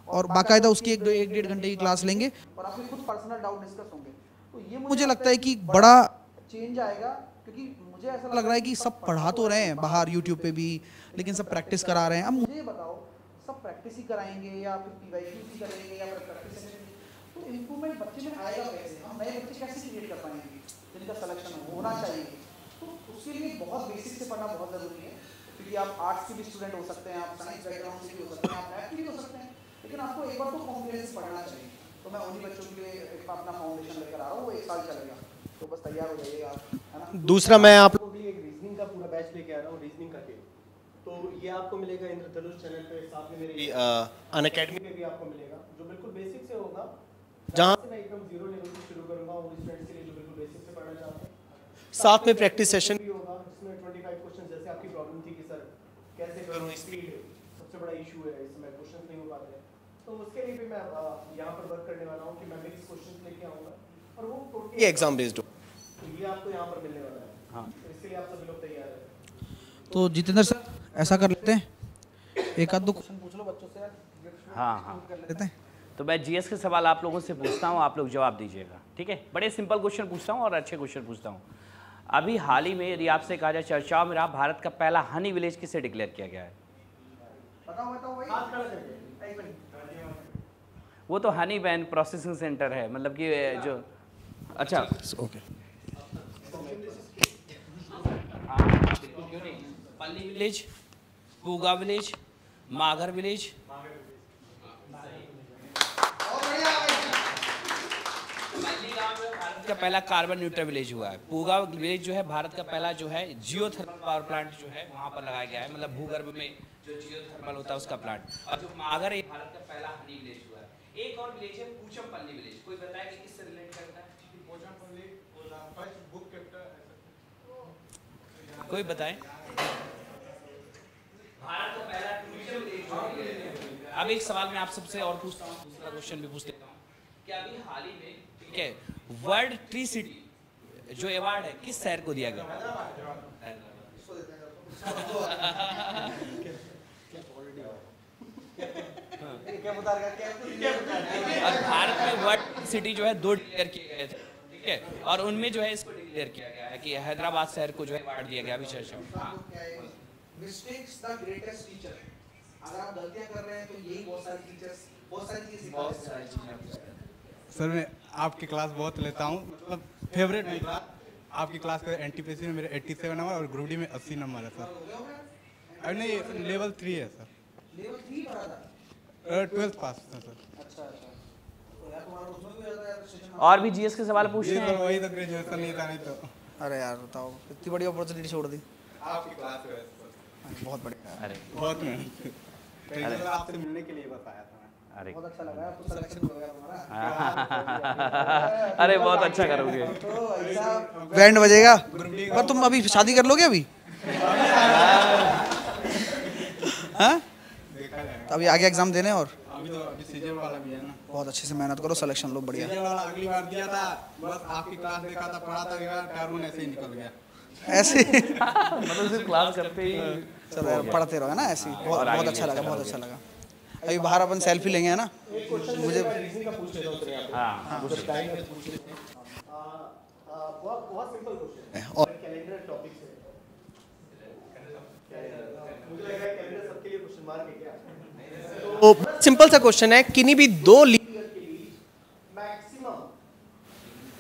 और बाकायदा उसकी एक डेढ़ घंटे की क्लास लेंगे और आपके खुद पर्सनल डाउट डिस्कस होंगे। तो ये मुझे लगता है कि बड़ा चेंज आएगा, क्योंकि मुझे ऐसा लग रहा है कि सब पढ़ा तो रहे हैं बाहर यूट्यूब पे भी, लेकिन सब प्रैक्टिस करा रहे हैं। अब मुझे बताओ, सब प्रैक्टिस ही कराएंगे या फिर PYQ ही करेंगे या फिर प्रैक्टिस करेंगे, तो इम्प्रूवमेंट बच्चे में आएगा कैसे? हम नए बच्चे कैसे क्रिएट कर पाएंगे जिनका सिलेक्शन होना चाहिए? तो उसके लिए बहुत बेसिक से पढ़ना बहुत ज़रूरी है, क्योंकि आप आर्ट्स के भी स्टूडेंट हो सकते हैं, आप साइंस बैकग्राउंड से भी हो सकते हैं, आप मैथ के भी हो सकते हैं, लेकिन आपको एक बार तो कॉन्फिडेंस पढ़ना चाहिए। तो मैं उन्हीं बच्चों के लिए अपना फाउंडेशन लेकर आ रहा हूँ, वो 1 साल चलेगा, तो बस तैयार हो जाइएगा, है ना। दूसरा मैं आप लोगों के लिए एक रीजनिंग का पूरा बैच लेके आ रहा हूँ, रीजनिंग का गेम। तो ये आपको मिलेगा इंद्रधनुष चैनल पे, साथ में मेरी अनअकैडमी पे भी आपको मिलेगा, जो बिल्कुल बेसिक से होगा, जहाँ से मैं एकदम 0 लेवल से शुरू करूँगा उन स्टूडेंट्स के लिए जो बिल्कुल बेसिक से पढ़ना चाहते हैं। साथ में प्रैक्टिस सेशन भी होगा, जिसमें 25 क्वेश्चन, जैसे आपकी प्रॉब्लम थी कि सर कैसे करूँ, स्पीड सबसे बड़ा इशू है, इसमें क्वेश्चन नहीं हो पाते हैं, तो उसके लिए भी मैं यहाँ पर वर्क करने वाला हूँ कि मैं मेरी क्वेश्चन लेके आऊँगा और वो टोटली एग्जाम बेस्ड हो, तो ये आपको यहाँ पर मिलने वाला है। हाँ, तो इसके लिए आप सभी लोग तैयार हैं। तो जितेंद्र सर ऐसा कर लेते हैं, एक आध दो क्वेश्चन पूछ लो बच्चों से। हाँ कर लेते हैं। तो मैं जीएस के सवाल आप लोगों से पूछता हूँ, आप लोग जवाब दीजिएगा, ठीक है? बड़े सिंपल क्वेश्चन पूछता हूँ और अच्छे क्वेश्चन पूछता हूँ। अभी हाल ही में यदि आपसे कहा जाए चर्चाओं में रहा, भारत का पहला हनी विलेज किसे डिक्लेयर किया गया है? वो तो हनी बैन प्रोसेसिंग सेंटर है, मतलब कि जो अच्छा okay, Palli village, Puga village, Maghar village, Bharat का पहला कार्बन न्यूट्रल विलेज हुआ है। पूगा विलेज जो है भारत का पहला जो है जियो थर्मल पावर प्लांट जो है वहाँ पर लगाया गया है, मतलब भूगर्भ में जो जियो थर्मल होता है उसका प्लांट। और जो माघर है भारत का पहला हनी विलेज हुआ है। एक और विलेज है पूचमपल्ली विलेज, कोई बताएगा किससे रिलेट करता है? कोई बताए? भारत का पहला टूरिज्म विलेज। अब एक सवाल मैं आप सबसे और पूछता हूँ, दूसरा क्वेश्चन भी पूछ लेता हूँ कि अभी हाल ही में, ठीक है, वर्ल्ड ट्री सिटी जो अवार्ड है किस शहर को दिया गया? और भारत में वर्ल्ड सिटी जो है 2 डिक्लेयर किए गए थे, ठीक है, और उनमें जो है इसको डिक्लेयर किया गया है कि हैदराबाद शहर को जो है अवार्ड दिया गया अभी चर्चा। Mistakes the greatest teacher. अगर आप गलतियां कर रहे हैं तो यही बहुत सारी टीचर्स बहुत सारी चीजें। सर मैं आपकी क्लास बहुत लेता हूँ, मतलब फेवरेट मेरी क्लास आपकी क्लास का। एनटीपीसी में मेरे 87 नंबर और ग्रुप डी में 80 नंबर है सर। अरे नहीं, लेवल 3 है सर। लेवल 3 पढ़ा था? 12th पास था सर। अच्छा तो यार तुम्हारा उसमें भी ज़्यादा है। और भी जीएस के सवाल पूछने हैं? वही तो ग्रेजुएशन नहीं था, नहीं तो। अरे यार बताओ, इतनी बड़ी अपॉर्चुनिटी छोड़ दी। आपकी क्लास है बहुत बढ़िया। अरे बहुत मेहनत, आपसे मिलने के लिए बस आया था मैं। अरे बहुत अच्छा लगा, आपको सिलेक्शन हो गया तुम्हारा। अरे बहुत अच्छा करोगे। बैंड बजेगा। पर तुम अभी शादी कर लोगे अभी? हाँ? तो अभी आगे एग्जाम देने और अभी सीजन वाला भी है ना। बहुत अच्छे से मेहनत करो, सिलेक्शन लो बढ़िया। सीजन वाला अगली बार दिया था, बस आपकी क्लास देखा था, पढ़ा था, टर्म ऐसे ही निकल गया। ऐसे मतलब सिर्फ क्लास करते ही चलो यार पढ़ते रहो, है ना ऐसे ही। बहुत अच्छा लगा, बहुत अच्छा लगा। अभी बाहर अपन सेल्फी लेंगे, है ना? मुझे हाँ बहुत सिंपल क्वेश्चन है और कैलेंडर टॉपिक से मुझे लग रहा है कैलेंडर सबके लिए क्वेश्चन मार्क है क्या? तो सिंपल सा क्वेश्चन है, किन्हीं भी 2 लीप ईयर के बीच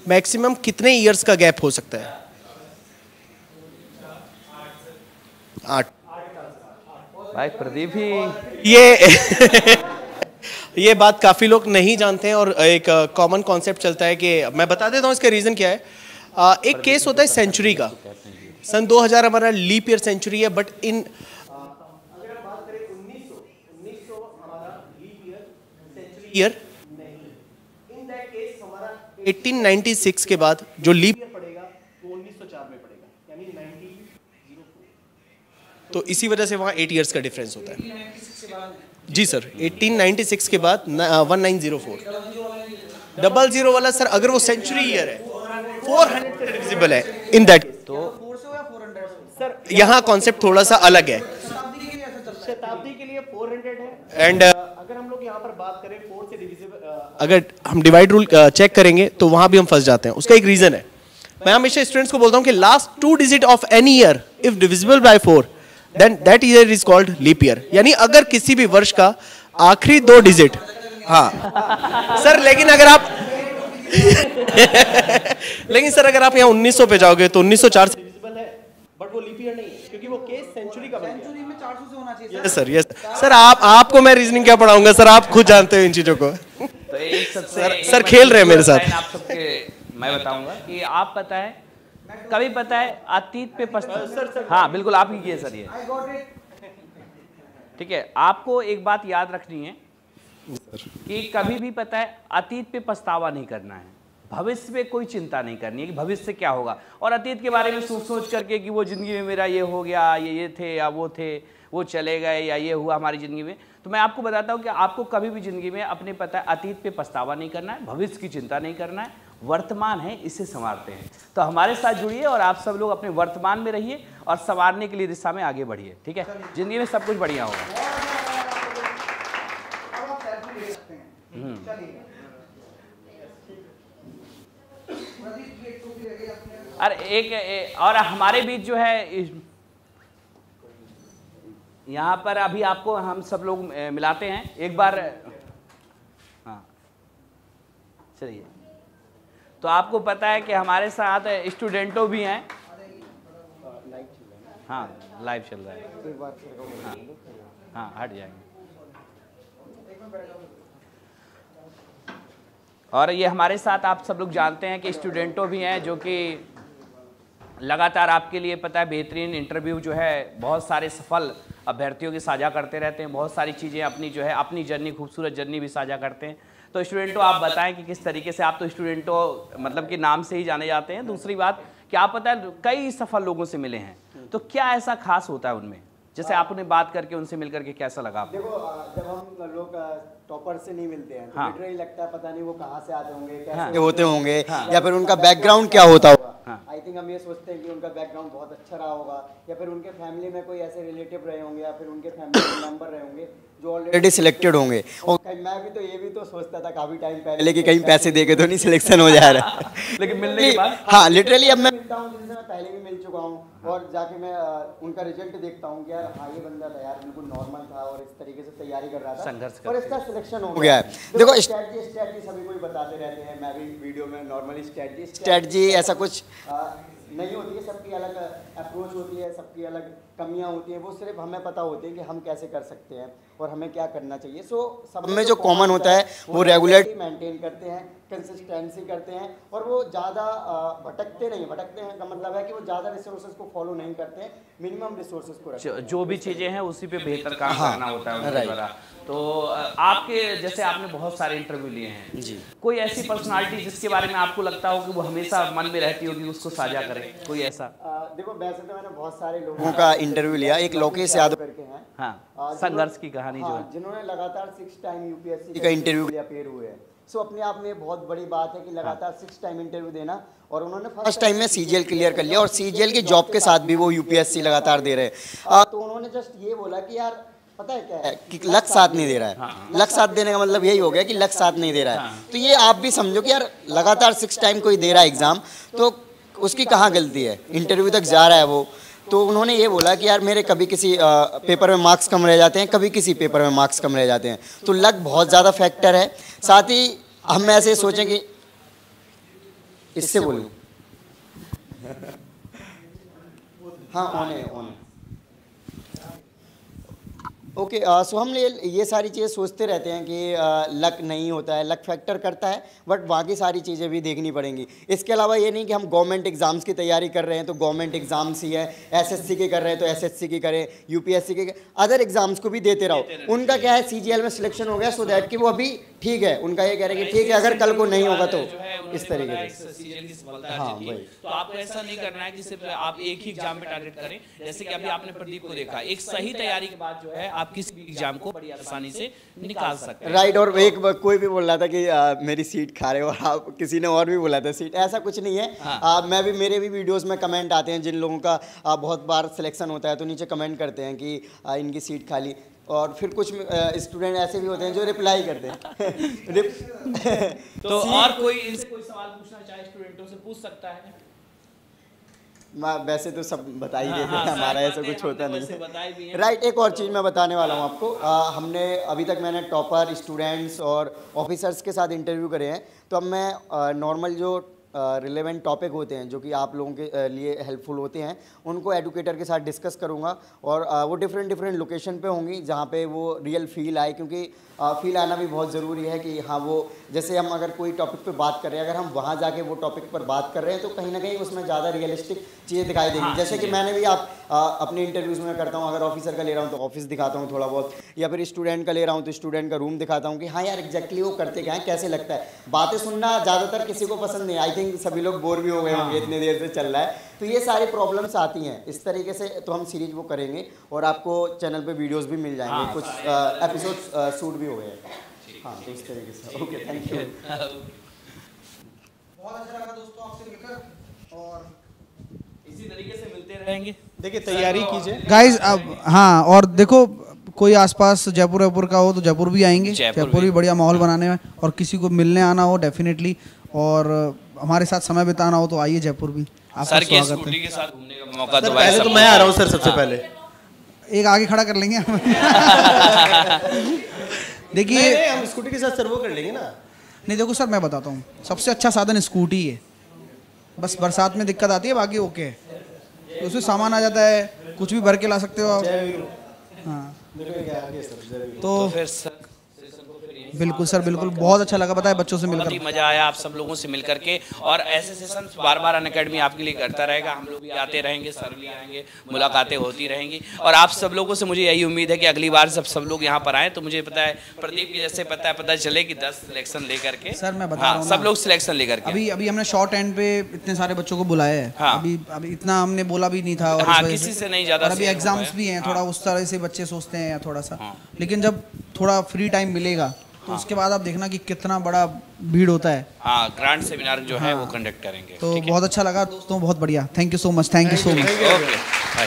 मैक्सिमम कितने ईयर्स का गैप हो सकता है? 8। भाई प्रदीप ही ये बात काफ़ी लोग नहीं जानते हैं और एक कॉमन कॉन्सेप्ट चलता है कि मैं बता देता हूँ इसका रीज़न क्या है। एक केस होता है सेंचुरी का। सन 2000 हमारा लीप ईयर सेंचुरी है, बट इन अगर हम बात करें 1900 हमारा लीप ईयर सेंचुरी ईयर नहीं। इन दैट केस हमारा 1896 के बाद जो लीप ईयर पड़ेगा वो 1904 में पड़ेगा, यानी 1904। तो इसी वजह से वहाँ 8 ईयर्स का डिफरेंस होता है। जी सर, 1896 के बाद 1904। 00 वाला सर अगर वो सेंचुरी ईयर है 400 से डिविजिबल है इन दैट। तो सर यहाँ कॉन्सेप्ट थोड़ा सा अलग है। शताब्दी के लिए 400 है एंड अगर हम लोग यहाँ पर बात करें 4 से डिविजिबल, अगर हम डिवाइड रूल चेक करेंगे तो वहाँ भी हम फंस जाते हैं। उसका एक रीज़न है, मैं हमेशा स्टूडेंट्स को बोलता हूँ कि last 2 digit of any year if divisible by 4 then that year is called leap year. यानी अगर किसी भी वर्ष का आखिरी 2 डिजिट, हाँ सर, लेकिन अगर आप लेकिन सर अगर आप यहाँ 1900 पे जाओगे तो 1904 से डिविजिबल है, बट वो लीप ईयर नहीं है क्योंकि वो केस सेंचुरी का बन गया। सेंचुरी में 400 से होना चाहिए। Yes sir, yes sir. आपको मैं रीजनिंग क्या पढ़ाऊंगा सर, आप खुद जानते हो इन चीजों को। तो एक सबसे सर खेल रहे हैं मेरे साथ। आप सबके मैं बताऊंगा कि आप पता है कभी पता है अतीत पे पछतावा, हाँ बिल्कुल आप ही किए सर ये, ठीक है। आपको एक बात याद रखनी है कि कभी भी पता है अतीत पे पछतावा नहीं करना है, भविष्य पे कोई चिंता नहीं करनी है कि भविष्य से क्या होगा, और अतीत के बारे में सोच करके कि वो जिंदगी में मेरा ये हो गया, ये थे या वो थे, वो चले गए या ये हुआ हमारी ज़िंदगी में। तो मैं आपको बताता हूँ कि आपको कभी भी ज़िंदगी में अपने पता है अतीत पे पछतावा नहीं करना है, भविष्य की चिंता नहीं करना है, वर्तमान है इसे संवारते हैं। तो हमारे साथ जुड़िए और आप सब लोग अपने वर्तमान में रहिए और संवारने के लिए दिशा में आगे बढ़िए, ठीक है। ज़िंदगी में सब कुछ बढ़िया होगा। अरे एक और हमारे बीच जो है यहाँ पर अभी आपको हम सब लोग मिलाते हैं एक बार, हाँ चलिए। तो आपको पता है कि हमारे साथ स्टूडेंटों भी हैं, हाँ लाइव चल रहा है, हाँ हाँ हट जाएंगे। और ये हमारे साथ आप सब लोग जानते हैं कि स्टूडेंटों भी हैं जो कि लगातार आपके लिए पता है बेहतरीन इंटरव्यू जो है बहुत सारे सफल अभ्यर्थियों की साझा करते रहते हैं, बहुत सारी चीज़ें अपनी जो है अपनी जर्नी, खूबसूरत जर्नी भी साझा करते हैं। तो स्टूडेंटों आप बताएं कि किस तरीके से, आप तो स्टूडेंटों मतलब कि नाम से ही जाने जाते हैं। दूसरी बात कि आप पता है कई सफल लोगों से मिले हैं, तो क्या ऐसा खास होता है उनमें, जैसे आपने बात करके उनसे मिल करके कैसा लगा आपको? देखो जब हम लोग टॉपर से नहीं मिलते हैं तो हाँ। लिटरली लगता है पता नहीं वो कहाँ से आते होंगे, कैसे हाँ। होते होंगे, हाँ। या फिर उनका बैकग्राउंड क्या होता होगा। हाँ। आई थिंक हम ये सोचते हैं कि उनका बैकग्राउंड बहुत अच्छा रहा होगा, या फिर उनके फैमिली में कोई ऐसे रिलेटिव रहे होंगे, या फिर उनके फैमिली मेंबर रहे होंगे जो ऑलरेडी सिलेक्टेड होंगे। और मैं भी तो ये भी तो सोचता था काफ़ी टाइम पहले कि कहीं पैसे दे के तो नहीं सिलेक्शन हो जा रहा है लेकिन मिलने के बाद हाँ लिटरली अब मैं मिलता हूँ जिनसे मैं पहले भी मिल चुका हूँ, और जाके मैं उनका रिजल्ट देखता हूँ कि यार हाँ ये बंदा था यार बिल्कुल नॉर्मल था और इस तरीके से तैयारी कर रहा था, संघर्ष और इसका सिलेक्शन हो गया है। देखो स्ट्रैटेजी सभी कोई बताते रहते हैं, मैं भी वीडियो में नॉर्मली स्ट्रैटेजी ऐसा कुछ नहीं होती है, सबकी अलग अप्रोच होती है, सबकी अलग कमियां होती हैं, वो सिर्फ हमें पता होती है कि हम कैसे कर सकते हैं और हमें क्या करना चाहिए। सो सब में जो कॉमन होता है वो रेगुलरिटी मेंटेन करते हैं, कंसिस्टेंसी करते हैं, और वो ज़्यादा भटकते नहीं। भटकते हैं का मतलब है कि वो ज़्यादा रिसोर्सेज को फॉलो नहीं करते हैं, मिनिमम रिसोर्सेज को रखते हैं। जो भी चीज़ें हैं उसी पे बेहतर काम करना होता है उनके द्वारा। तो आपके जैसे आपने बहुत सारे इंटरव्यू लिए हैं जी, कोई ऐसी पर्सनालिटी जिसके बारे में आपको लगता हो कि वो हमेशा मन में रहती होगी, उसको साझा करें, कोई ऐसा? देखो वैसे तो मैंने बहुत सारे लोगों का इंटरव्यू लिया, एक लोकेश यादव करके हैं, हाँ संघर्ष की कहानी जो है, जिन्होंने लगातार 6 टाइम यूपीएससी का इंटरव्यू अपेयर हुए हैं। सो अपने आप में बहुत बड़ी बात है कि लगातार 6 टाइम इंटरव्यू देना, और उन्होंने फर्स्ट टाइम में सीजीएल क्लियर कर लिया, और सीजीएल की जॉब के साथ भी वो यूपीएससी लगातार दे रहे हैं। तो उन्होंने जस्ट ये बोला कि यार पता है क्या है कि लक साथ नहीं दे रहा है। लक साथ देने का मतलब यही हो गया कि लक साथ नहीं दे रहा है। तो ये आप भी समझो कि यार लगातार 6 टाइम कोई दे रहा है एग्जाम, तो उसकी कहाँ गलती है, इंटरव्यू तक जा रहा है वो। तो उन्होंने ये बोला कि यार मेरे कभी किसी पेपर में मार्क्स कम रह जाते हैं, कभी किसी पेपर में मार्क्स कम रह जाते हैं, तो लक बहुत ज़्यादा फैक्टर है। साथ ही हम ऐसे सोचें कि इससे बोलूं हाँ ऑन है ओके। सो हम ये सारी चीज़ें सोचते रहते हैं कि लक नहीं होता है, लक फैक्टर करता है, बट बाकी सारी चीज़ें भी देखनी पड़ेंगी। इसके अलावा ये नहीं कि हम गवर्नमेंट एग्ज़ाम्स की तैयारी कर रहे हैं तो गवर्नमेंट एग्ज़ाम्स ही है, एसएससी के कर रहे हैं तो एसएससी की करें, यूपीएससी के अदर एग्ज़ाम्स को भी देते रहो। उनका क्या है सीजीएल में सिलेक्शन हो गया, सो दैट कि वो अभी ठीक है, उनका ये कह रहे हैं कि ठीक है अगर कल को नहीं होगा तो इस तरीके से। सीजीएल की सफलता हाँ, अर्जित की। वही। तो आपको ऐसा नहीं करना है कि सिर्फ आप एक ही एग्जाम पे टारगेट करें, जैसे कि अभी आपने प्रदीप को देखा, एक सही तैयारी के बाद जो है आप किसी भी एग्जाम को बड़ी आसानी से निकाल सकते हैं। राइट। और एक कोई भी बोल रहा था कि मेरी सीट खा रहे हो, और आप किसी ने और भी बोला था सीट, ऐसा कुछ नहीं है। मैं भी, मेरे भी वीडियोस में कमेंट आते हैं, जिन लोगों का बहुत बार सिलेक्शन होता है तो नीचे कमेंट करते हैं कि इनकी सीट खाली, और फिर कुछ स्टूडेंट ऐसे भी होते हैं जो रिप्लाई करते हैं। तो और कोई इनसे कोई सवाल पूछना चाहे स्टूडेंटों से पूछ सकता है। वैसे तो सब बता ही देते हैं, हाँ, हमारा ऐसा कुछ होता नहीं है। राइट। एक और चीज़ मैं बताने वाला हूँ आपको। हमने अभी तक मैंने टॉपर, स्टूडेंट्स और ऑफिसर्स के साथ इंटरव्यू करे हैं, तो अब मैं नॉर्मल जो रिलेवेंट टॉपिक होते हैं जो कि आप लोगों के लिए हेल्पफुल होते हैं, उनको एडुकेटर के साथ डिस्कस करूंगा, और वो डिफरेंट लोकेशन पे होंगी जहाँ पे वो रियल फील आए, क्योंकि फील आना भी बहुत ज़रूरी है कि हाँ, वो जैसे हम अगर कोई टॉपिक पे बात कर रहे हैं, अगर हम वहाँ जाके वो टॉपिक पर बात कर रहे हैं तो कहीं ना कहीं उसमें ज़्यादा रियलिस्टिक चीज़ें दिखाई देंगी। जैसे कि मैंने भी अपने इंटरव्यूज़ में करता हूँ, अगर ऑफिसर का ले रहा हूँ तो ऑफिस दिखाता हूँ थोड़ा बहुत, या फिर स्टूडेंट का ले रहा हूँ तो स्टूडेंट का रूम दिखाता हूँ कि हाँ यार एग्जैक्टली वो करते क्या है, कैसे लगता है। बातें सुनना ज़्यादातर किसी को पसंद नहीं, आई थिंक सभी लोग बोर भी हो गए होंगे, इतने देर से चल रहा है, तो ये सारी प्रॉब्लम्स आती हैं। इस तरीके से तो हम सीरीज वो करेंगे, और आपको चैनल पे वीडियोस भी मिल जाएंगे, कुछ एपिसोड शूट भी हो गए हैं। हाँ, तो इस तरीके से। Okay, thank you. बहुत अच्छा लगा दोस्तों आपसे मिलकर, और इसी तरीके से मिलते रहेंगे। देखिए, तैयारी कीजिए गाइज। अब हाँ, और देखो कोई आसपास जयपुर का हो तो जयपुर भी आएंगे, जयपुर भी बढ़िया माहौल बनाने में, और किसी को मिलने आना हो डेफिनेटली, और हमारे साथ समय बिताना हो तो आइए जयपुर भी। सर के स्कूटी के साथ घूमने का मौका तो पहले तो मैं आ रहा हूँ सर, सबसे पहले एक आगे खड़ा कर लेंगे। देखिए, हम स्कूटी के साथ सर्वो कर लेंगे ना। नहीं देखो सर, मैं बताता हूँ, सबसे अच्छा साधन स्कूटी है। बस बरसात में दिक्कत आती है, बाकी ओके है, तो उसमें सामान आ जाता है, कुछ भी भर के ला सकते हो आप। हाँ, तो फिर सर बिल्कुल सर, बिल्कुल बहुत अच्छा लगा, बताया बच्चों से बहुत मिलकर। ही मजा आया आप सब लोगों से मिलकर के, और ऐसे सेशन बार-बार अनअकैडमी आपके लिए करता रहेगा, हम लोग भी आते रहेंगे, सर भी आएंगे, मुलाकातें होती रहेंगी, और आप सब लोगों से मुझे यही उम्मीद है कि अगली बार जब सब लोग यहाँ पर आए तो मुझे पता है प्रदीप की जैसे पता चले कि 10 सिलेक्शन लेकर के। सर मैं बता रहा हूँ, सब लोग सिलेक्शन लेकर के। अभी हमने शॉर्ट एंड पे इतने सारे बच्चों को बुलाया है। हाँ। अभी इतना हमने बोला भी नहीं था, और हाँ, इस वजह किसी से नहीं ज़्यादा, और अभी एग्जाम्स भी हैं, थोड़ा उस तरह से बच्चे सोचते हैं या थोड़ा सा, लेकिन जब थोड़ा फ्री टाइम मिलेगा तो उसके बाद आप देखना कि कितना बड़ा भीड़ होता है। हाँ, ग्रांड सेमिनार जो है वो कंडक्ट करेंगे। तो बहुत अच्छा लगा दोस्तों, बहुत बढ़िया, thank you so much, thank you so much. Okay.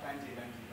Thank you.